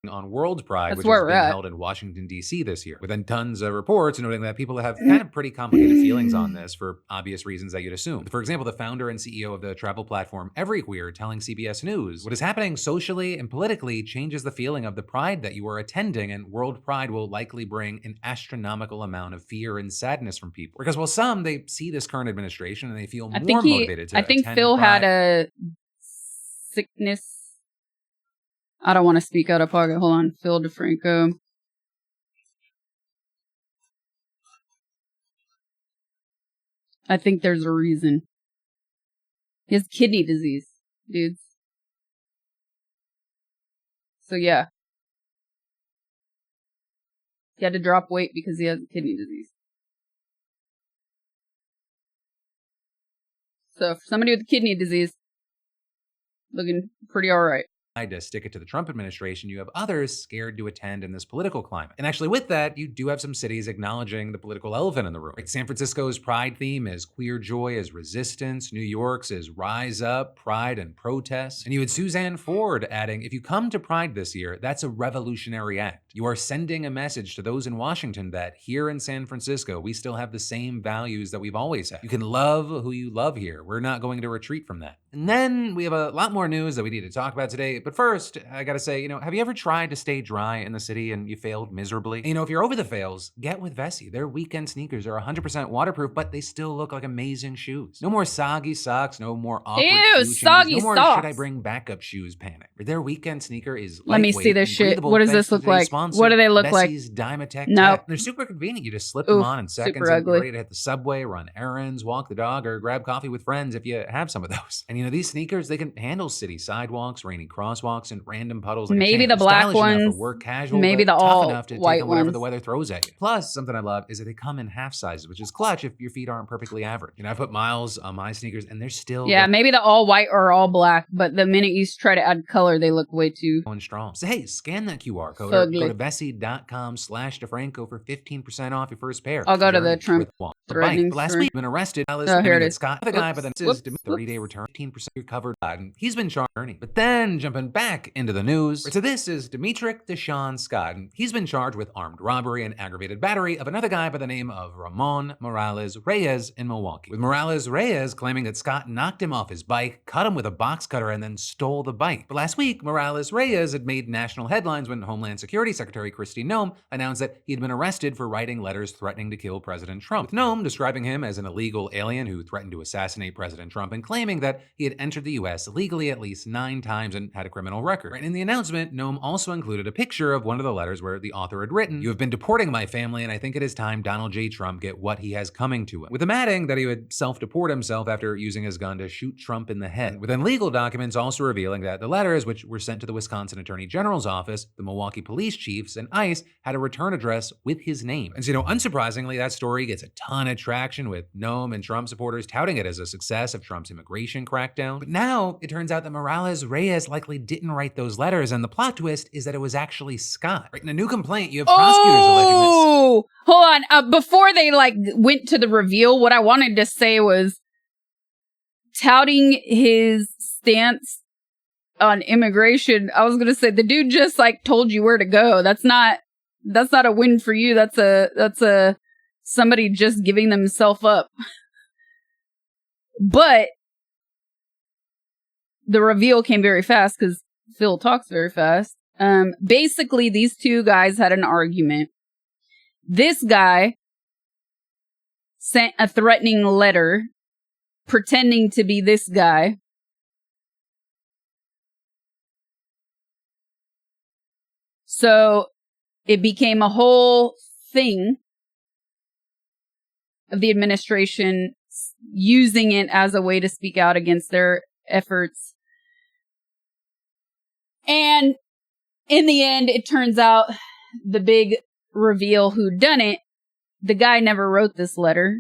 H: On World Pride,
D: That's
H: which is being held in Washington, D.C. this year, with then tons of reports noting that people have kind of pretty complicated feelings on this for obvious reasons that you'd assume. For example, the founder and CEO of the travel platform Everywhere telling CBS News, what is happening socially and politically changes the feeling of the Pride that you are attending, and World Pride will likely bring an astronomical amount of fear and sadness from people. Because while some, they see this current administration and they feel more motivated to
D: I think
H: attend
D: Phil
H: Pride.
D: had a sickness. I don't want to speak out of pocket. Hold on. Phil DeFranco. I think there's a reason. He has kidney disease, dudes. So yeah. He had to drop weight because he has kidney disease. So for somebody with kidney disease, looking pretty alright.
H: To stick it to the Trump administration, you have others scared to attend in this political climate. And actually with that, you do have some cities acknowledging the political elephant in the room. Like San Francisco's Pride theme is queer joy as resistance. New York's is rise up, pride and protest. And you had Suzanne Ford adding, if you come to Pride this year, that's a revolutionary act. You are sending a message to those in Washington that here in San Francisco, we still have the same values that we've always had. You can love who you love here. We're not going to retreat from that. And then we have a lot more news that we need to talk about today. But first, I gotta say, have you ever tried to stay dry in the city and you failed miserably? And, if you're over the fails, get with VOD. Their weekend sneakers are 100% waterproof, but they still look like amazing shoes. No more soggy socks, no more awkward shoe
D: soggy
H: changes, no more
D: socks.
H: should I bring backup shoes panic. Their weekend sneaker is
D: Let me see this shit. What does this look like? What do they look like?
H: Dymatech
D: Nope.
H: Tech. They're super convenient. You just slip them on in seconds
D: super
H: and you're
D: ugly.
H: ready to hit the subway, run errands, walk the dog, or grab coffee with friends if you have some of those. And these sneakers, they can handle city sidewalks, rainy crosswalks, and random puddles. Like
D: maybe the
H: They're
D: black
H: stylish enough
D: ones,
H: for work casual,
D: maybe
H: but
D: the
H: tough
D: all
H: enough to
D: white
H: take on whatever
D: ones.
H: the weather throws at you. Plus, something I love is that they come in half sizes, which is clutch if your feet aren't perfectly average. I put miles on my sneakers, and they're still
D: maybe the all white or all black, but the minute you try to add color, they look way too
H: going strong. So hey, scan that QR code or go to VOD.com/DeFranco for 15% off your first pair.
D: I'll go to the Trump threatening
H: last
D: story.
H: week, been arrested.
D: Here it is.
H: Scott, the guy, but then 30-day return, 15% recovered. He's been charged. But then jumping back into the news. So this is Dimitrik Deshawn Scott. And he's been charged with armed robbery and aggravated battery of another guy by the name of Ramon Morales Reyes in Milwaukee. With Morales Reyes claiming that Scott knocked him off his bike, cut him with a box cutter, and then stole the bike. But last week, Morales Reyes had made national headlines when Homeland Security Secretary Kristi Noem announced that he had been arrested for writing letters threatening to kill President Trump. With Noem describing him as an illegal alien who threatened to assassinate President Trump and claiming that he had entered the U.S. illegally at least 9 times and had a criminal record. In the announcement, Noem also included a picture of one of the letters where the author had written, "You have been deporting my family, and I think it is time Donald J. Trump get what he has coming to him." With him adding that he would self-deport himself after using his gun to shoot Trump in the head. With then legal documents also revealing that the letters, which were sent to the Wisconsin Attorney General's office, the Milwaukee police chiefs, and ICE, had a return address with his name. And so, unsurprisingly, that story gets a ton of traction with Noem and Trump supporters touting it as a success of Trump's immigration crackdown. But now it turns out that Morales Reyes likely didn't write those letters, and the plot twist is that it was actually Scott. In a new complaint, you have prosecutors alleging that...
D: Oh, hold on. Before they went to the reveal, what I wanted to say was touting his stance on immigration. I was gonna say the dude just told you where to go. That's not a win for you. That's a somebody just giving themselves up. But the reveal came very fast because Phil talks very fast. Basically, these two guys had an argument. This guy sent a threatening letter pretending to be this guy. So it became a whole thing of the administration using it as a way to speak out against their efforts. And in the end, it turns out the big reveal who done it, the guy never wrote this letter.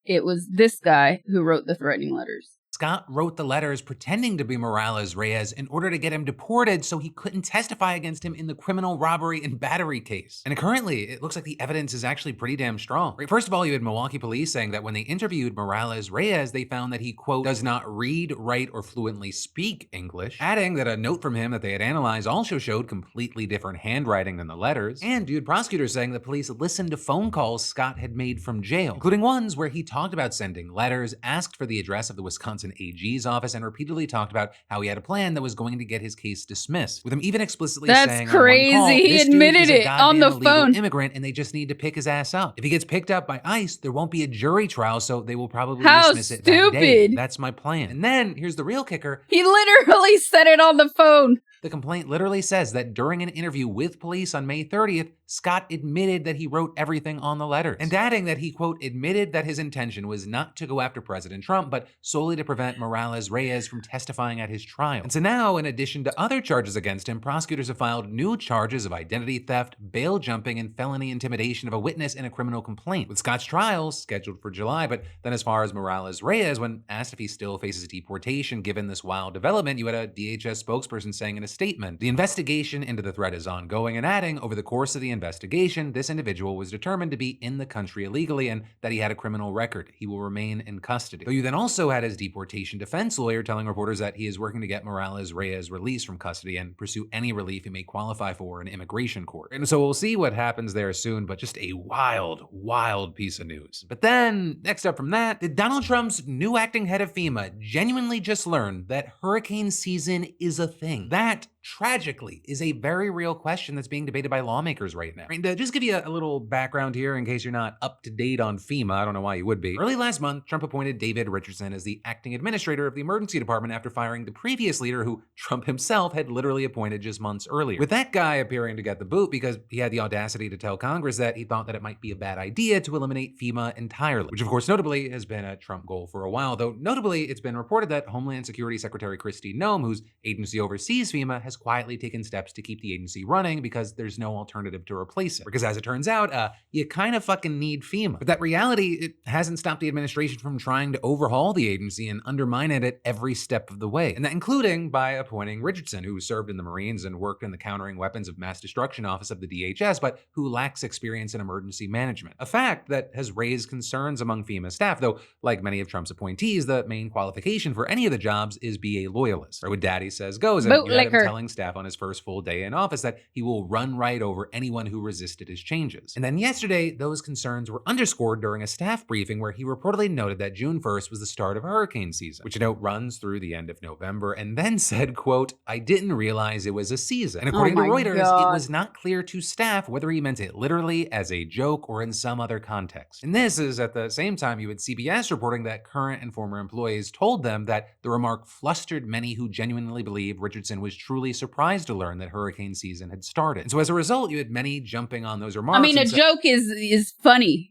D: It was this guy who wrote the threatening letters.
H: Scott wrote the letters pretending to be Morales Reyes in order to get him deported so he couldn't testify against him in the criminal robbery and battery case. And currently, it looks like the evidence is actually pretty damn strong. First of all, you had Milwaukee police saying that when they interviewed Morales Reyes, they found that he, quote, does not read, write, or fluently speak English, adding that a note from him that they had analyzed also showed completely different handwriting than the letters. And you had prosecutors saying that police listened to phone calls Scott had made from jail, including ones where he talked about sending letters, asked for the address of the Wisconsin AG's office, and repeatedly talked about how he had a plan that was going to get his case dismissed, with him even explicitly saying,
D: "That's crazy,
H: on one call,
D: he admitted it on the phone,
H: immigrant, and they just need to pick his ass up. If he gets picked up by ICE, there won't be a jury trial, so they will probably dismiss it that day. That's my plan." And then here's the real kicker:
D: he literally said it on the phone.
H: The complaint literally says that during an interview with police on May 30th, Scott admitted that he wrote everything on the letters, and adding that he, quote, admitted that his intention was not to go after President Trump, but solely to prevent Morales Reyes from testifying at his trial. And so now, in addition to other charges against him, prosecutors have filed new charges of identity theft, bail jumping, and felony intimidation of a witness in a criminal complaint, with Scott's trial scheduled for July. But then as far as Morales Reyes, when asked if he still faces deportation given this wild development, you had a DHS spokesperson saying in a statement, "The investigation into the threat is ongoing," and adding, "Over the course of the investigation, this individual was determined to be in the country illegally and that he had a criminal record. He will remain in custody. Though you then also had his deportation defense lawyer telling reporters that he is working to get Morales Reyes released from custody and pursue any relief he may qualify for in immigration court. And so we'll see what happens there soon, but just a wild, wild piece of news. But then, next up from that, did Donald Trump's new acting head of FEMA genuinely just learn that hurricane season is a thing? That, tragically, is a very real question that's being debated by lawmakers right now. And to just give you a little background here in case you're not up to date on FEMA, I don't know why you would be. Early last month, Trump appointed David Richardson as the acting administrator of the emergency department after firing the previous leader who Trump himself had literally appointed just months earlier. With that guy appearing to get the boot because he had the audacity to tell Congress that he thought that it might be a bad idea to eliminate FEMA entirely, which of course notably has been a Trump goal for a while, though notably it's been reported that Homeland Security Secretary Kristi Noem, whose agency oversees FEMA, has quietly taken steps to keep the agency running because there's no alternative to replace it. Because as it turns out, you kind of fucking need FEMA. But that reality, it hasn't stopped the administration from trying to overhaul the agency and undermine it at every step of the way. And that including by appointing Richardson, who served in the Marines and worked in the Countering Weapons of Mass Destruction Office of the DHS, but who lacks experience in emergency management. A fact that has raised concerns among FEMA staff, though like many of Trump's appointees, the main qualification for any of the jobs is be a loyalist. Or what Daddy says goes, and you had him telling staff on his first full day in office that he will run right over anyone who resisted his changes. And then yesterday, those concerns were underscored during a staff briefing where he reportedly noted that June 1st was the start of hurricane season, which runs through the end of November, and then said, quote, "I didn't realize it was a season." And according to Reuters, it was not clear to staff whether he meant it literally as a joke or in some other context. And this is at the same time you had CBS reporting that current and former employees told them that the remark flustered many who genuinely believe Richardson was truly surprised to learn that hurricane season had started. And so as a result, you had many jumping on those remarks.
D: I mean, a joke is funny.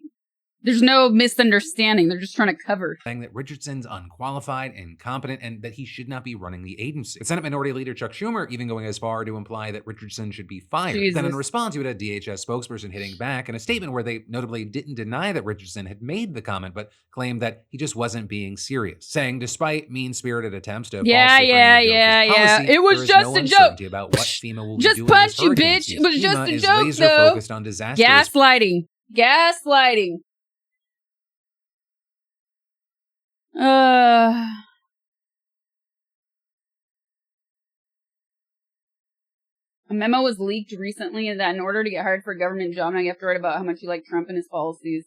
D: There's no misunderstanding. They're just trying to cover.
H: Saying that Richardson's unqualified, incompetent, and that he should not be running the agency. But Senate Minority Leader Chuck Schumer even going as far to imply that Richardson should be fired. Jesus. Then in response, you had a DHS spokesperson hitting back in a statement where they notably didn't deny that Richardson had made the comment, but claimed that he just wasn't being serious. Saying despite mean-spirited attempts to falsely frame policy,
D: it was just a joke.
H: About what FEMA will
D: just
H: be doing
D: punch you,
H: hurricane
D: bitch.
H: season.
D: It was just
H: FEMA
D: a
H: is
D: joke,
H: laser
D: though.
H: Focused on disaster
D: Gaslighting. A memo was leaked recently that in order to get hired for a government job, now you have to write about how much you like Trump and his policies.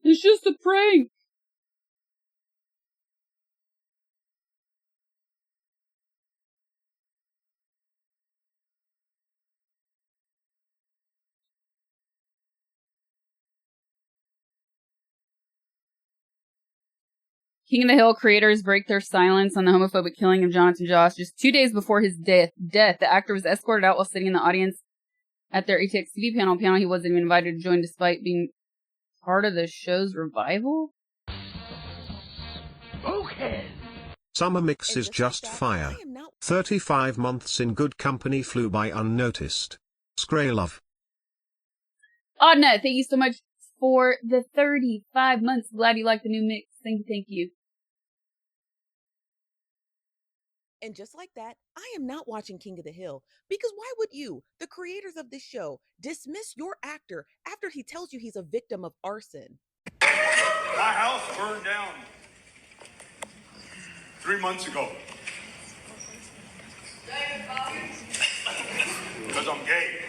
D: It's just a prank. King of the Hill creators break their silence on the homophobic killing of Jonathan Joss. Just 2 days before his death, the actor was escorted out while sitting in the audience at their ETX TV panel. He wasn't even invited to join despite being part of the show's revival.
B: Okay. Summer Mix is just fire. 35 months in good company flew by unnoticed. Scray love.
D: Oh, no, thank you so much for the 35 months. Glad you like the new mix. Thank you.
M: And just like that, I am not watching King of the Hill. Because why would you, the creators of this show, dismiss your actor after he tells you he's a victim of arson?
O: My house burned down 3 months ago. Because I'm gay.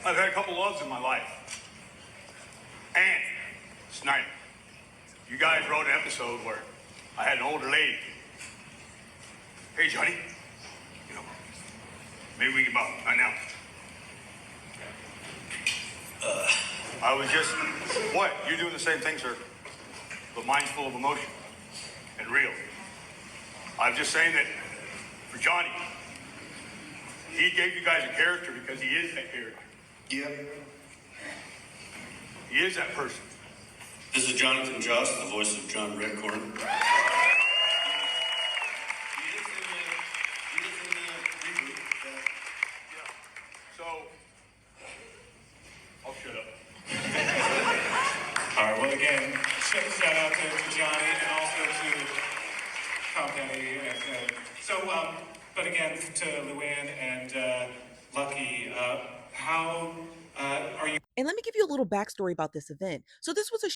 O: I've had a couple loves in my life. And Snyder, you guys wrote an episode where I had an older lady. Hey, Johnny, maybe we can bump. Not now. I was just, what? You're doing the same thing, sir. But mine's full of emotion and real. I'm just saying that for Johnny, he gave you guys a character because he is that character. Yeah. He is that person.
P: This is Jonathan Joss, the voice of John Redcorn.
O: So, I'll shut up.
P: All right, well, again, so
J: again to Luann and Lucky. How are you?
M: And let me give you a little backstory about this event. So this was a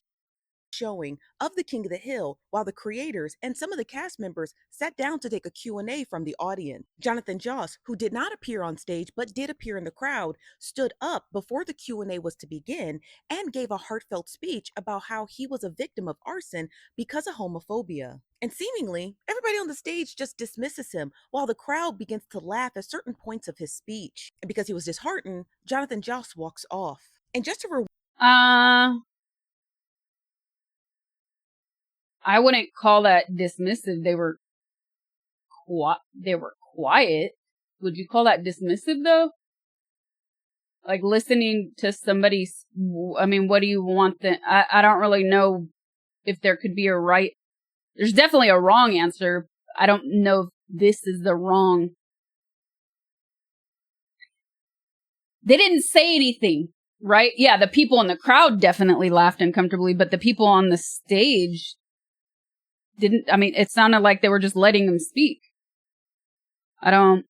M: showing of The King of the Hill while the creators and some of the cast members sat down to take a Q&A from the audience. Jonathan Joss, who did not appear on stage but did appear in the crowd, stood up before the Q&A was to begin and gave a heartfelt speech about how he was a victim of arson because of homophobia. And seemingly, everybody on the stage just dismisses him while the crowd begins to laugh at certain points of his speech. And because he was disheartened, Jonathan Joss walks off. And just to
D: I wouldn't call that dismissive. They were quiet. Would you call that dismissive though? Like listening to somebody's, I mean, what do you want them? I don't really know if there could be a right. There's definitely a wrong answer. I don't know if this is the wrong. They didn't say anything, right? Yeah, the people in the crowd definitely laughed uncomfortably, but the people on the stage didn't. I mean, it sounded like they were just letting him speak. I don't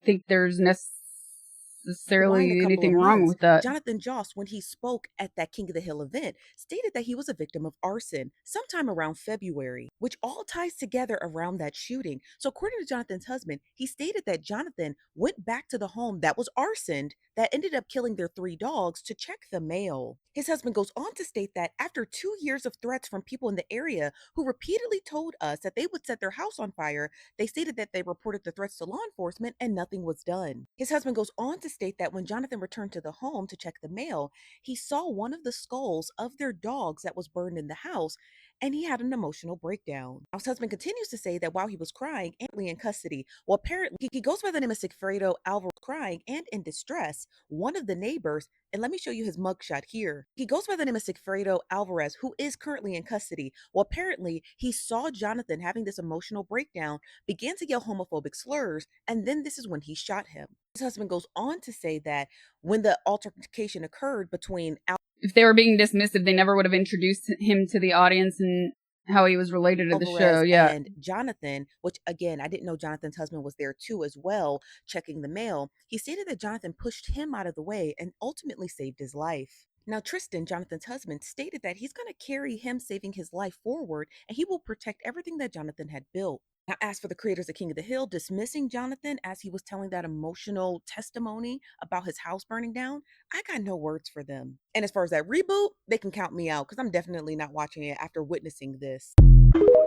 D: think there's necessarily anything wrong with that.
M: Jonathan Joss, when he spoke at that King of the Hill event, stated that he was a victim of arson sometime around February, which all ties together around that shooting. So according to Jonathan's husband, he stated that Jonathan went back to the home that was arsoned that ended up killing their 3 dogs to check the mail. His husband goes on to state that after 2 years of threats from people in the area who repeatedly told us that they would set their house on fire, they stated that they reported the threats to law enforcement and nothing was done. His husband goes on to state that when Jonathan returned to the home to check the mail, he saw one of the skulls of their dogs that was burned in the house, and he had an emotional breakdown. His husband continues to say that while he was crying and in custody, well, apparently he goes by the name of Sigfredo Alvarez, crying and in distress, one of the neighbors, and let me show you his mugshot here. He goes by the name of Sigfredo Alvarez, who is currently in custody. Well, apparently he saw Jonathan having this emotional breakdown, began to yell homophobic slurs, and then this is when he shot him. His husband goes on to say that when the altercation occurred between
D: if they were being dismissive, they never would have introduced him to the audience and how he was related to the show. Yeah.
M: And Jonathan, which again, I didn't know Jonathan's husband was there too as well, checking the mail. He stated that Jonathan pushed him out of the way and ultimately saved his life. Now, Tristan, Jonathan's husband, stated that he's going to carry him saving his life forward and he will protect everything that Jonathan had built. Now, as for the creators of King of the Hill dismissing Jonathan as he was telling that emotional testimony about his house burning down, I got no words for them. And as far as that reboot, they can count me out because I'm definitely not watching it after witnessing this.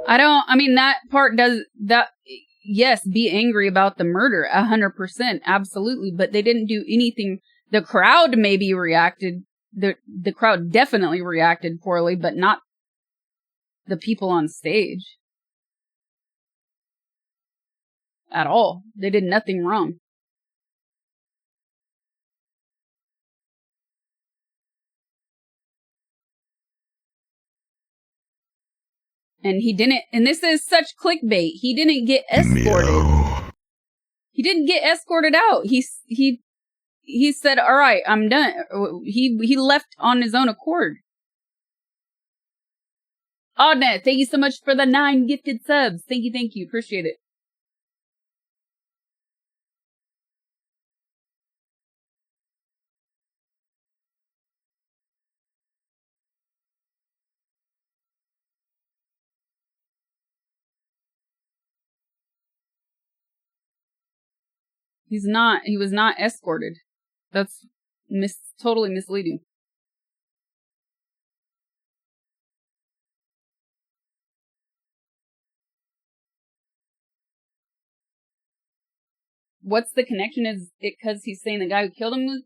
D: I mean, that part does that. Yes, be angry about the murder, 100%, absolutely. But they didn't do anything. The crowd maybe reacted. The crowd definitely reacted poorly, but not the people on stage. At all. They did nothing wrong. And he didn't, and this is such clickbait. He didn't get escorted. He didn't get escorted out. He said, "All right, I'm done." He left on his own accord. Oddnet, thank you so much for the 9 gifted subs. Thank you. Appreciate it. He was not escorted. That's totally misleading. What's the connection? Is it because he's saying the guy who killed him was...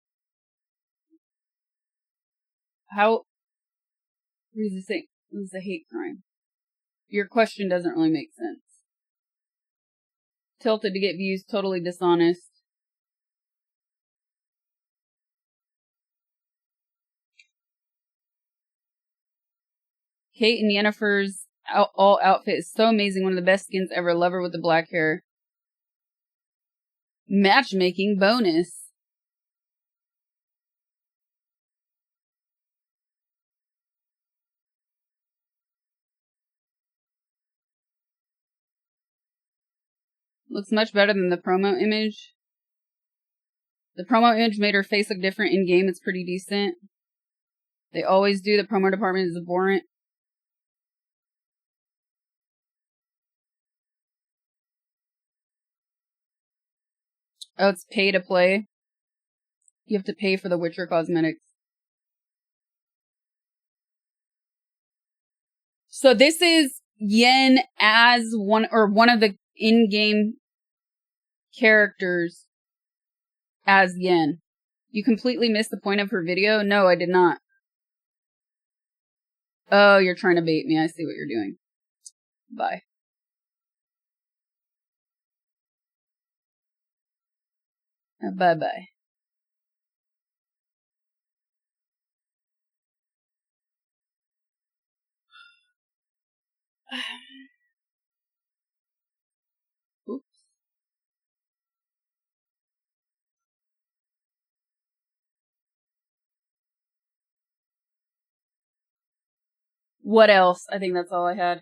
D: How... What does he say? It was a hate crime. Your question doesn't really make sense. Tilted to get views, totally dishonest. Kate and Yennefer's all outfit is so amazing. One of the best skins ever. Love her with the black hair. Matchmaking bonus. Looks much better than the promo image. The promo image made her face look different in game. It's pretty decent. They always do. The promo department is abhorrent. Oh, it's pay to play. You have to pay for the Witcher cosmetics. So this is Yen as one of the in-game characters as Yen. You completely missed the point of her video? No, I did not. Oh, you're trying to bait me. I see what you're doing. Bye. Bye-bye. Oops. What else? I think that's all I had.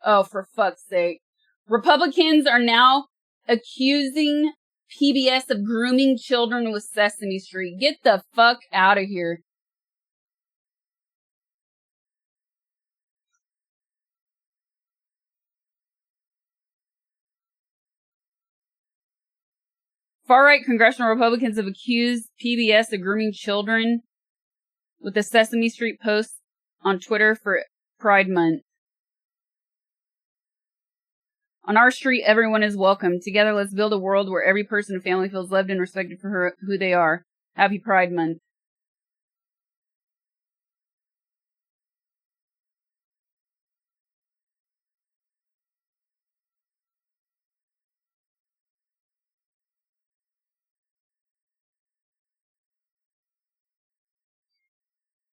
D: Oh, for fuck's sake. Republicans are now accusing PBS of grooming children with Sesame Street. Get the fuck out of here. Far-right congressional Republicans have accused PBS of grooming children with the Sesame Street post on Twitter for Pride Month. On our street, everyone is welcome. Together, let's build a world where every person and family feels loved and respected for who they are. Happy Pride Month.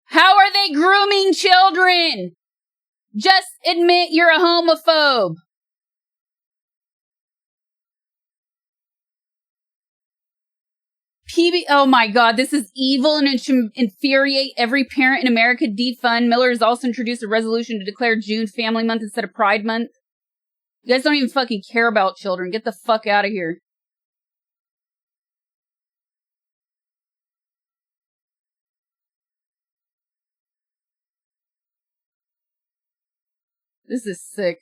D: How are they grooming children? Just admit you're a homophobe. Oh my god, this is evil and it should infuriate every parent in America. Defund. Miller has also introduced a resolution to declare June Family Month instead of Pride Month. You guys don't even fucking care about children. Get the fuck out of here. This is sick.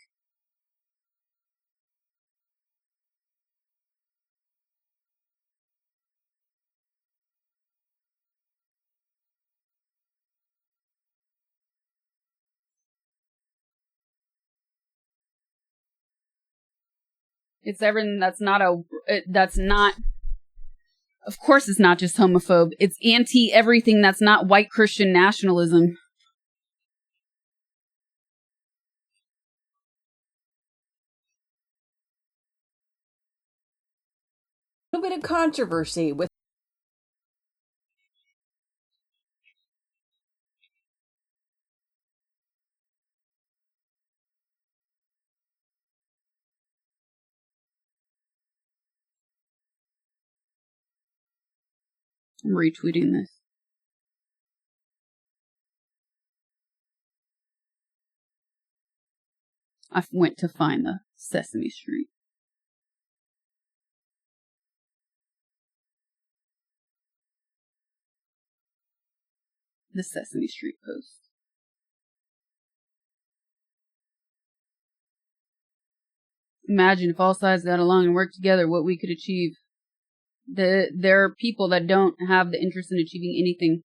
D: It's everything that's not of course it's not just homophobe. It's anti-everything that's not white Christian nationalism.
I: A little bit of controversy with
D: I'm retweeting this. I went to find the Sesame Street. The Sesame Street post. Imagine if all sides got along and worked together, what we could achieve. There are people that don't have the interest in achieving anything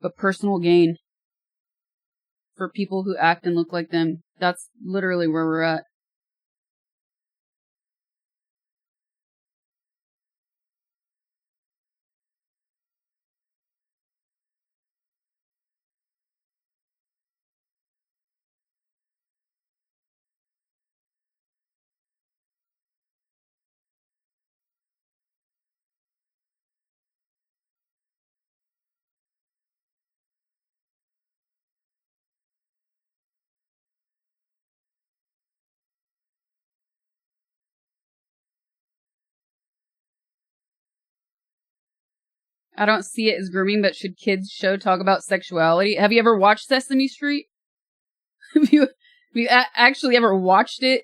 D: but personal gain for people who act and look like them. That's literally where we're at. I don't see it as grooming, but should kids show talk about sexuality? Have you ever watched Sesame Street? you actually ever watched it?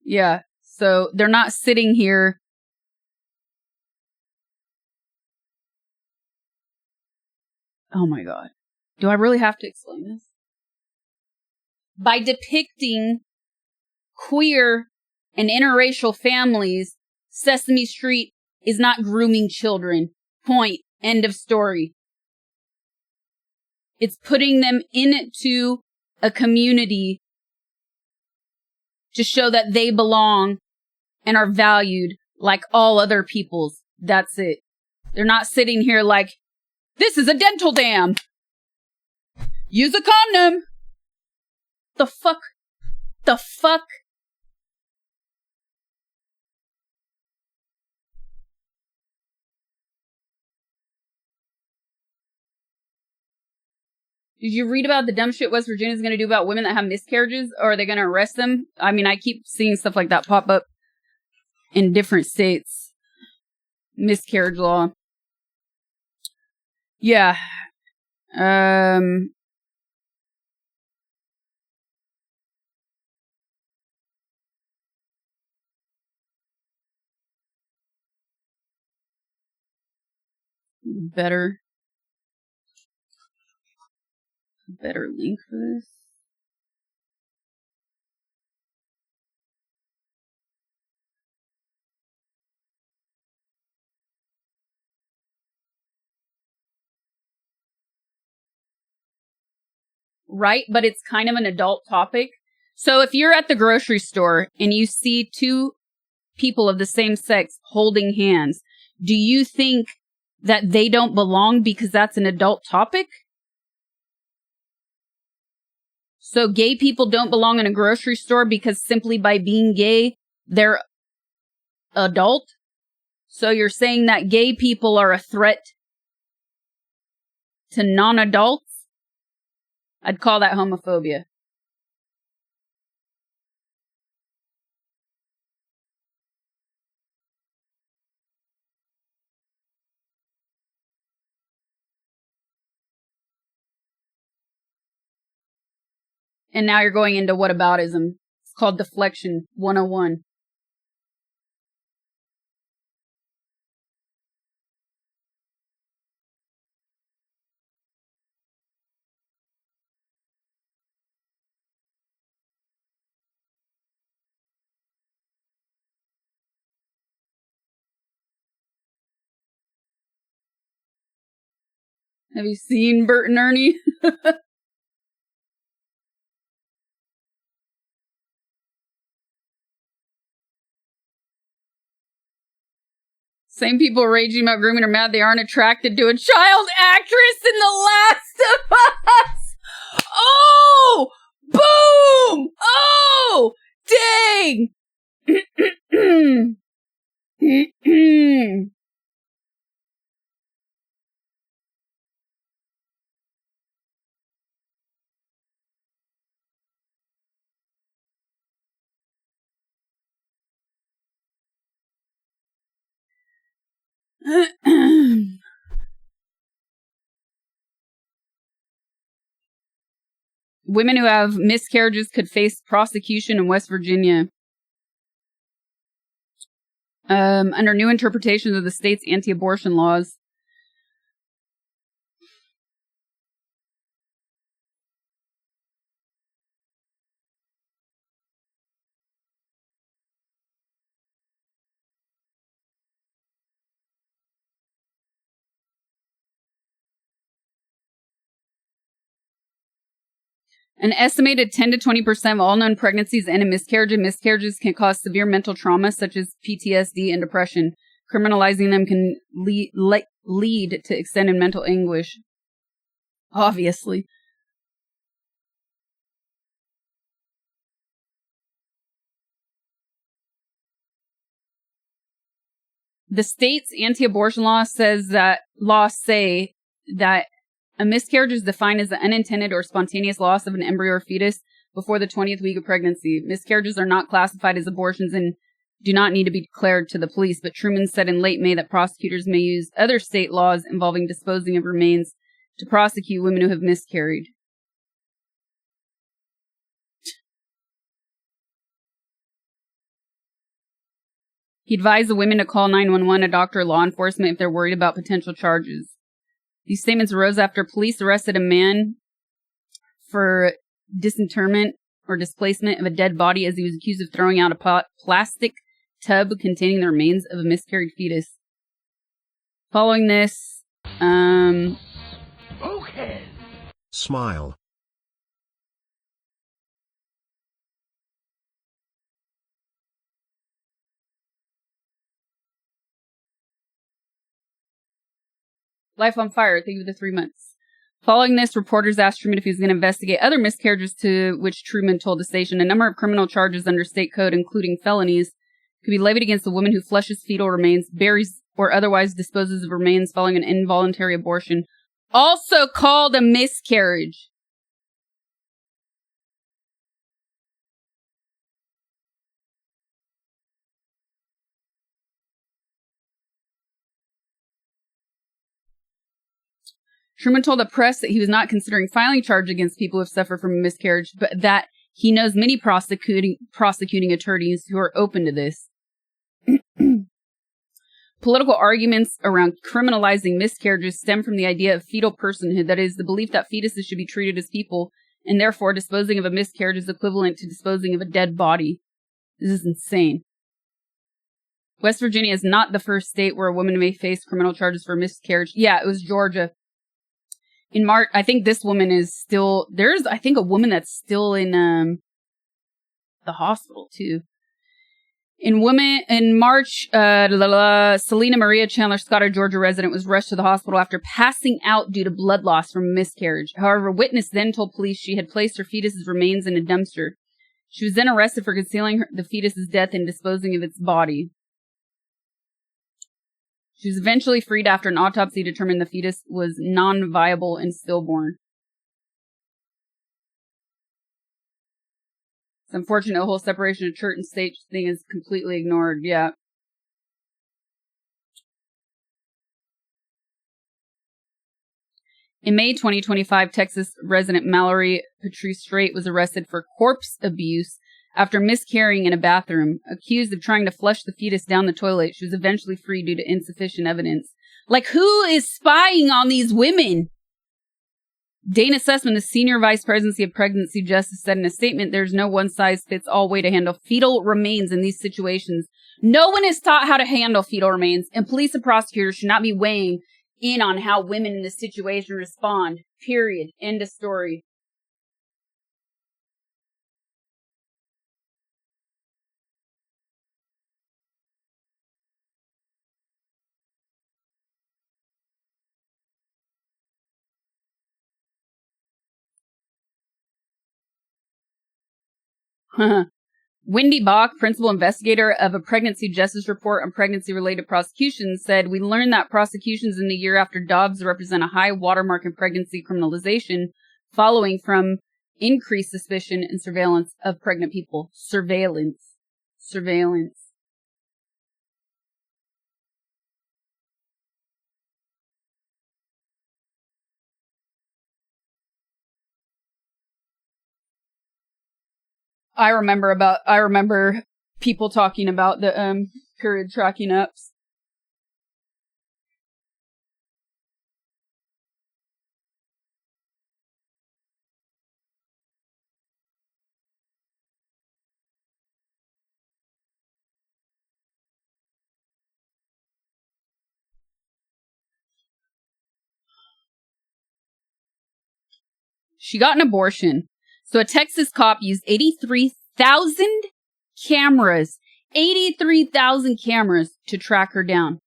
D: Yeah, so they're not sitting here. Oh my god. Do I really have to explain this? By depicting queer and interracial families, Sesame Street is not grooming children. Point. End of story. It's putting them into a community to show that they belong and are valued like all other peoples. That's it. They're not sitting here like, this is a dental dam. Use a condom. The fuck? The fuck? Did you read about the dumb shit West Virginia's going to do about women that have miscarriages? Or are they going to arrest them? I mean, I keep seeing stuff like that pop up in different states. Miscarriage law. Yeah. Better link for this. Right, but it's kind of an adult topic. So if you're at the grocery store and you see two people of the same sex holding hands, do you think that they don't belong because that's an adult topic? So gay people don't belong in a grocery store because simply by being gay, they're adult? So you're saying that gay people are a threat to non-adults? I'd call that homophobia. And now you're going into whataboutism. It's called deflection 101. Have you seen Bert and Ernie? Same people raging about grooming are mad they aren't attracted to a child actress in The Last of Us! Oh! Boom! Oh! Dang! Women who have miscarriages could face prosecution in West Virginia. Under new interpretations of the state's anti-abortion laws. An estimated 10 to 20% of all known pregnancies end in miscarriage, and miscarriages can cause severe mental trauma such as PTSD and depression. Criminalizing them can lead to extended mental anguish. Obviously. The state's anti-abortion law say that a miscarriage is defined as the unintended or spontaneous loss of an embryo or fetus before the 20th week of pregnancy. Miscarriages are not classified as abortions in do not need to be declared to the police, but Truman said in late May that prosecutors may use other state laws involving disposing of remains to prosecute women who have miscarried. He advised the women to call 911, a doctor, or law enforcement if they're worried about potential charges. These statements arose after police arrested a man for disinterment or displacement of a dead body as he was accused of throwing out a plastic tub containing the remains of a miscarried fetus. Following this,
B: Okay. Smile.
D: Life on Fire, thank you for the 3 months. Following this, reporters asked Truman if he was going to investigate other miscarriages, to which Truman told the station a number of criminal charges under state code, including felonies, could be levied against a woman who flushes fetal remains, buries, or otherwise disposes of remains following an involuntary abortion, also called a miscarriage. Truman told the press that he was not considering filing charges against people who have suffered from a miscarriage, but that he knows many prosecuting attorneys who are open to this. Political arguments around criminalizing miscarriages stem from the idea of fetal personhood, that is, the belief that fetuses should be treated as people, and therefore disposing of a miscarriage is equivalent to disposing of a dead body. This is insane. West Virginia is not the first state where a woman may face criminal charges for miscarriage. Yeah, it was Georgia. In March, I think this woman is still, there's, I think, a woman that's still in the hospital, too. In March, Selena Maria Chandler Scott, a Georgia resident, was rushed to the hospital after passing out due to blood loss from a miscarriage. However, a witness then told police she had placed her fetus's remains in a dumpster. She was then arrested for concealing the fetus's death and disposing of its body. She was eventually freed after an autopsy determined the fetus was non-viable and stillborn. It's unfortunate the whole separation of church and state thing is completely ignored. Yeah. In May 2025, Texas resident Mallory Patrice Strait was arrested for corpse abuse after miscarrying in a bathroom. Accused of trying to flush the fetus down the toilet, she was eventually freed due to insufficient evidence. Like, who is spying on these women? Dana Sussman, the senior vice presidency of pregnancy justice, said in a statement, there's no one-size-fits-all way to handle fetal remains in these situations. No one is taught how to handle fetal remains, and police and prosecutors should not be weighing in on how women in this situation respond. Period. End of story. Wendy Bach, principal investigator of a pregnancy justice report on pregnancy-related prosecutions, said, we learned that prosecutions in the year after Dobbs represent a high watermark in pregnancy criminalization, following from increased suspicion and surveillance of pregnant people. Surveillance. I remember people talking about the period tracking ups. She got an abortion. So a Texas cop used 83,000 cameras to track her down.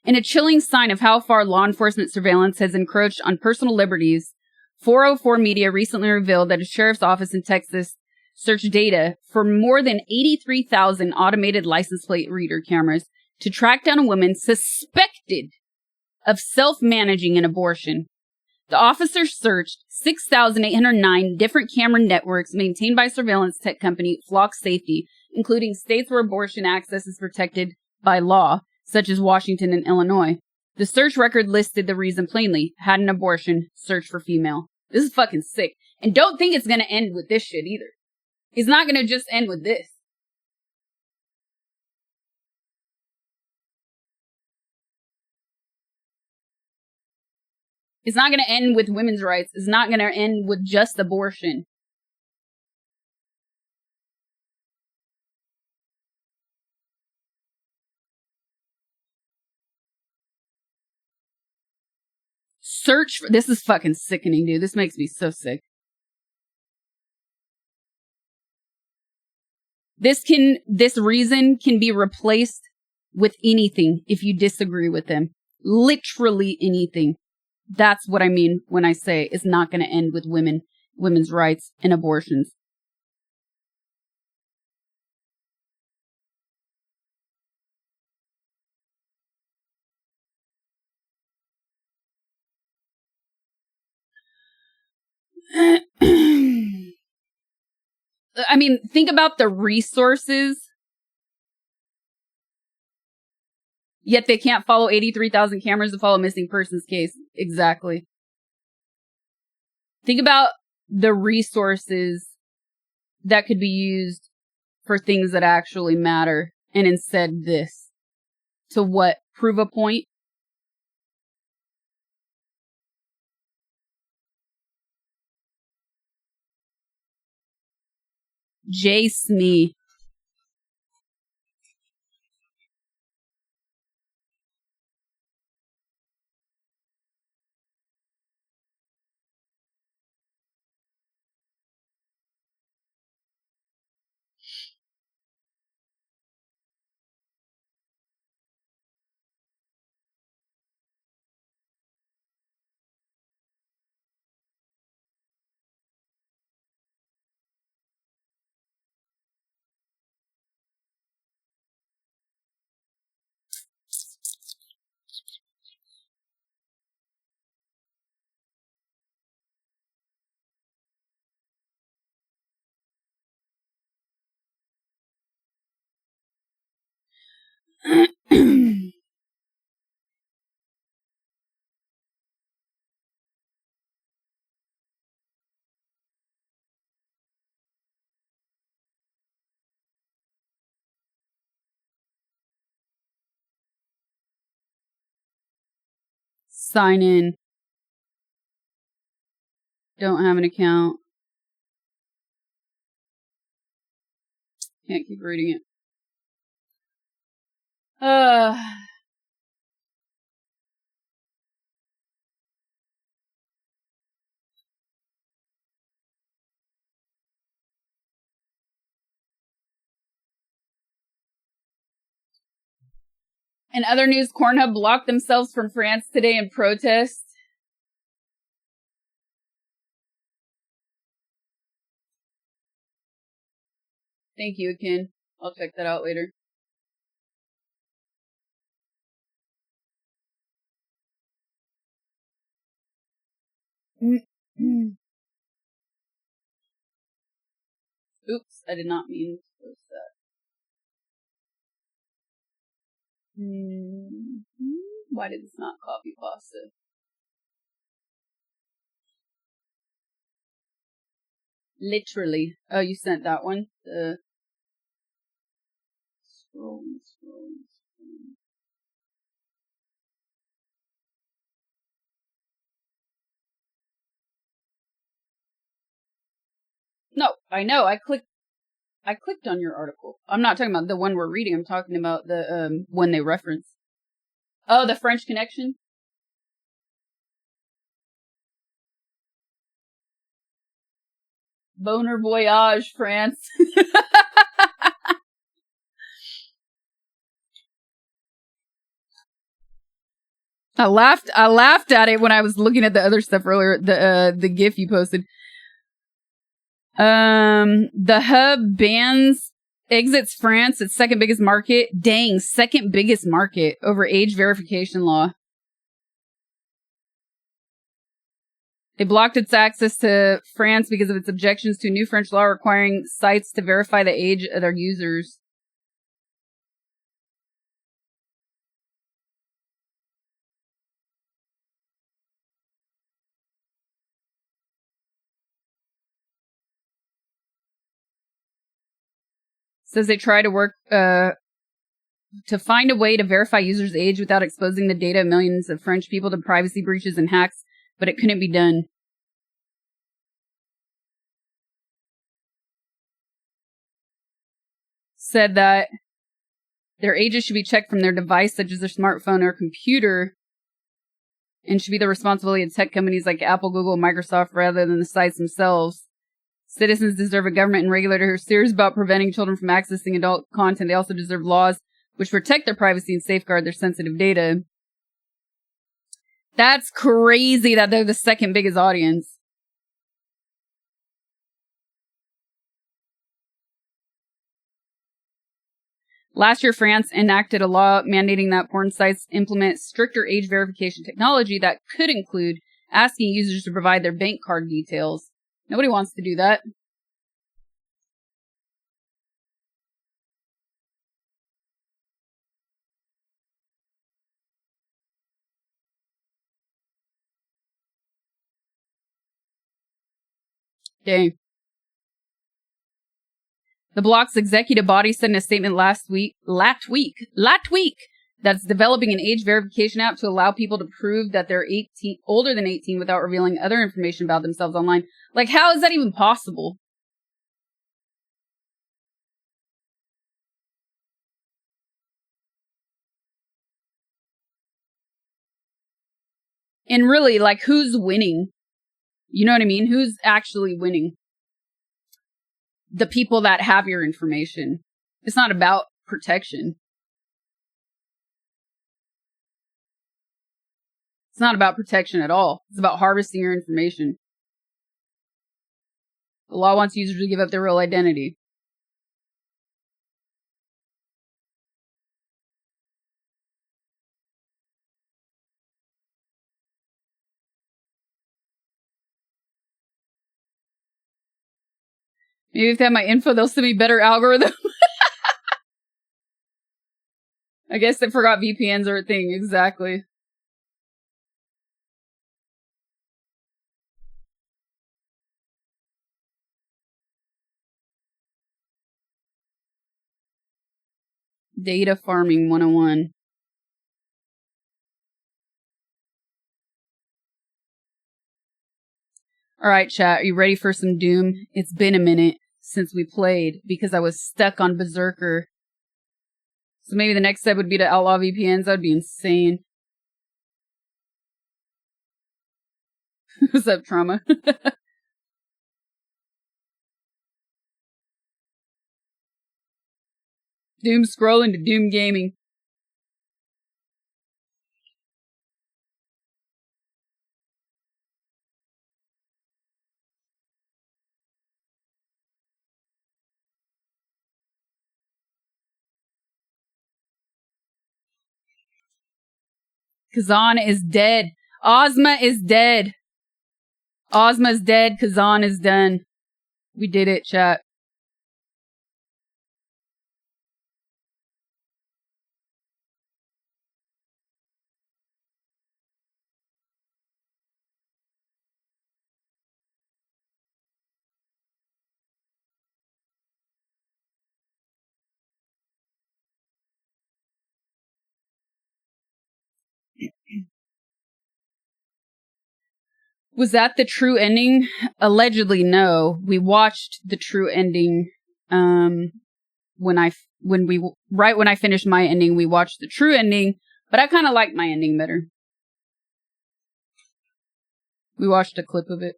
D: In a chilling sign of how far law enforcement surveillance has encroached on personal liberties, 404 Media recently revealed that a sheriff's office in Texas searched data for more than 83,000 automated license plate reader cameras to track down a woman suspected of self-managing an abortion. The officers searched 6,809 different camera networks maintained by surveillance tech company Flock Safety, including states where abortion access is protected by law, such as Washington and Illinois. The search record listed the reason plainly: had an abortion, search for female. This is fucking sick. And don't think it's gonna end with this shit either. It's not gonna just end with this. It's not gonna end with women's rights. It's not gonna end with just abortion. Search for, this is fucking sickening, dude. This makes me so sick. This reason can be replaced with anything if you disagree with them. Literally anything. That's what I mean when I say it's not going to end with women's rights and abortions. I mean, think about the resources, yet they can't follow 83,000 cameras to follow a missing persons case. Exactly. Think about the resources that could be used for things that actually matter, and instead this. To what? Prove a point? Jace me. Sign in. Don't have an account. Can't keep reading it. In other news, Pornhub blocked themselves from France today in protest. Thank you, Akin. I'll check that out later. Oops, I did not mean to post that. Why did this not copy pasta? Literally. Oh, you sent that one? Scrolling. No, I know. I clicked on your article. I'm not talking about the one we're reading. I'm talking about the one they reference. Oh, the French Connection? Boner Voyage, France. I laughed at it when I was looking at the other stuff earlier, the GIF you posted. The hub bans exits France, its second biggest market. Dang, second biggest market over age verification law. They blocked its access to France because of its objections to a new French law requiring sites to verify the age of their users. Says they try to work to find a way to verify users' age without exposing the data of millions of French people to privacy breaches and hacks, but it couldn't be done. Said that their ages should be checked from their device, such as their smartphone or computer, and should be the responsibility of tech companies like Apple, Google, Microsoft, rather than the sites themselves. Citizens deserve a government and regulator who are serious about preventing children from accessing adult content. They also deserve laws which protect their privacy and safeguard their sensitive data. That's crazy that they're the second biggest audience. Last year, France enacted a law mandating that porn sites implement stricter age verification technology that could include asking users to provide their bank card details. Nobody wants to do that. Dang. The bloc's executive body said in a statement last week, that's developing an age verification app to allow people to prove that they're older than 18 without revealing other information about themselves online. Like, how is that even possible? And really, like, who's winning? You know what I mean? Who's actually winning? The people that have your information. It's not about protection. It's not about protection at all. It's about harvesting your information. The law wants users to give up their real identity. Maybe if they have my info, they'll send me better algorithm. I guess they forgot VPNs are a thing. Exactly. Data farming 101. Alright, chat, are you ready for some Doom? It's been a minute since we played because I was stuck on Berserker. So maybe the next step would be to outlaw VPNs. That would be insane. What's up, Trauma? Doom scrolling to Doom gaming. Kazan is dead. Ozma is dead. Ozma's dead. Kazan is done. We did it, chat. Was that the true ending? Allegedly, no. We watched the true ending. When I finished my ending, we watched the true ending, but I kind of liked my ending better. We watched a clip of it.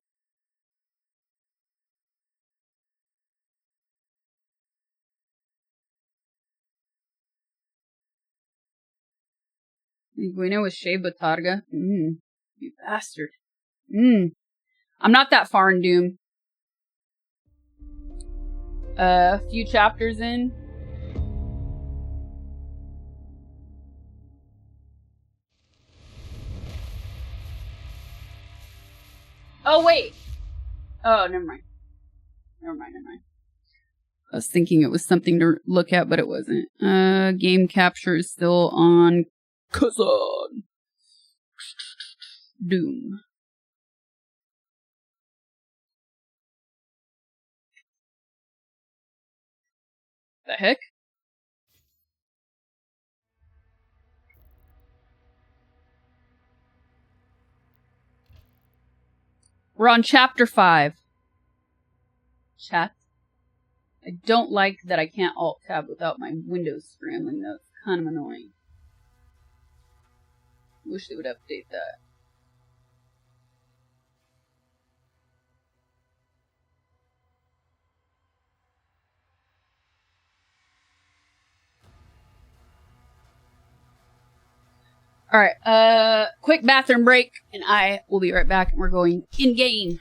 D: Linguino with Shea Botarga. You bastard. I'm not that far in Doom. A few chapters in. Oh, wait. Oh, never mind. Never mind. I was thinking it was something to look at, but it wasn't. Game capture is still on Kazan. Doom. The heck? We're on chapter 5. Chat. I don't like that I can't alt-tab without my windows scrambling. That's kind of annoying. Wish they would update that. Alright, quick bathroom break, and I will be right back, and we're going in-game.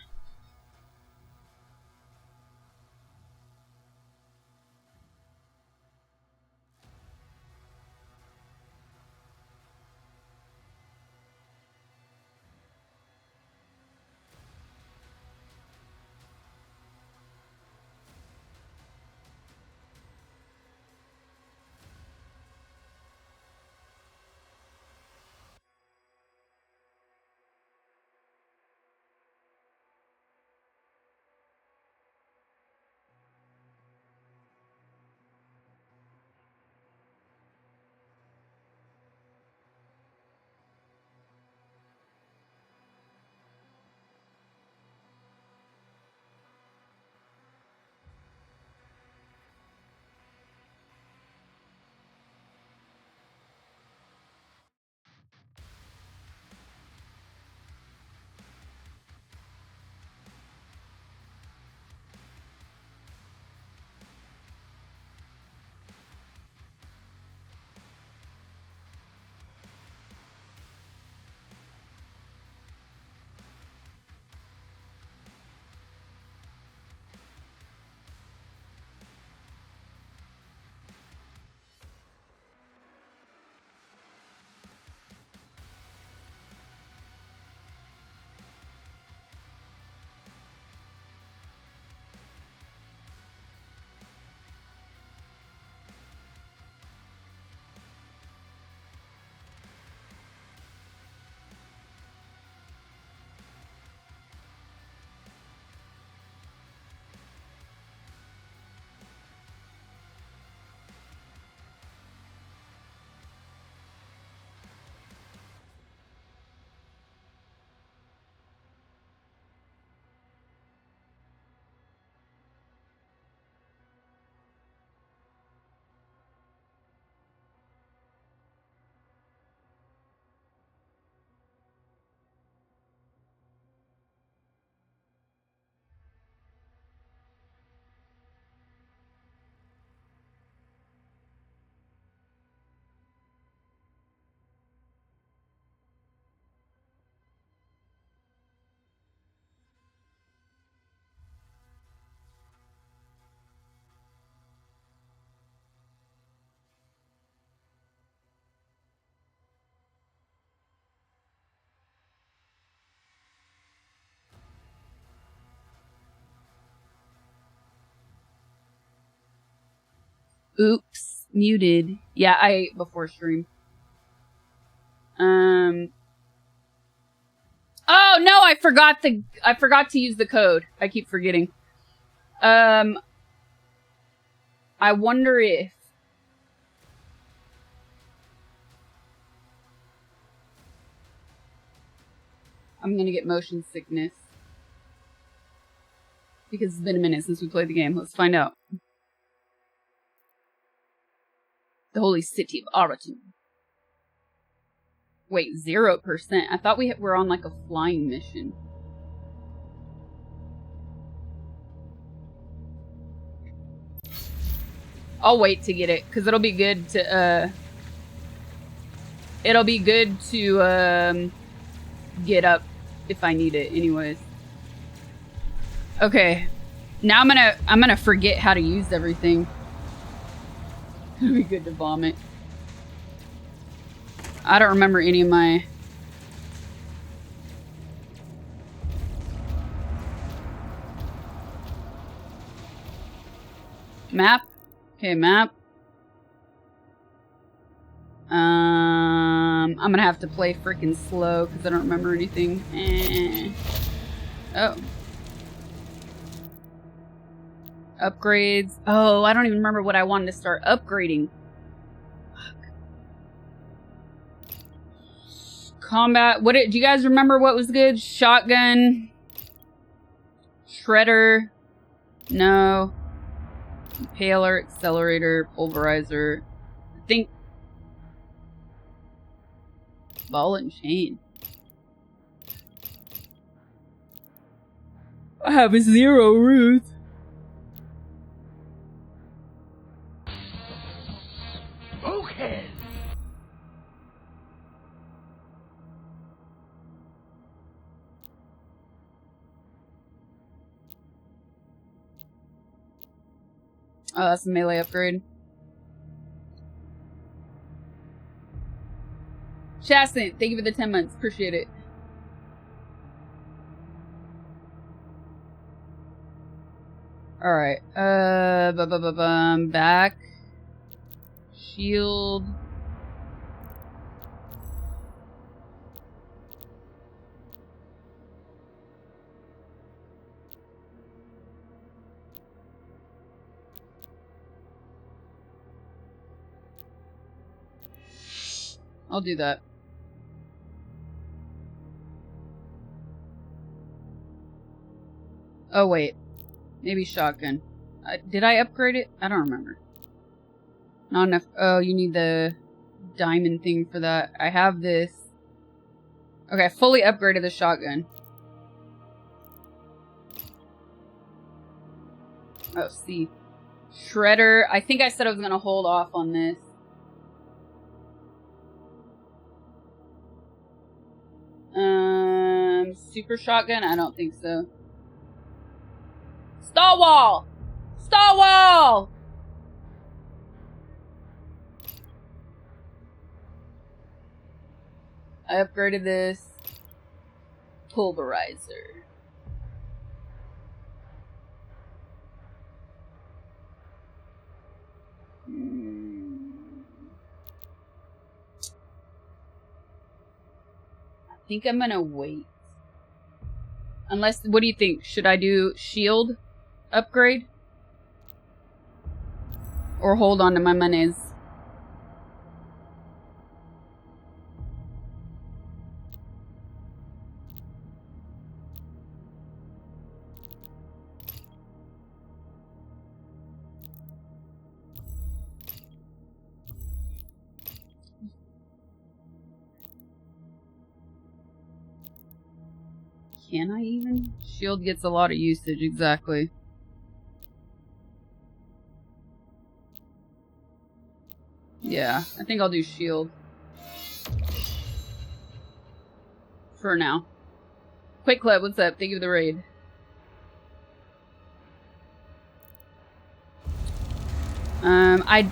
D: Oops, muted. Yeah, before stream. Oh no, I forgot to use the code. I keep forgetting. I wonder if I'm gonna get motion sickness because it's been a minute since we played the game. Let's find out. The holy city of Araton. Wait, 0%. I thought we were on like a flying mission. I'll wait to get it because it'll be good to get up if I need it anyways. Okay. Now I'm gonna forget how to use everything. It'll be good to vomit. I don't remember any of my... Map. Okay, map. I'm gonna have to play freaking slow because I don't remember anything. Oh. Upgrades. Oh, I don't even remember what I wanted to start upgrading. Fuck. Combat. What do you guys remember what was good? Shotgun. Shredder. No. Impaler, accelerator, pulverizer. I think ball and chain. I have a 0 root.
W: Okay.
D: Oh, that's a melee upgrade. Chastin, thank you for the 10 months. Appreciate it. Alright. Back. Shield. I'll do that. Oh, wait. Maybe shotgun. Did I upgrade it? I don't remember. Not enough. Oh, you need the diamond thing for that. I have this. Okay, I fully upgraded the shotgun. Oh, see. Shredder. I think I said I was going to hold off on this. Super shotgun? I don't think so. Stall wall! Stall wall! I upgraded this. Pulverizer. I think I'm gonna wait. Unless, what do you think? Should I do shield upgrade? Or hold on to my monies? Can I even? Shield gets a lot of usage, exactly. Yeah, I think I'll do shield. For now. Quick Club, what's up? Thank you for the raid.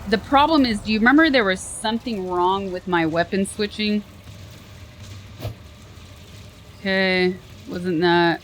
D: The problem is, do you remember there was something wrong with my weapon switching? Okay, wasn't that.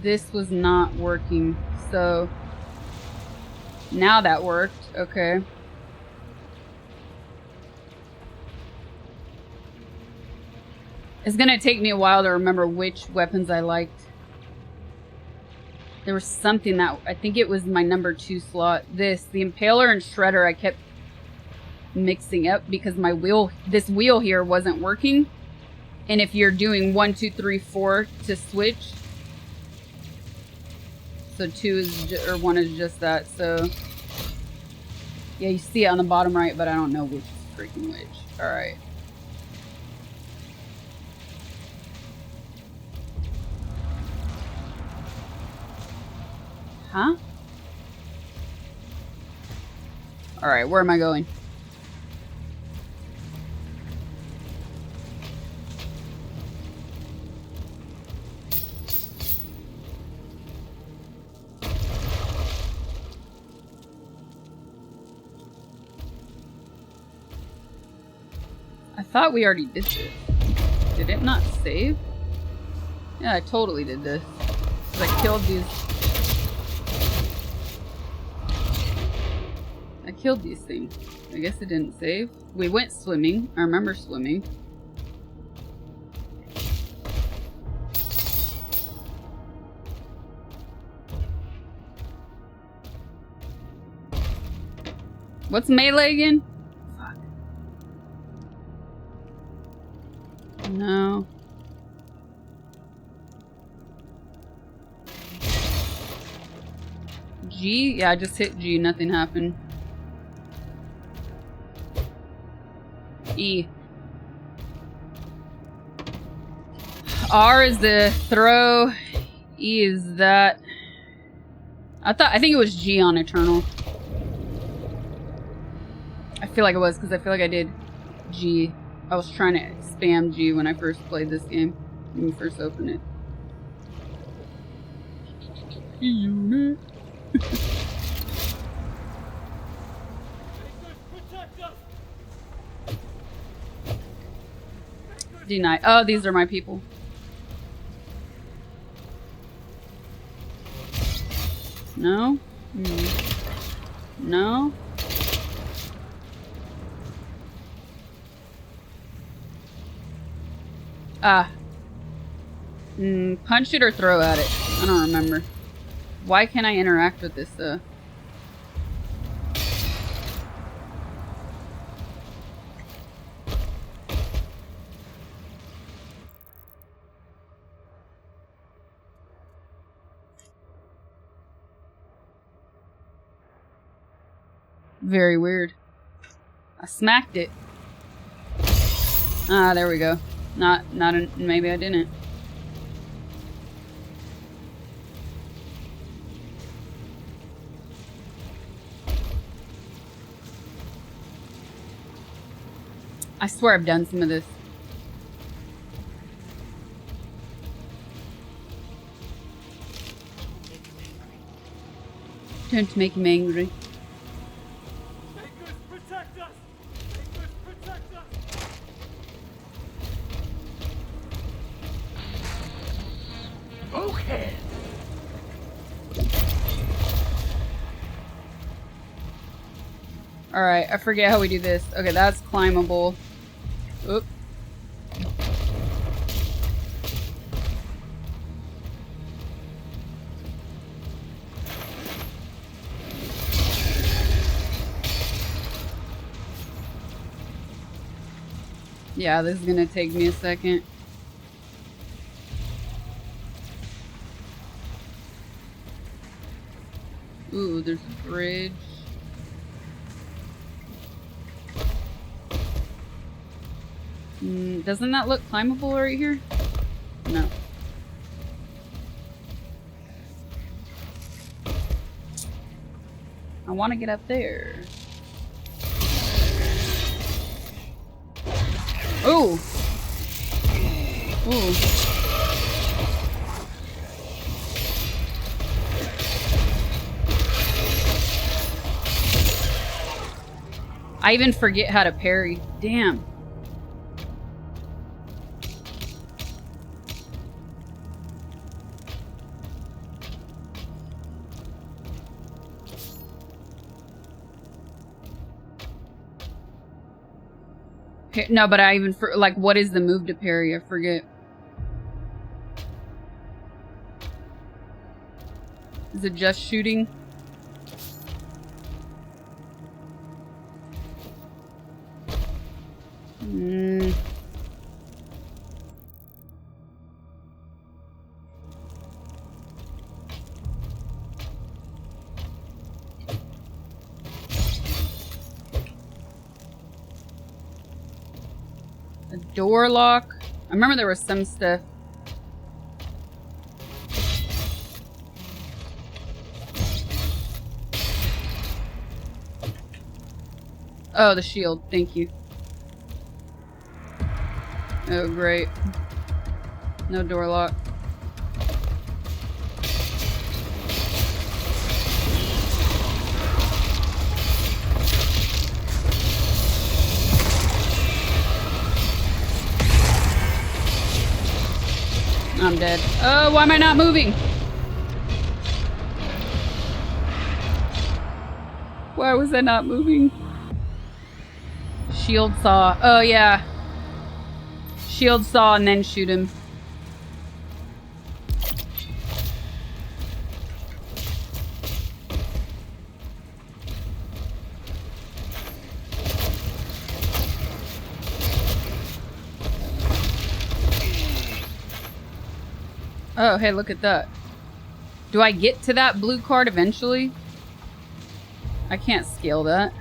D: This was not working, so now that worked. Okay. It's gonna take me a while to remember which weapons I liked. There was something that, I think it was my number 2 slot. The Impaler and Shredder I kept mixing up because my this wheel here wasn't working. And if you're doing 1, 2, 3, 4 to switch, so 2 is, or 1 is just that, so. Yeah, you see it on the bottom right, but I don't know which is freaking which. Alright. Huh? Alright, where am I going? thought we already did this. Did it not save? Yeah, I totally did this. I killed these. I killed these things. I guess it didn't save. We went swimming. I remember swimming. What's melee again? Fuck. No. G? Yeah, I just hit G. Nothing happened. E. R is the throw. E is that. I think it was G on Eternal. I feel like it was because I feel like I did G. I was trying to spam G when I first played this game. When we first opened it. Unit. Deny. Oh, these are my people. No? No? Punch it or throw at it. I don't remember. Why can't I interact with this, Very weird. I smacked it. Ah, there we go. Maybe I didn't. I swear I've done some of this. Don't make him angry.
K: Okay.
D: Alright, I forget how we do this. Okay, that's climbable. Oop. Yeah, this is gonna take me a second. Ooh, there's a bridge. Doesn't that look climbable right here? No. I want to get up there. Ooh. Ooh. I even forget how to parry. Damn. No, but I even like, what is the move to parry? I forget. Is it just shooting? A door lock. I remember there was some stuff. Oh, the shield. Thank you. Oh, great. No door lock. I'm dead. Oh, why am I not moving? Why was I not moving? Shield saw. Oh, yeah. Shield saw and then shoot him. Oh, hey, look at that. Do I get to that blue card eventually? I can't scale that.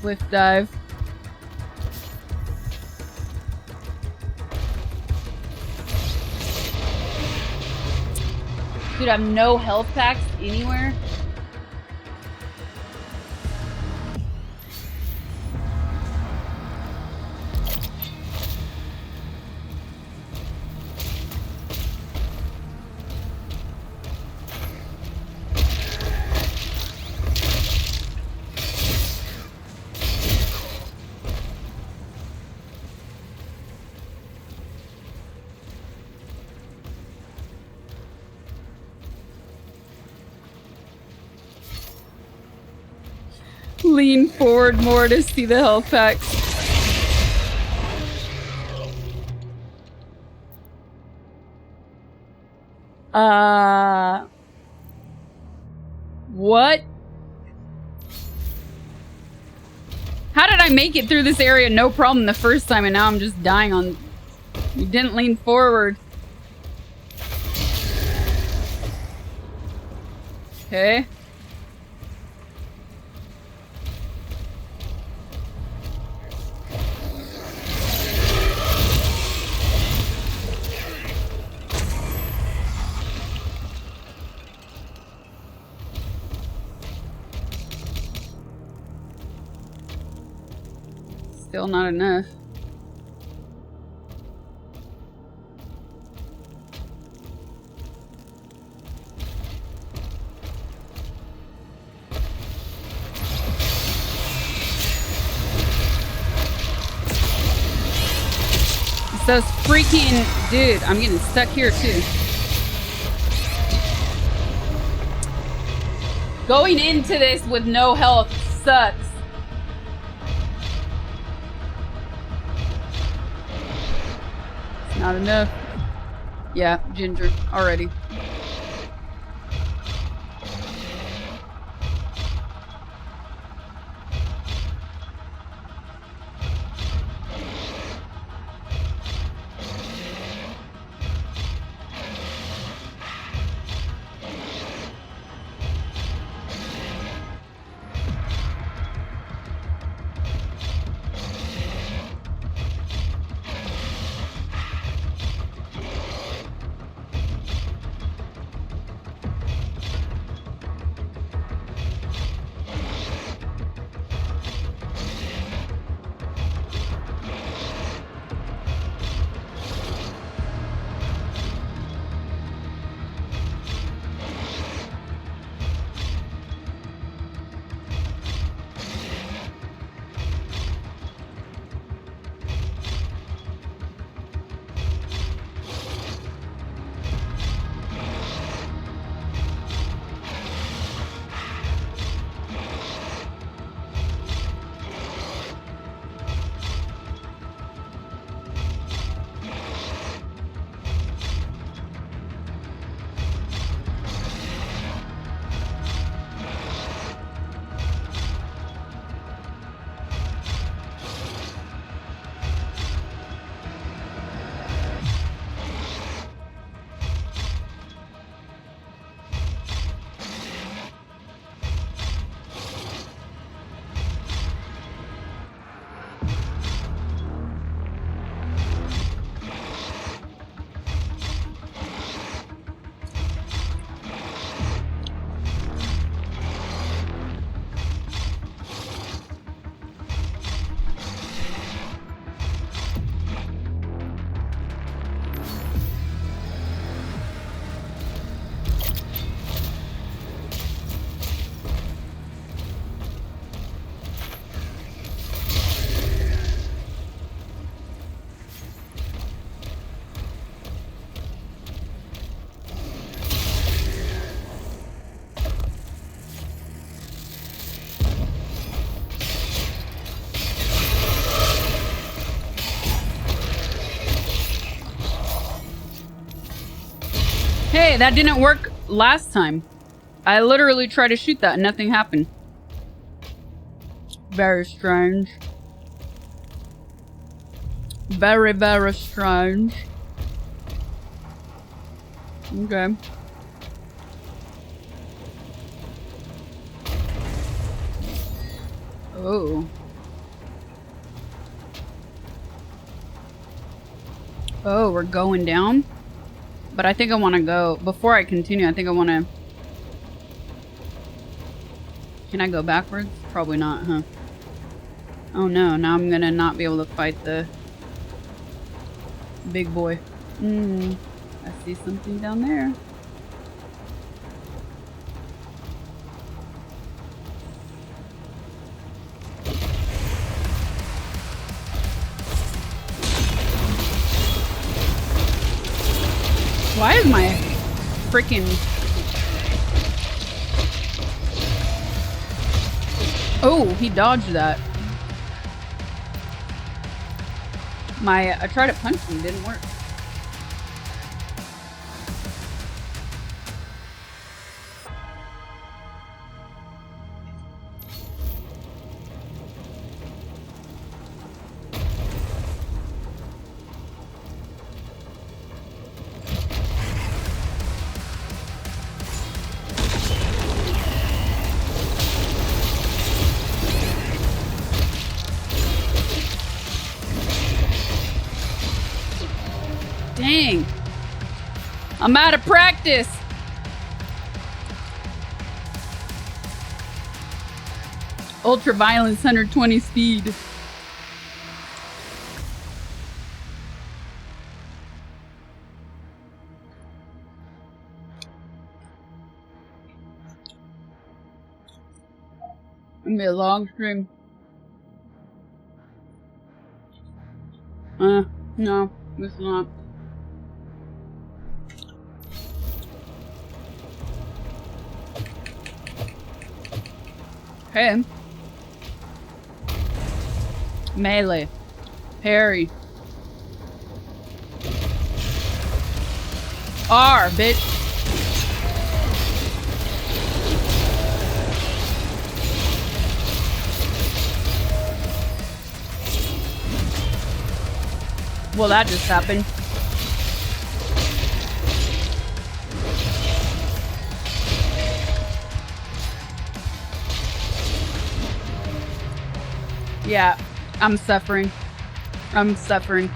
D: Cliff dive. Dude, I have no health packs anywhere. Lean forward more to see the health packs. What? How did I make it through this area no problem the first time and now I'm just dying on... You didn't lean forward. Okay. Still not enough. Those freaking... Dude, I'm getting stuck here too. Going into this with no health sucks. Not enough. Yeah, ginger already. Hey, that didn't work last time. I literally tried to shoot that and nothing happened. Very strange. Very, very strange. Okay. Oh. Oh, we're going down? But I think I want to go... Before I continue, I think I want to... Can I go backwards? Probably not, huh? Oh no, now I'm gonna not be able to fight the... big boy. I see something down there. Why is my freaking... Oh, he dodged that. I tried to punch him, didn't work. Dang. I'm out of practice. Ultra violence, 120 speed. Gonna be a long stream. No, it's not. Okay. Melee. Parry. R, bitch. Well, that just happened. Yeah, I'm suffering. I'm suffering.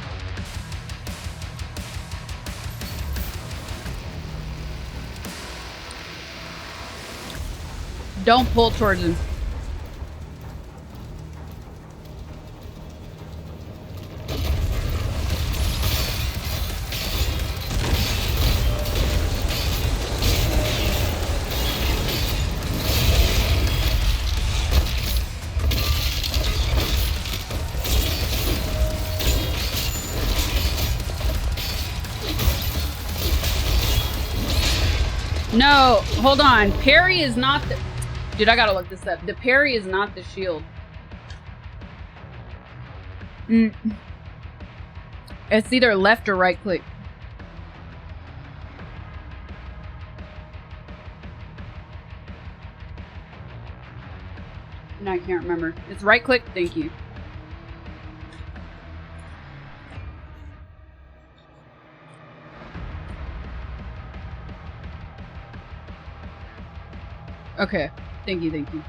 D: Don't pull towards him. No, hold on. Parry is not the... Dude, I gotta look this up. The parry is not the shield. It's either left or right click. And I can't remember. It's right click. Thank you. Okay. Thank you, thank you.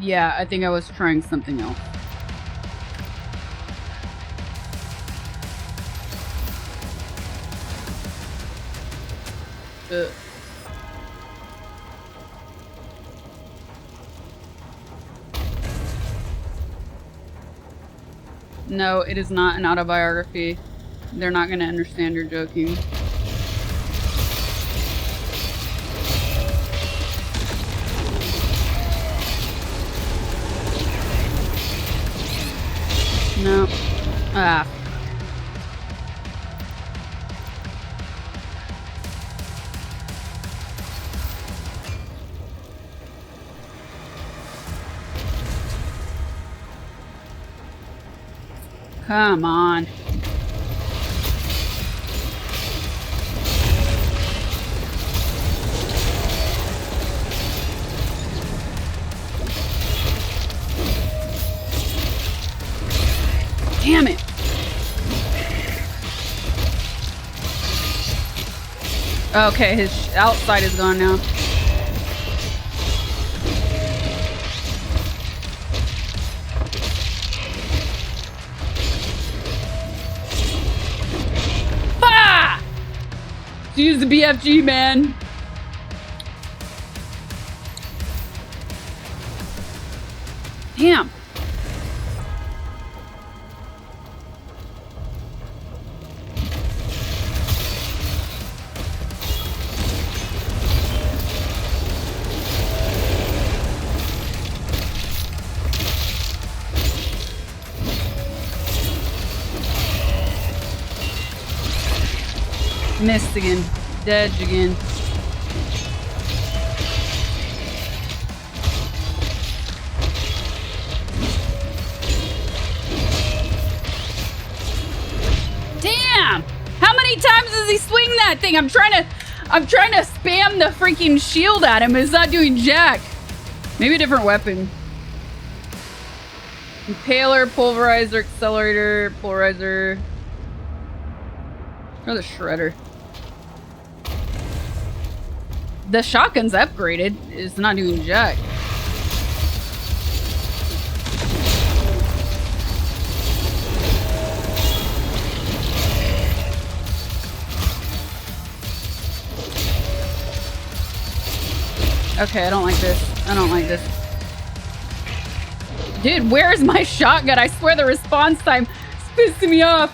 D: Yeah, I think I was trying something else. No, it is not an autobiography. They're not gonna understand you're joking. No. Ah. Come on. Okay, his outside is gone now. Ah! Use the BFG, man. Damn. Missed again. Dead again. Damn! How many times does he swing that thing? I'm trying to spam the freaking shield at him. It's not doing jack. Maybe a different weapon. Impaler, pulverizer, accelerator, polarizer. Or the shredder. The shotgun's upgraded. It's not doing jack. Okay, I don't like this. I don't like this. Dude, where's my shotgun? I swear the response time is pissing me off.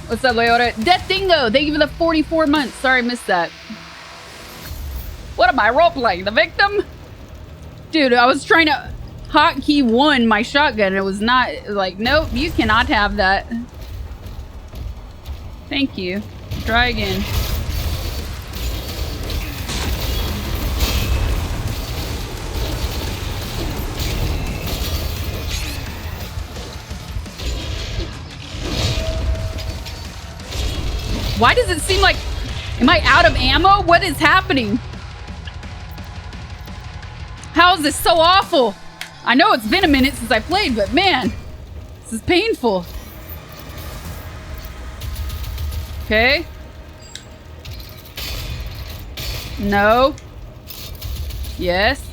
D: What's up, Leota? Death Dingo, thank you for the 44 months. Sorry, I missed that. What am I role-playing? The victim? Dude, I was trying to hotkey 1 my shotgun and it was not, like, nope, you cannot have that. Thank you. Try again. Why does it seem like... Am I out of ammo? What is happening? How is this so awful? I know it's been a minute since I played, but man, this is painful. Okay. No. Yes.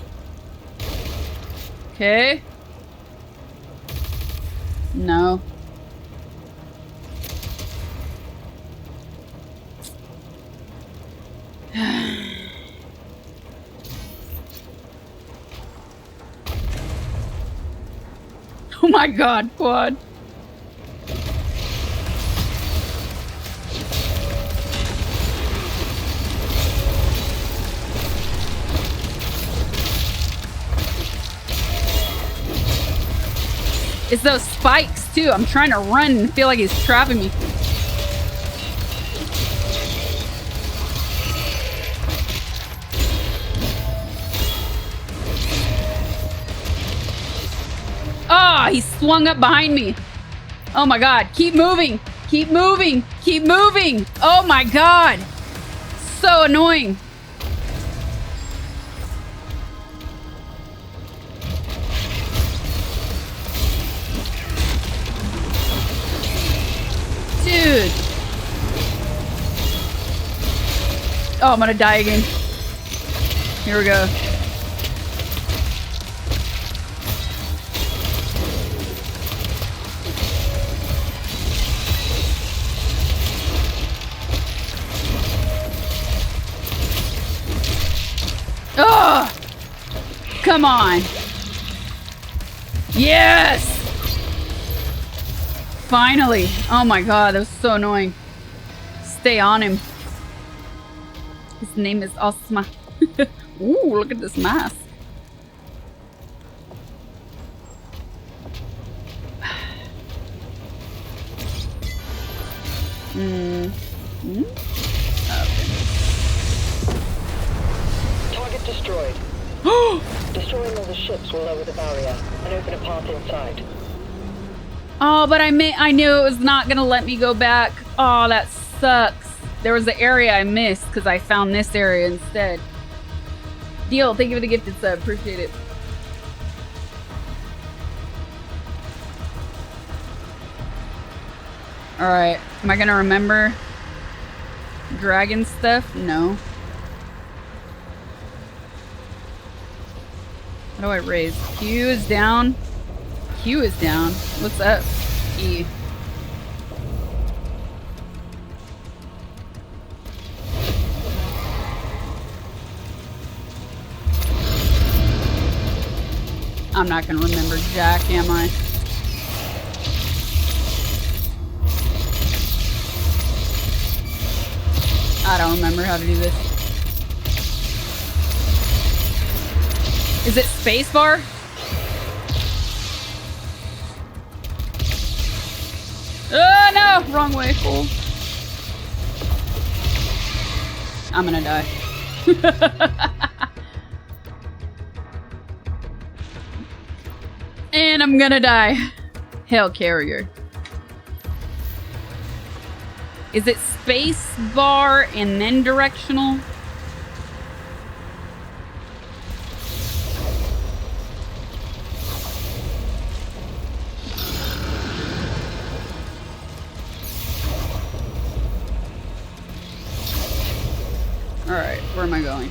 D: Okay. No. Oh my god, Quad. It's those spikes too. I'm trying to run and feel like he's trapping me. Oh, he swung up behind me. Oh my god. Keep moving. Keep moving. Keep moving. Oh my god. So annoying. Dude. Oh, I'm gonna die again. Here we go. Oh! Come on. Yes! Finally. Oh my god, that was so annoying. Stay on him. His name is Osma. Ooh, look at this mask.
L: Target destroyed. Destroying all the ships will lower the barrier and open a path inside.
D: Oh, but I knew it was not gonna let me go back. Oh, that sucks. There was the area I missed because I found this area instead. Deal, thank you for the gifted sub. Appreciate it. Alright, am I gonna remember? Dragon stuff? No. How do I raise? Q is down. Q is down. What's up? E. I'm not gonna remember Jack, am I? I don't remember how to do this. Is it spacebar? Oh no! Wrong way, fool. I'm gonna die. And I'm gonna die. Hell carrier. Is it space bar and then directional? Alright, where am I going?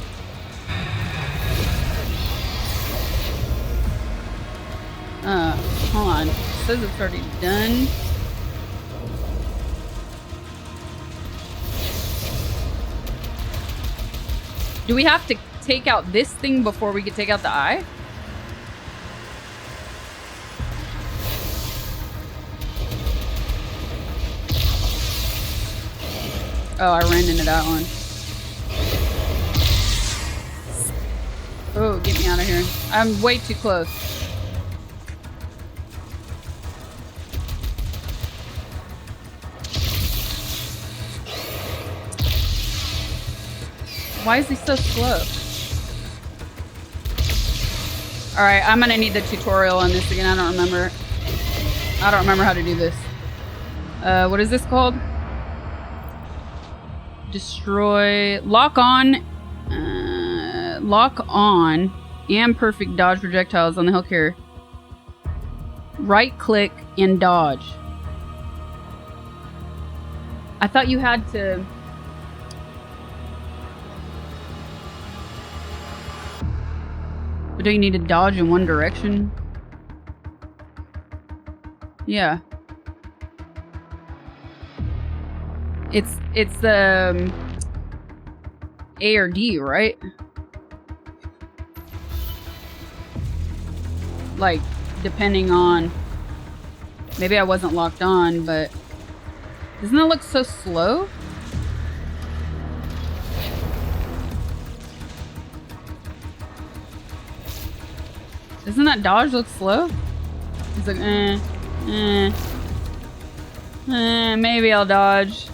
D: Hold on. It says it's already done. Do we have to take out this thing before we can take out the eye? Oh, I ran into that one. Oh, get me out of here. I'm way too close. Why is he so slow? Alright, I'm gonna need the tutorial on this again. I don't remember how to do this. What is this called? Destroy. Lock on and perfect dodge projectiles on the Hellcarrier. Right click and dodge. I thought you had to... But do you need to dodge in one direction? Yeah. It's A or D, right? Like, depending on... Maybe I wasn't locked on, but... Doesn't that look so slow? Doesn't that dodge look slow? It's like, maybe I'll dodge.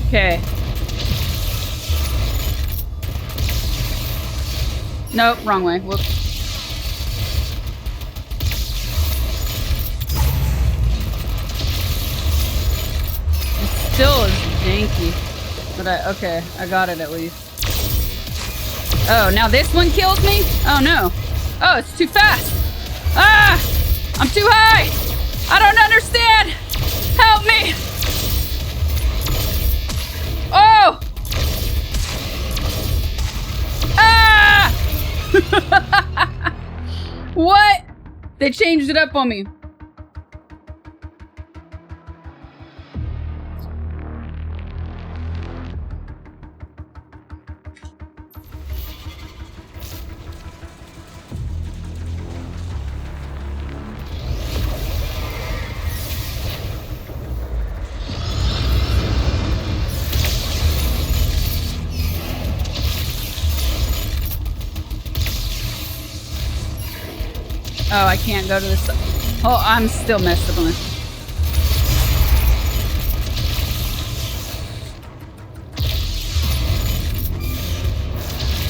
D: Okay. Nope, wrong way. Whoops. Still is janky, but okay, I got it at least. Oh, now this one kills me? Oh no. Oh, it's too fast. Ah! I'm too high! I don't understand! Help me! Oh! Ah! What? They changed it up on me. Oh, I can't go to this. Oh, I'm still messed up on this.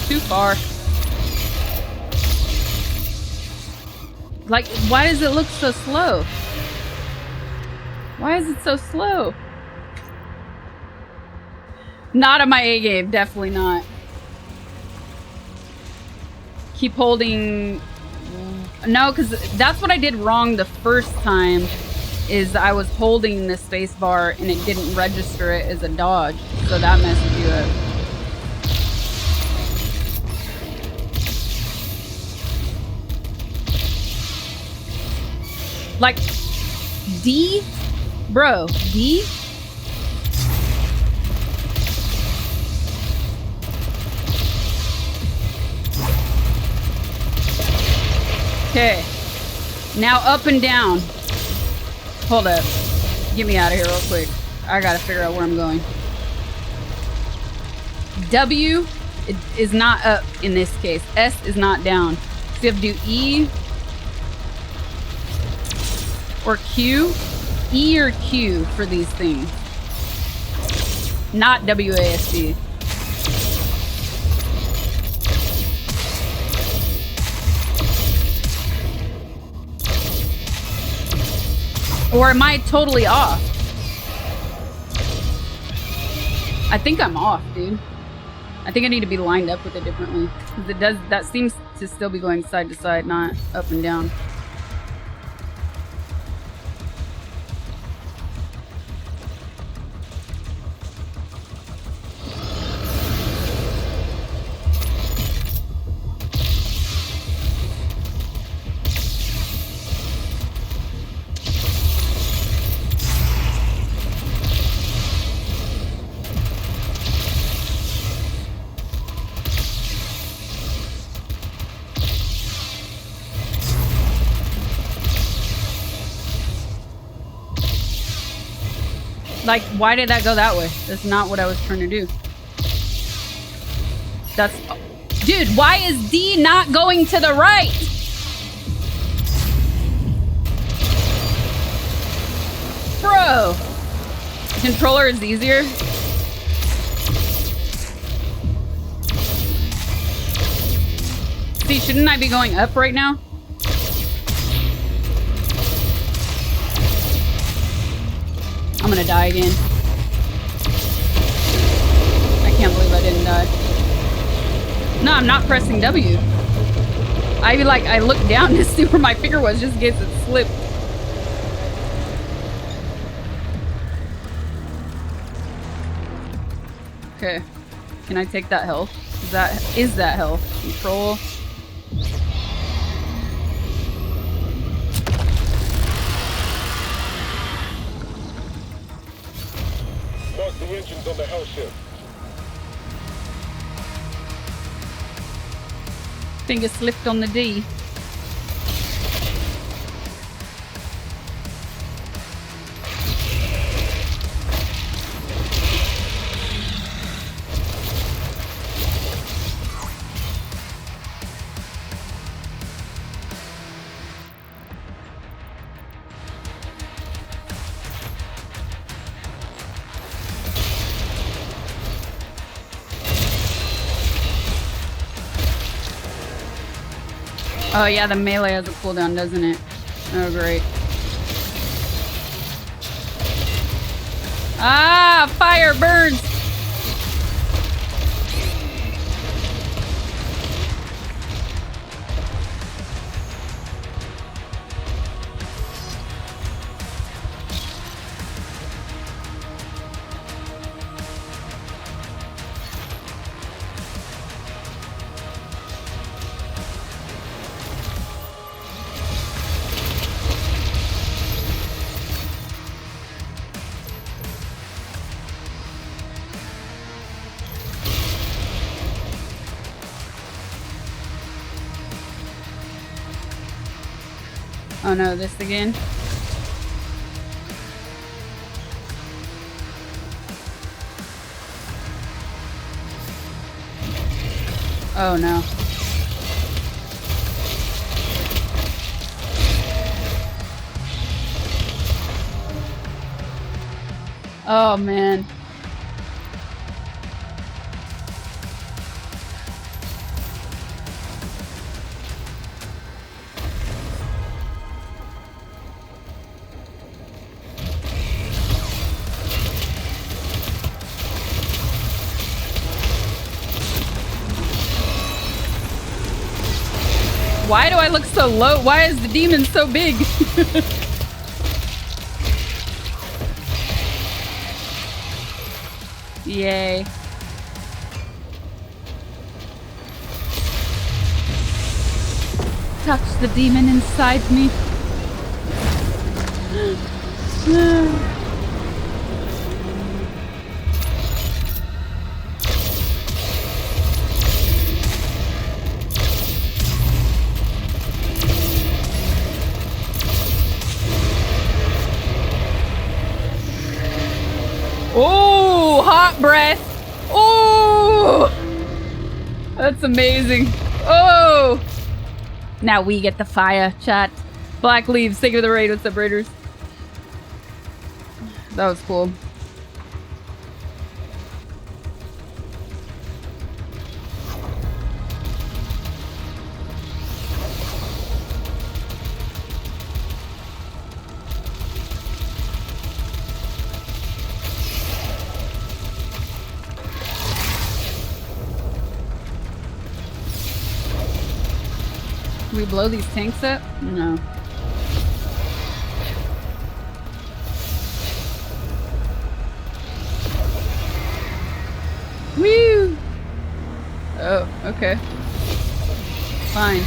D: Too far. Like, why does it look so slow? Why is it so slow? Not on my A game, definitely not. Keep holding No, because that's what I did wrong the first time. Is I was holding the space bar and it didn't register it as a dodge, so that messes you up. Like D, bro, D. Okay, now up and down. Hold up. Get me out of here real quick. I gotta figure out where I'm going. W is not up in this case. S is not down. So you have to do E or Q. E or Q for these things. Not WASD. Or am I totally off? I think I'm off, dude. I think I need to be lined up with it differently. Because it does, that seems to still be going side to side, not up and down. Like, why did that go that way? That's not what I was trying to do. That's... Dude, why is D not going to the right? Bro! Controller is easier. See, shouldn't I be going up right now? I'm gonna die again. I can't believe I didn't die. No, I'm not pressing W. I looked down to see where my finger was just in case it slipped. Okay. Can I take that health? Is that health? Control.
W: Mark the engines on the hell ship.
D: Finger slipped on the D. Oh yeah, the melee has a cooldown, doesn't it? Oh great. Ah, fire burns! Oh no, this again? Oh no. Oh man. Why do I look so low? Why is the demon so big? Yay. Touch the demon inside me. Oh, hot breath. Oh, that's amazing. Oh, now we get the fire chat. Black Leaves, thank you for the raid. What's up, Raiders? That was cool. Can we blow these tanks up? No. Woo! Oh, okay. Fine.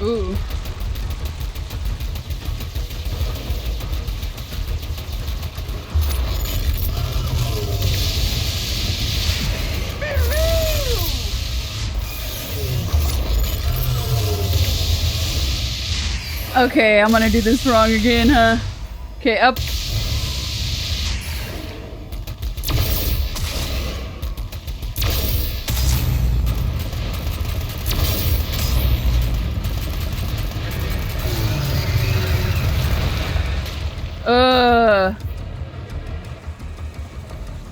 D: Ooh. Okay, I'm gonna do this wrong again, huh? Okay, up.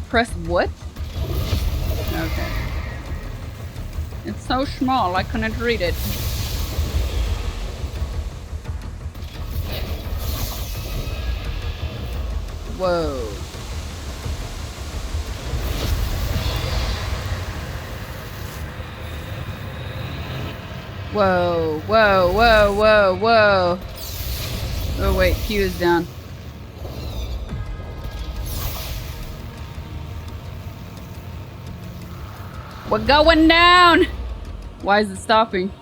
D: Press what? Okay. It's so small, I couldn't read it. Whoa. Whoa, whoa, whoa, whoa, whoa. Oh wait, Q is down. We're going down! Why is it stopping?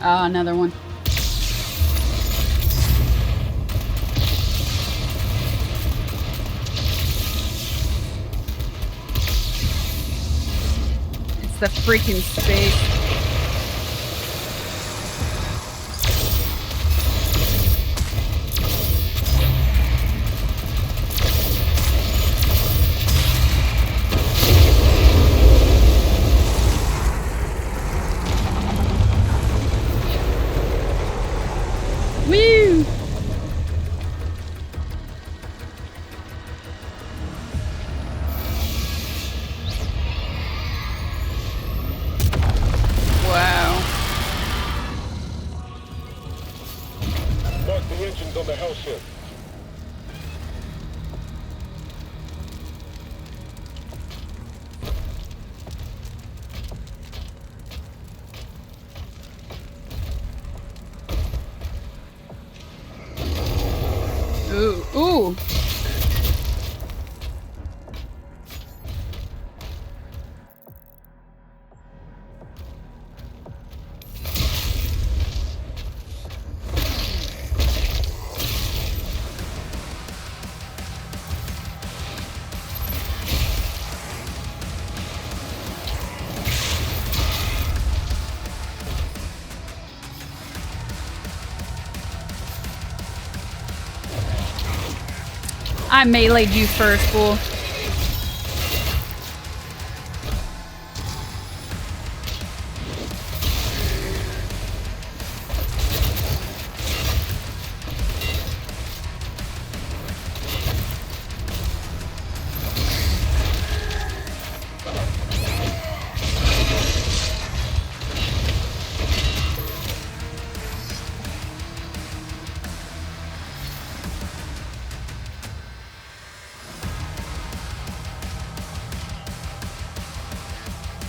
D: Ah, another one. It's the freaking space. Woo! Wow.
W: Mark the engines on the house ship.
D: Ooh, ooh. I meleeed you first, fool.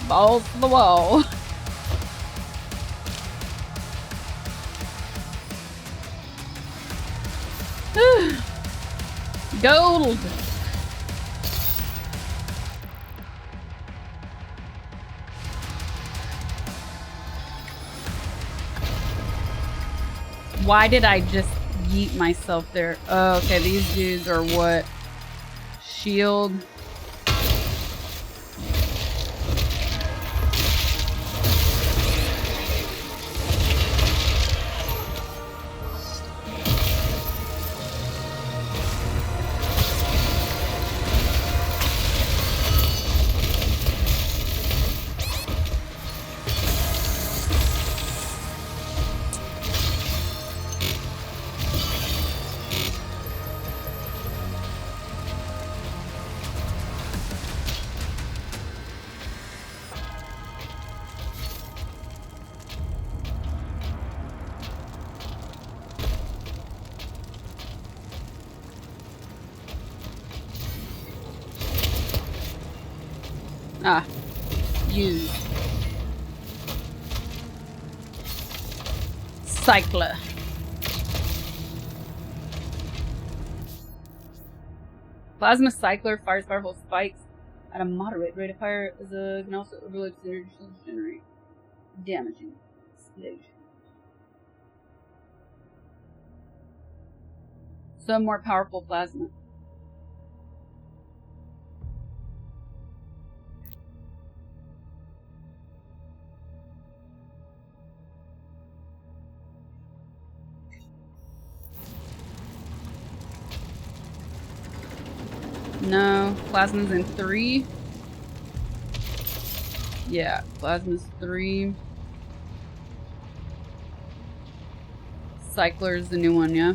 D: Balls to the wall. Gold. Why did I just yeet myself there? Oh, okay, these dudes are what? Shield. Ah, use. Cycler. Plasma cycler fires powerful spikes at a moderate rate of fire as a can also overload energy to generate damaging explosion. So more powerful plasma. No, plasma's in 3. Yeah, plasma's 3. Cycler's the new one, yeah.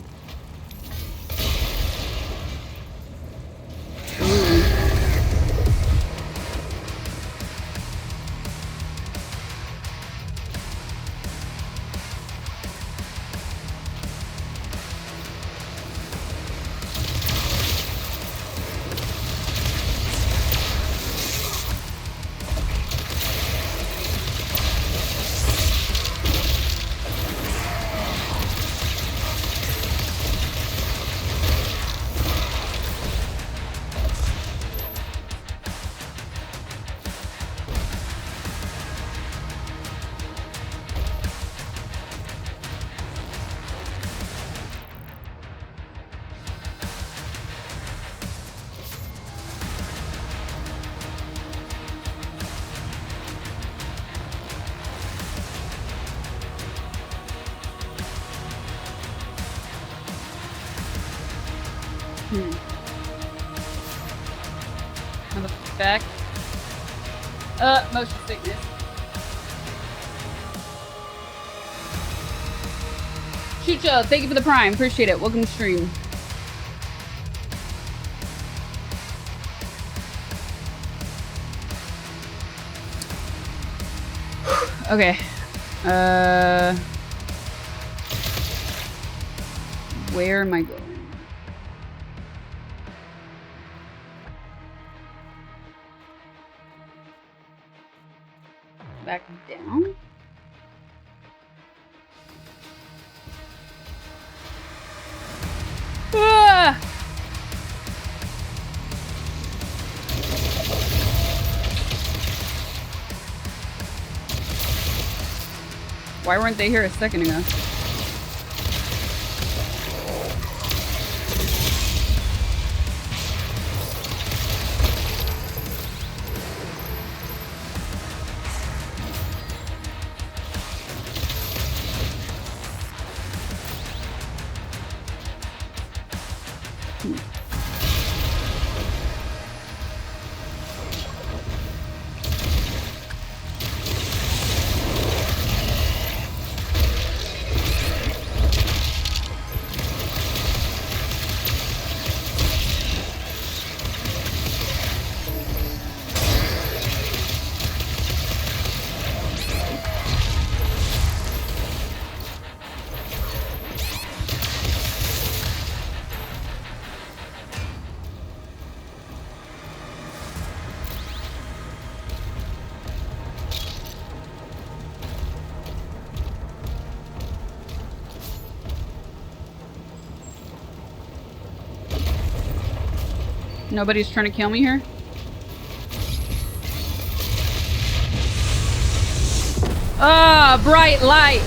D: Ooh. Back. Motion sickness. Chucho, thank you for the prime. Appreciate it. Welcome to stream. Okay. Where am I going? Back down. Ah! Why weren't they here a second ago? Nobody's trying to kill me here? Ah, bright light.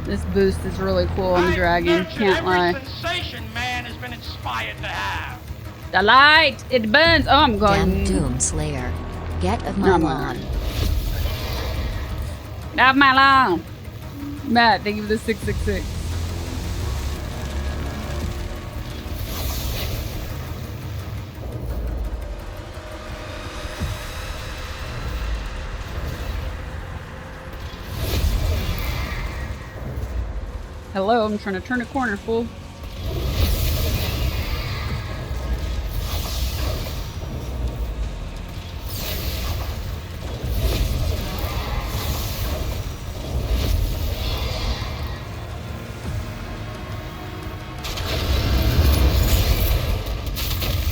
D: This boost is really cool on the dragon, can't lie.
S: Sensation man has been inspired to have.
D: The light, it burns. Oh, I'm going.
Q: Damn Doom Slayer. Get of my lawn.
D: Out of my lawn. Matt, thank you for the 666. Hello, I'm trying to turn a corner, fool.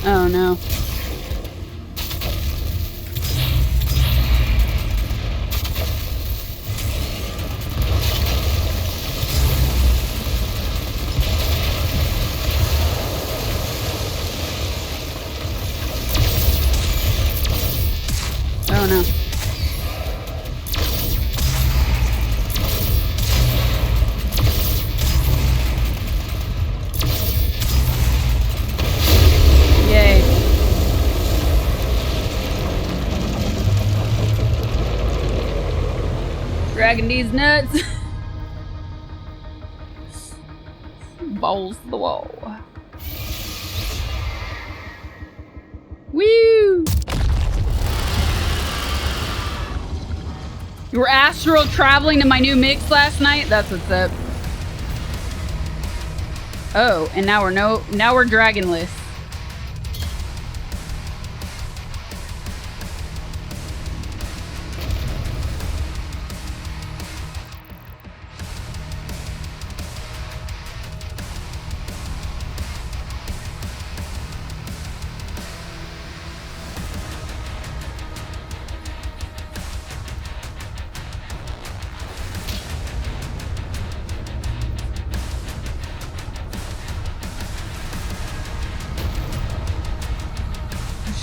D: Oh no. Oh no. Yay. Dragging these nuts. Balls to the wall. Woo! You were astral traveling to my new mix last night? That's what's up. Oh, and now we're dragonless.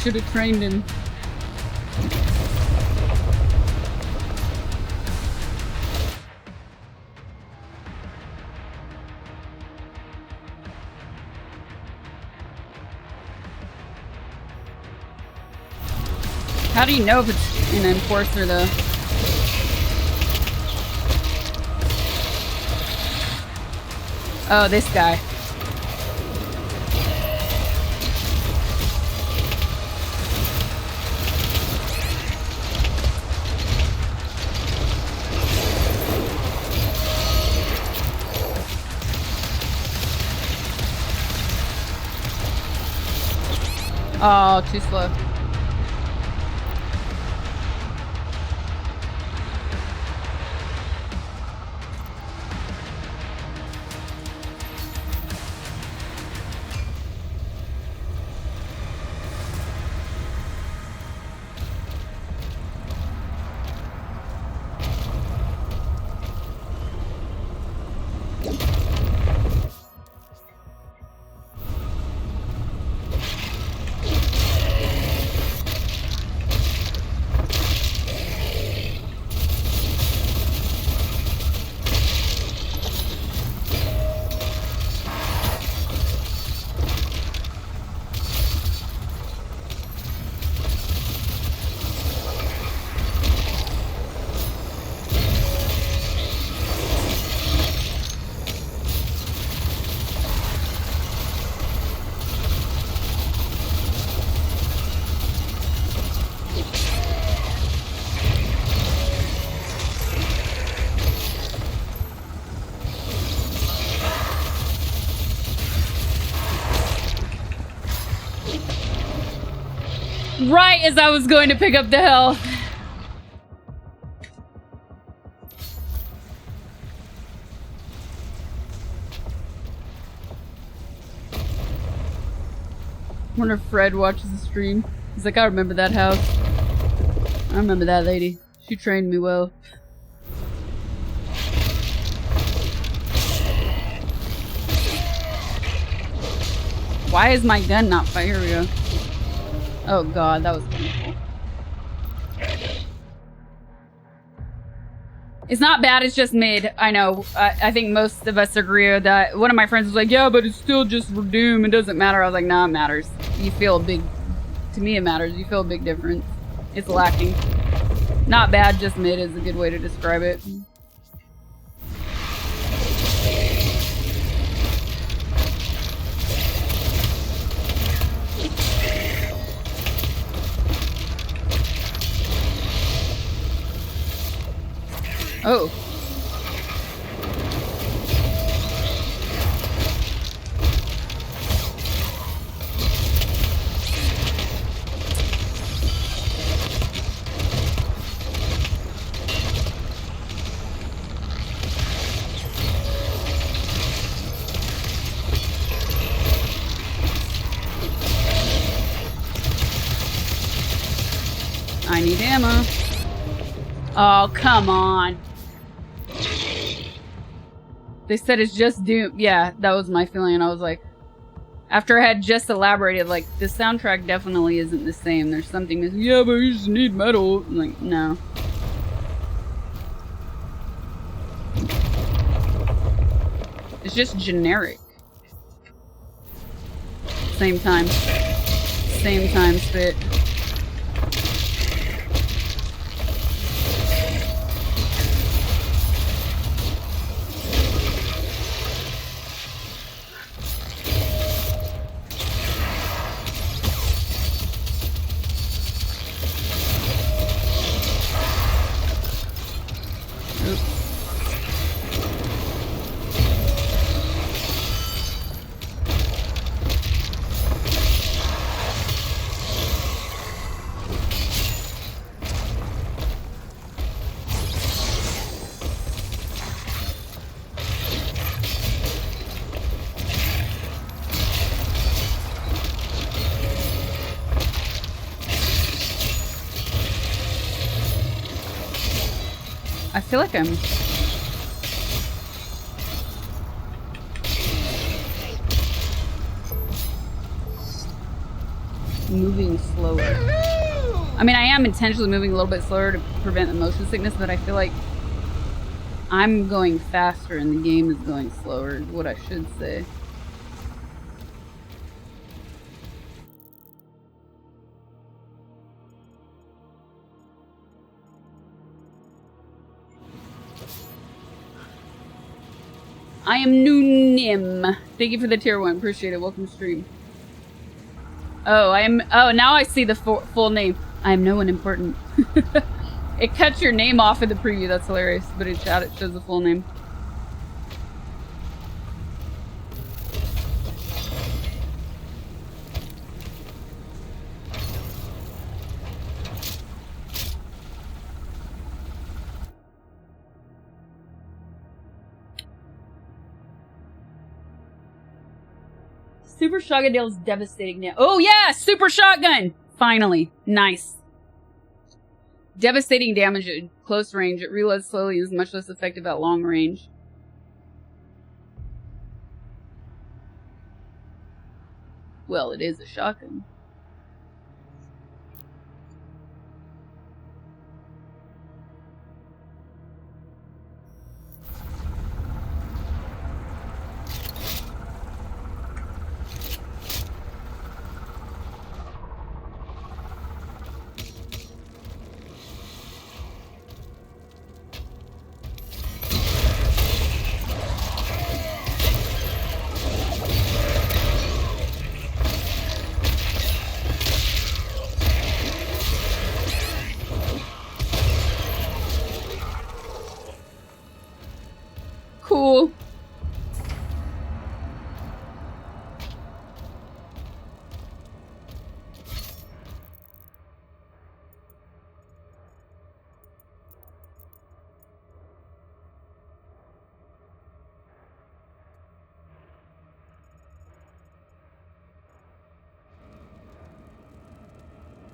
D: Should have trained him. How do you know if it's an enforcer though? Oh, this guy. Oh, too slow. Right as I was going to pick up the health. Wonder if Fred watches the stream. He's like, I remember that house. I remember that lady. She trained me well. Why is my gun not fire? Here we go. Oh god, that was painful. It's not bad, it's just mid. I know. I think most of us agree with that. One of my friends was like, yeah, but it's still just Doom. It doesn't matter. I was like, nah, it matters. You feel a big... To me, it matters. You feel a big difference. It's lacking. Not bad, just mid is a good way to describe it. Oh. I need ammo. Oh, come on. They said it's just Doom. Yeah, that was my feeling. And I was like, after I had just elaborated, like, the soundtrack definitely isn't the same. There's something that's, yeah, but you just need metal. I'm like, no. It's just generic. Same time. Same time, spit. I feel like I'm... moving slower. I mean, I am intentionally moving a little bit slower to prevent the motion sickness, but I feel like I'm going faster and the game is going slower, is what I should say. I am Noonim. Thank you for the tier 1. Appreciate it. Welcome to stream. Oh, now I see the full name. I am no one important. It cuts your name off in the preview. That's hilarious. But in chat, it shows the full name. Super Shotgun deals devastating now. Oh yeah, Super Shotgun! Finally. Nice. Devastating damage at close range. It reloads slowly and is much less effective at long range. Well, it is a shotgun. Cool.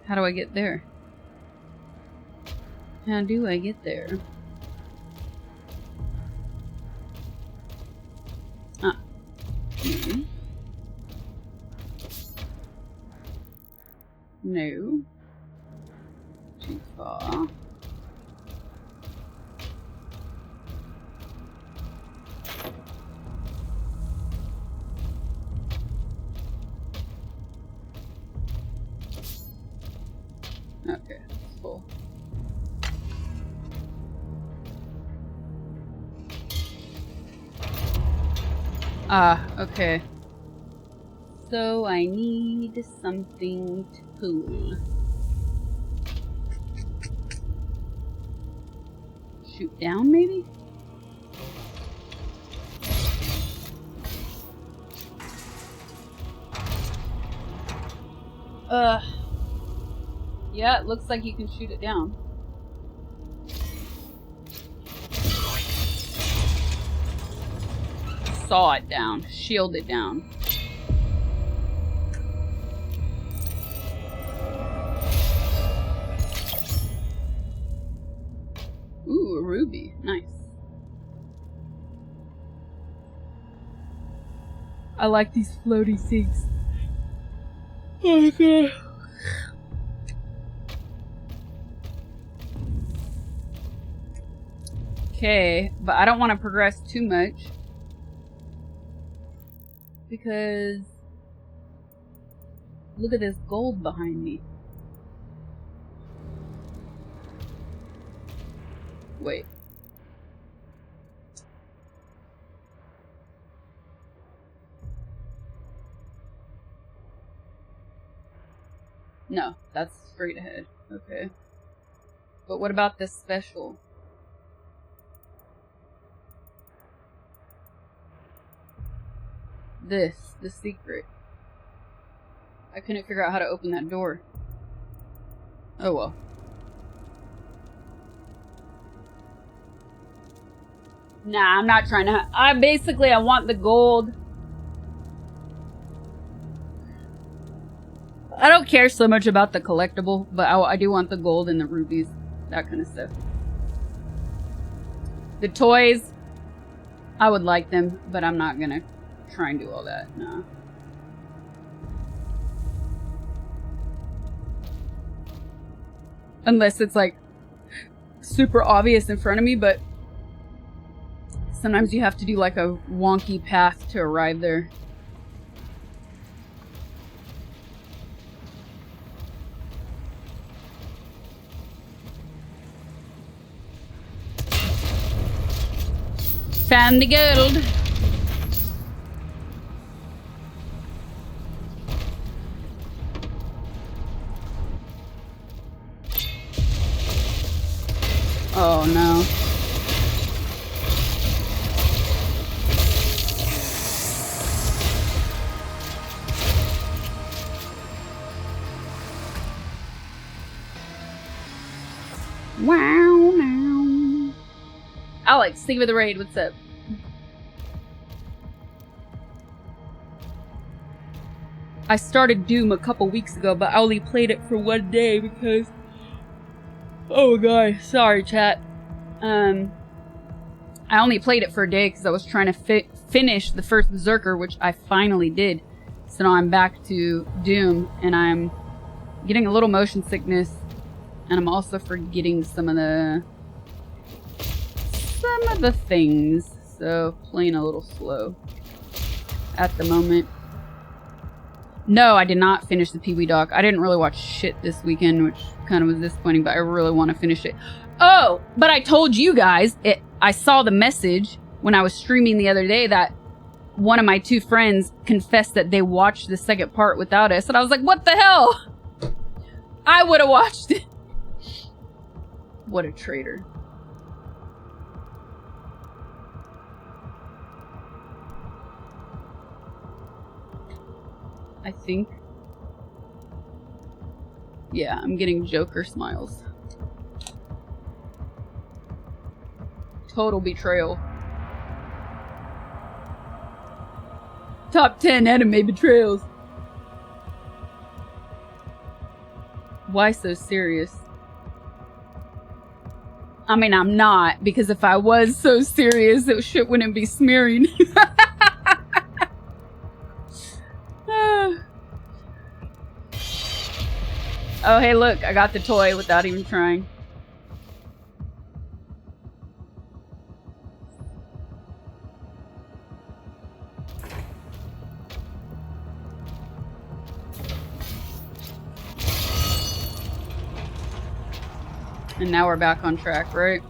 D: How do I get there? How do I get there? Ah. No. Too far. Okay, cool. Ah, okay. So I need something to pull. Shoot down, maybe? Yeah, it looks like you can shoot it down. Saw it down. Shield it down. Ooh, a ruby. Nice. I like these floaty things. Oh my god. Okay, but I don't want to progress too much. Because look at this gold behind me. Wait. No, that's straight ahead. Okay. But what about this special? This, the secret. I couldn't figure out how to open that door. Oh well. Nah, I'm not trying to. I want the gold. I don't care so much about the collectible, but I do want the gold and the rubies, that kind of stuff. The toys, I would like them, but I'm not gonna try and do all that. Nah. Unless it's like super obvious in front of me, but sometimes you have to do like a wonky path to arrive there. Found the gold. Oh no. Wow, now. Alex, think of the raid. What's up? I started Doom a couple weeks ago, but I only played it for one day because... Oh god, sorry chat. I only played it for a day because I was trying to finish the first Berserker, which I finally did. So now I'm back to Doom, and I'm getting a little motion sickness, and I'm also forgetting some of the things. So playing a little slow at the moment. No, I did not finish the Pee-wee doc. I didn't really watch shit this weekend, which kind of was disappointing, but I really want to finish it. Oh, but I told you guys, I saw the message when I was streaming the other day that one of my two friends confessed that they watched the second part without us, and I was like, what the hell? I would have watched it. What a traitor. I think. Yeah, I'm getting Joker smiles. Total betrayal. Top 10 anime betrayals. why so serious? I mean, I'm not, because if I was so serious, that shit wouldn't be smearing. Oh, hey, look, I got the toy without even trying. And now we're back on track, right?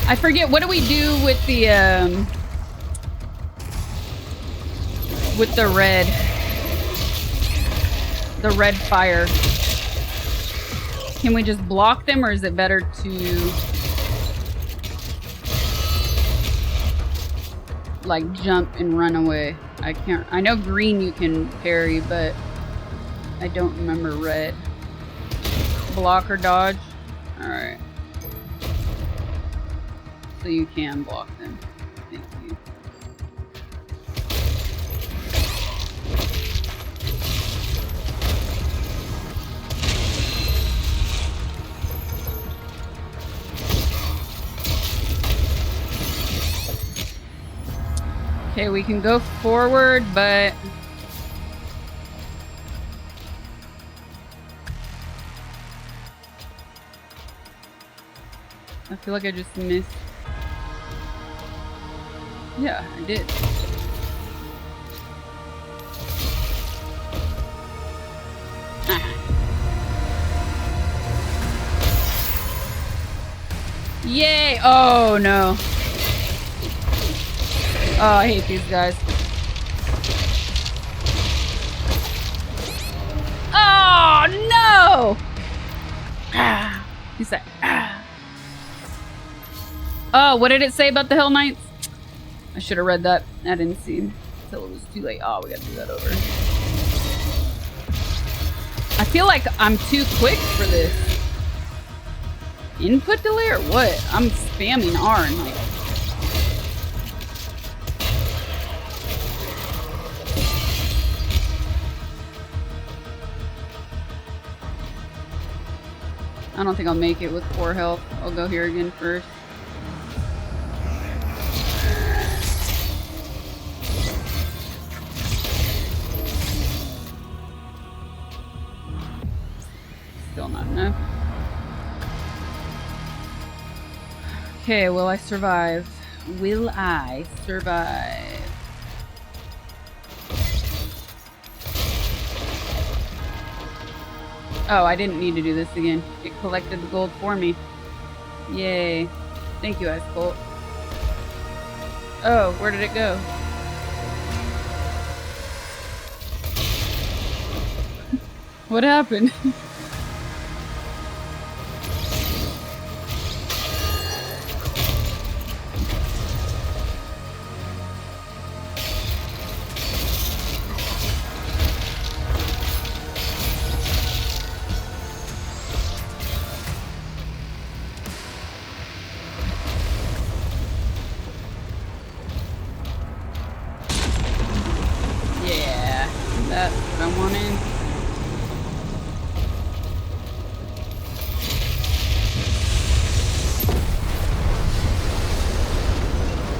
D: I forget, what do we do with the red fire? Can we just block them, or is it better to like jump and run away? I can't, I know green you can parry, but I don't remember red. Block or dodge? Alright. So you can block them. Thank you. Okay, we can go forward, but I feel like I just missed. Yeah, I did. Yay! Oh no. Oh, I hate these guys. Oh no! Ah. He said, ah. Oh, what did it say about the Hell Knights? I should have read that. I didn't see until it was too late. Oh, we gotta do that over. I feel like I'm too quick for this. Input delay or what? I'm spamming R and like. I don't think I'll make it with 4 health. I'll go here again first. Still not enough. Okay, will I survive? Will I survive? Oh, I didn't need to do this again. It collected the gold for me. Yay. Thank you, Ice Colt. Oh, where did it go? What happened?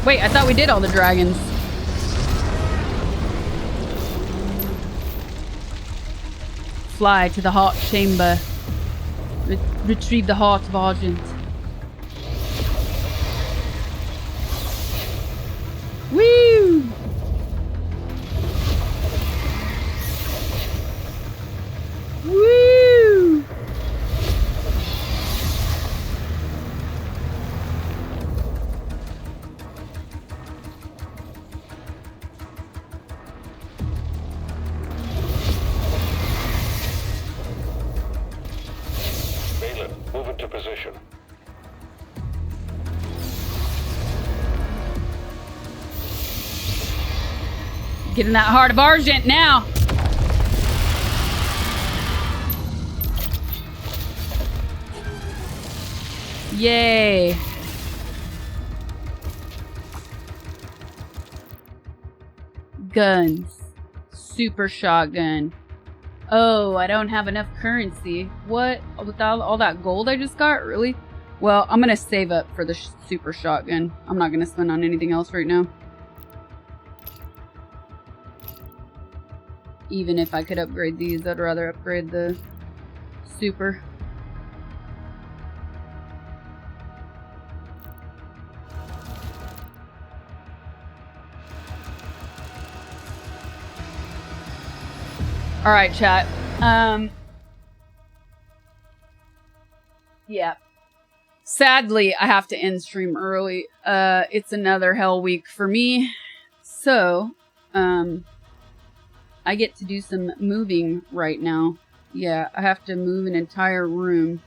D: Wait, I thought we did all the dragons. Fly to the heart chamber. Retrieve the heart of Argent. Woo! Woo!
R: Move into position.
D: Getting that heart of Argent now. Yay. Guns. Super shotgun. Oh, I don't have enough currency. What? With all that gold I just got? Really? Well, I'm gonna save up for the super shotgun. I'm not gonna spend on anything else right now. Even if I could upgrade these, I'd rather upgrade the super. All right, chat. Yeah. Sadly, I have to end stream early. It's another hell week for me. So, I get to do some moving right now. Yeah, I have to move an entire room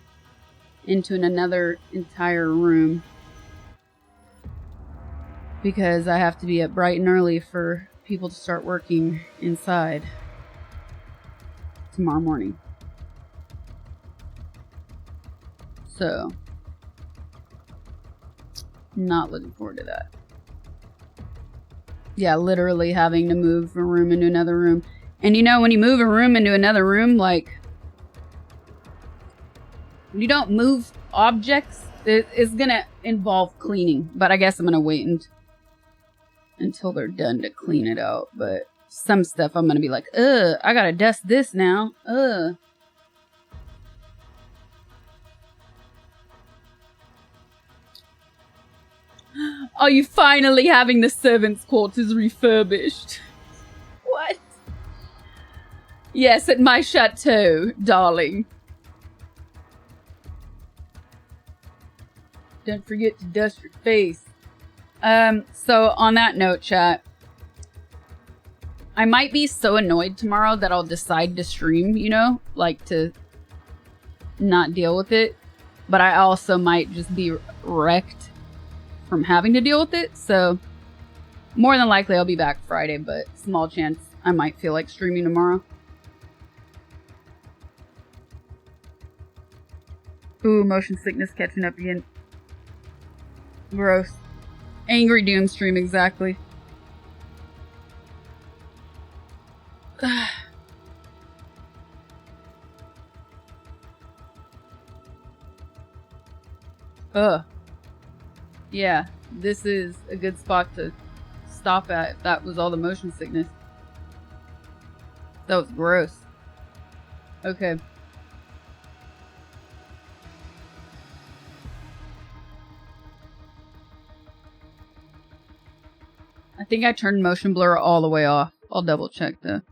D: into another entire room. Because I have to be up bright and early for people to start working inside tomorrow morning. So, not looking forward to that. Yeah, literally having to move a room into another room. And you know, when you move a room into another room, like, when you don't move objects, it's gonna involve cleaning. But I guess I'm gonna wait until they're done to clean it out. But some stuff I'm gonna be like, ugh, I gotta dust this now. Ugh. Are you finally having the servants' quarters refurbished? What? Yes, at my chateau, darling. Don't forget to dust your face. So on that note, chat, I might be so annoyed tomorrow that I'll decide to stream, you know, like to not deal with it. But I also might just be wrecked from having to deal with it. So more than likely I'll be back Friday, but small chance I might feel like streaming tomorrow. Ooh, motion sickness catching up again. Gross. Angry Doom stream, exactly. Ugh. Yeah, this is a good spot to stop at if that was all the motion sickness. That was gross. Okay. I think I turned motion blur all the way off. I'll double check though.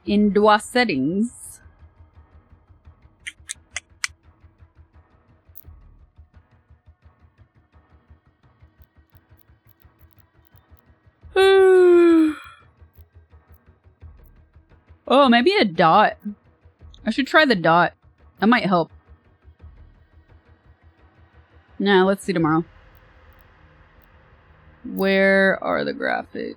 D: Indoor settings. Oh, maybe a dot. I should try the dot. That might help. Nah, let's see tomorrow. Where are the graphics?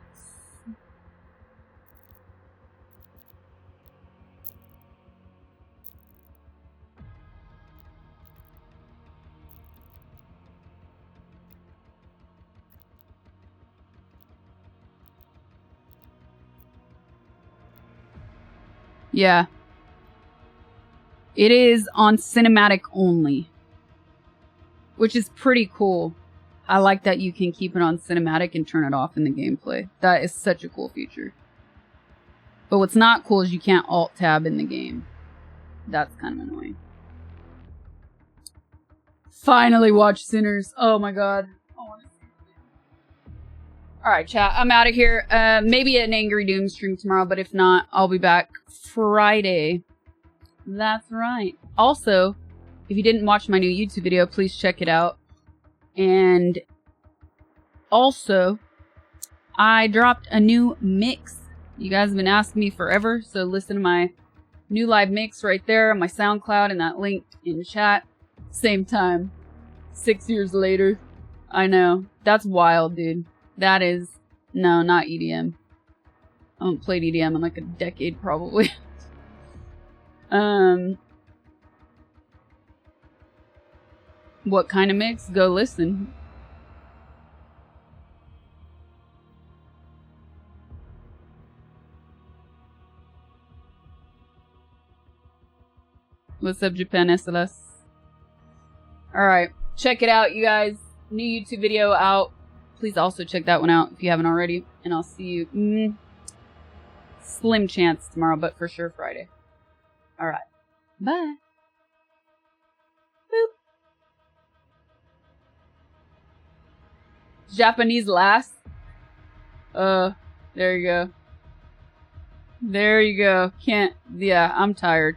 D: Yeah. It is on cinematic only, which is pretty cool. I like that you can keep it on cinematic and turn it off in the gameplay. That is such a cool feature. But what's not cool is you can't alt-tab in the game. That's kind of annoying. Finally watch Sinners. Oh my god. Alright, chat. I'm out of here. Maybe an Angry Doom stream tomorrow, but if not, I'll be back Friday. That's right. Also, if you didn't watch my new YouTube video, please check it out. And also, I dropped a new mix. You guys have been asking me forever, so listen to my new live mix right there on my SoundCloud and that link in chat. Same time. 6 years later. I know. That's wild, dude. That is No, not EDM. I haven't played EDM in like a decade, probably. What kind of mix? Go listen. What's up, Japan SLS? Alright, check it out, you guys. New YouTube video out. Please also check that one out if you haven't already. And I'll see you slim chance tomorrow, but for sure Friday. Alright. Bye. Boop. Japanese last. There you go. There you go. Can't. Yeah, I'm tired.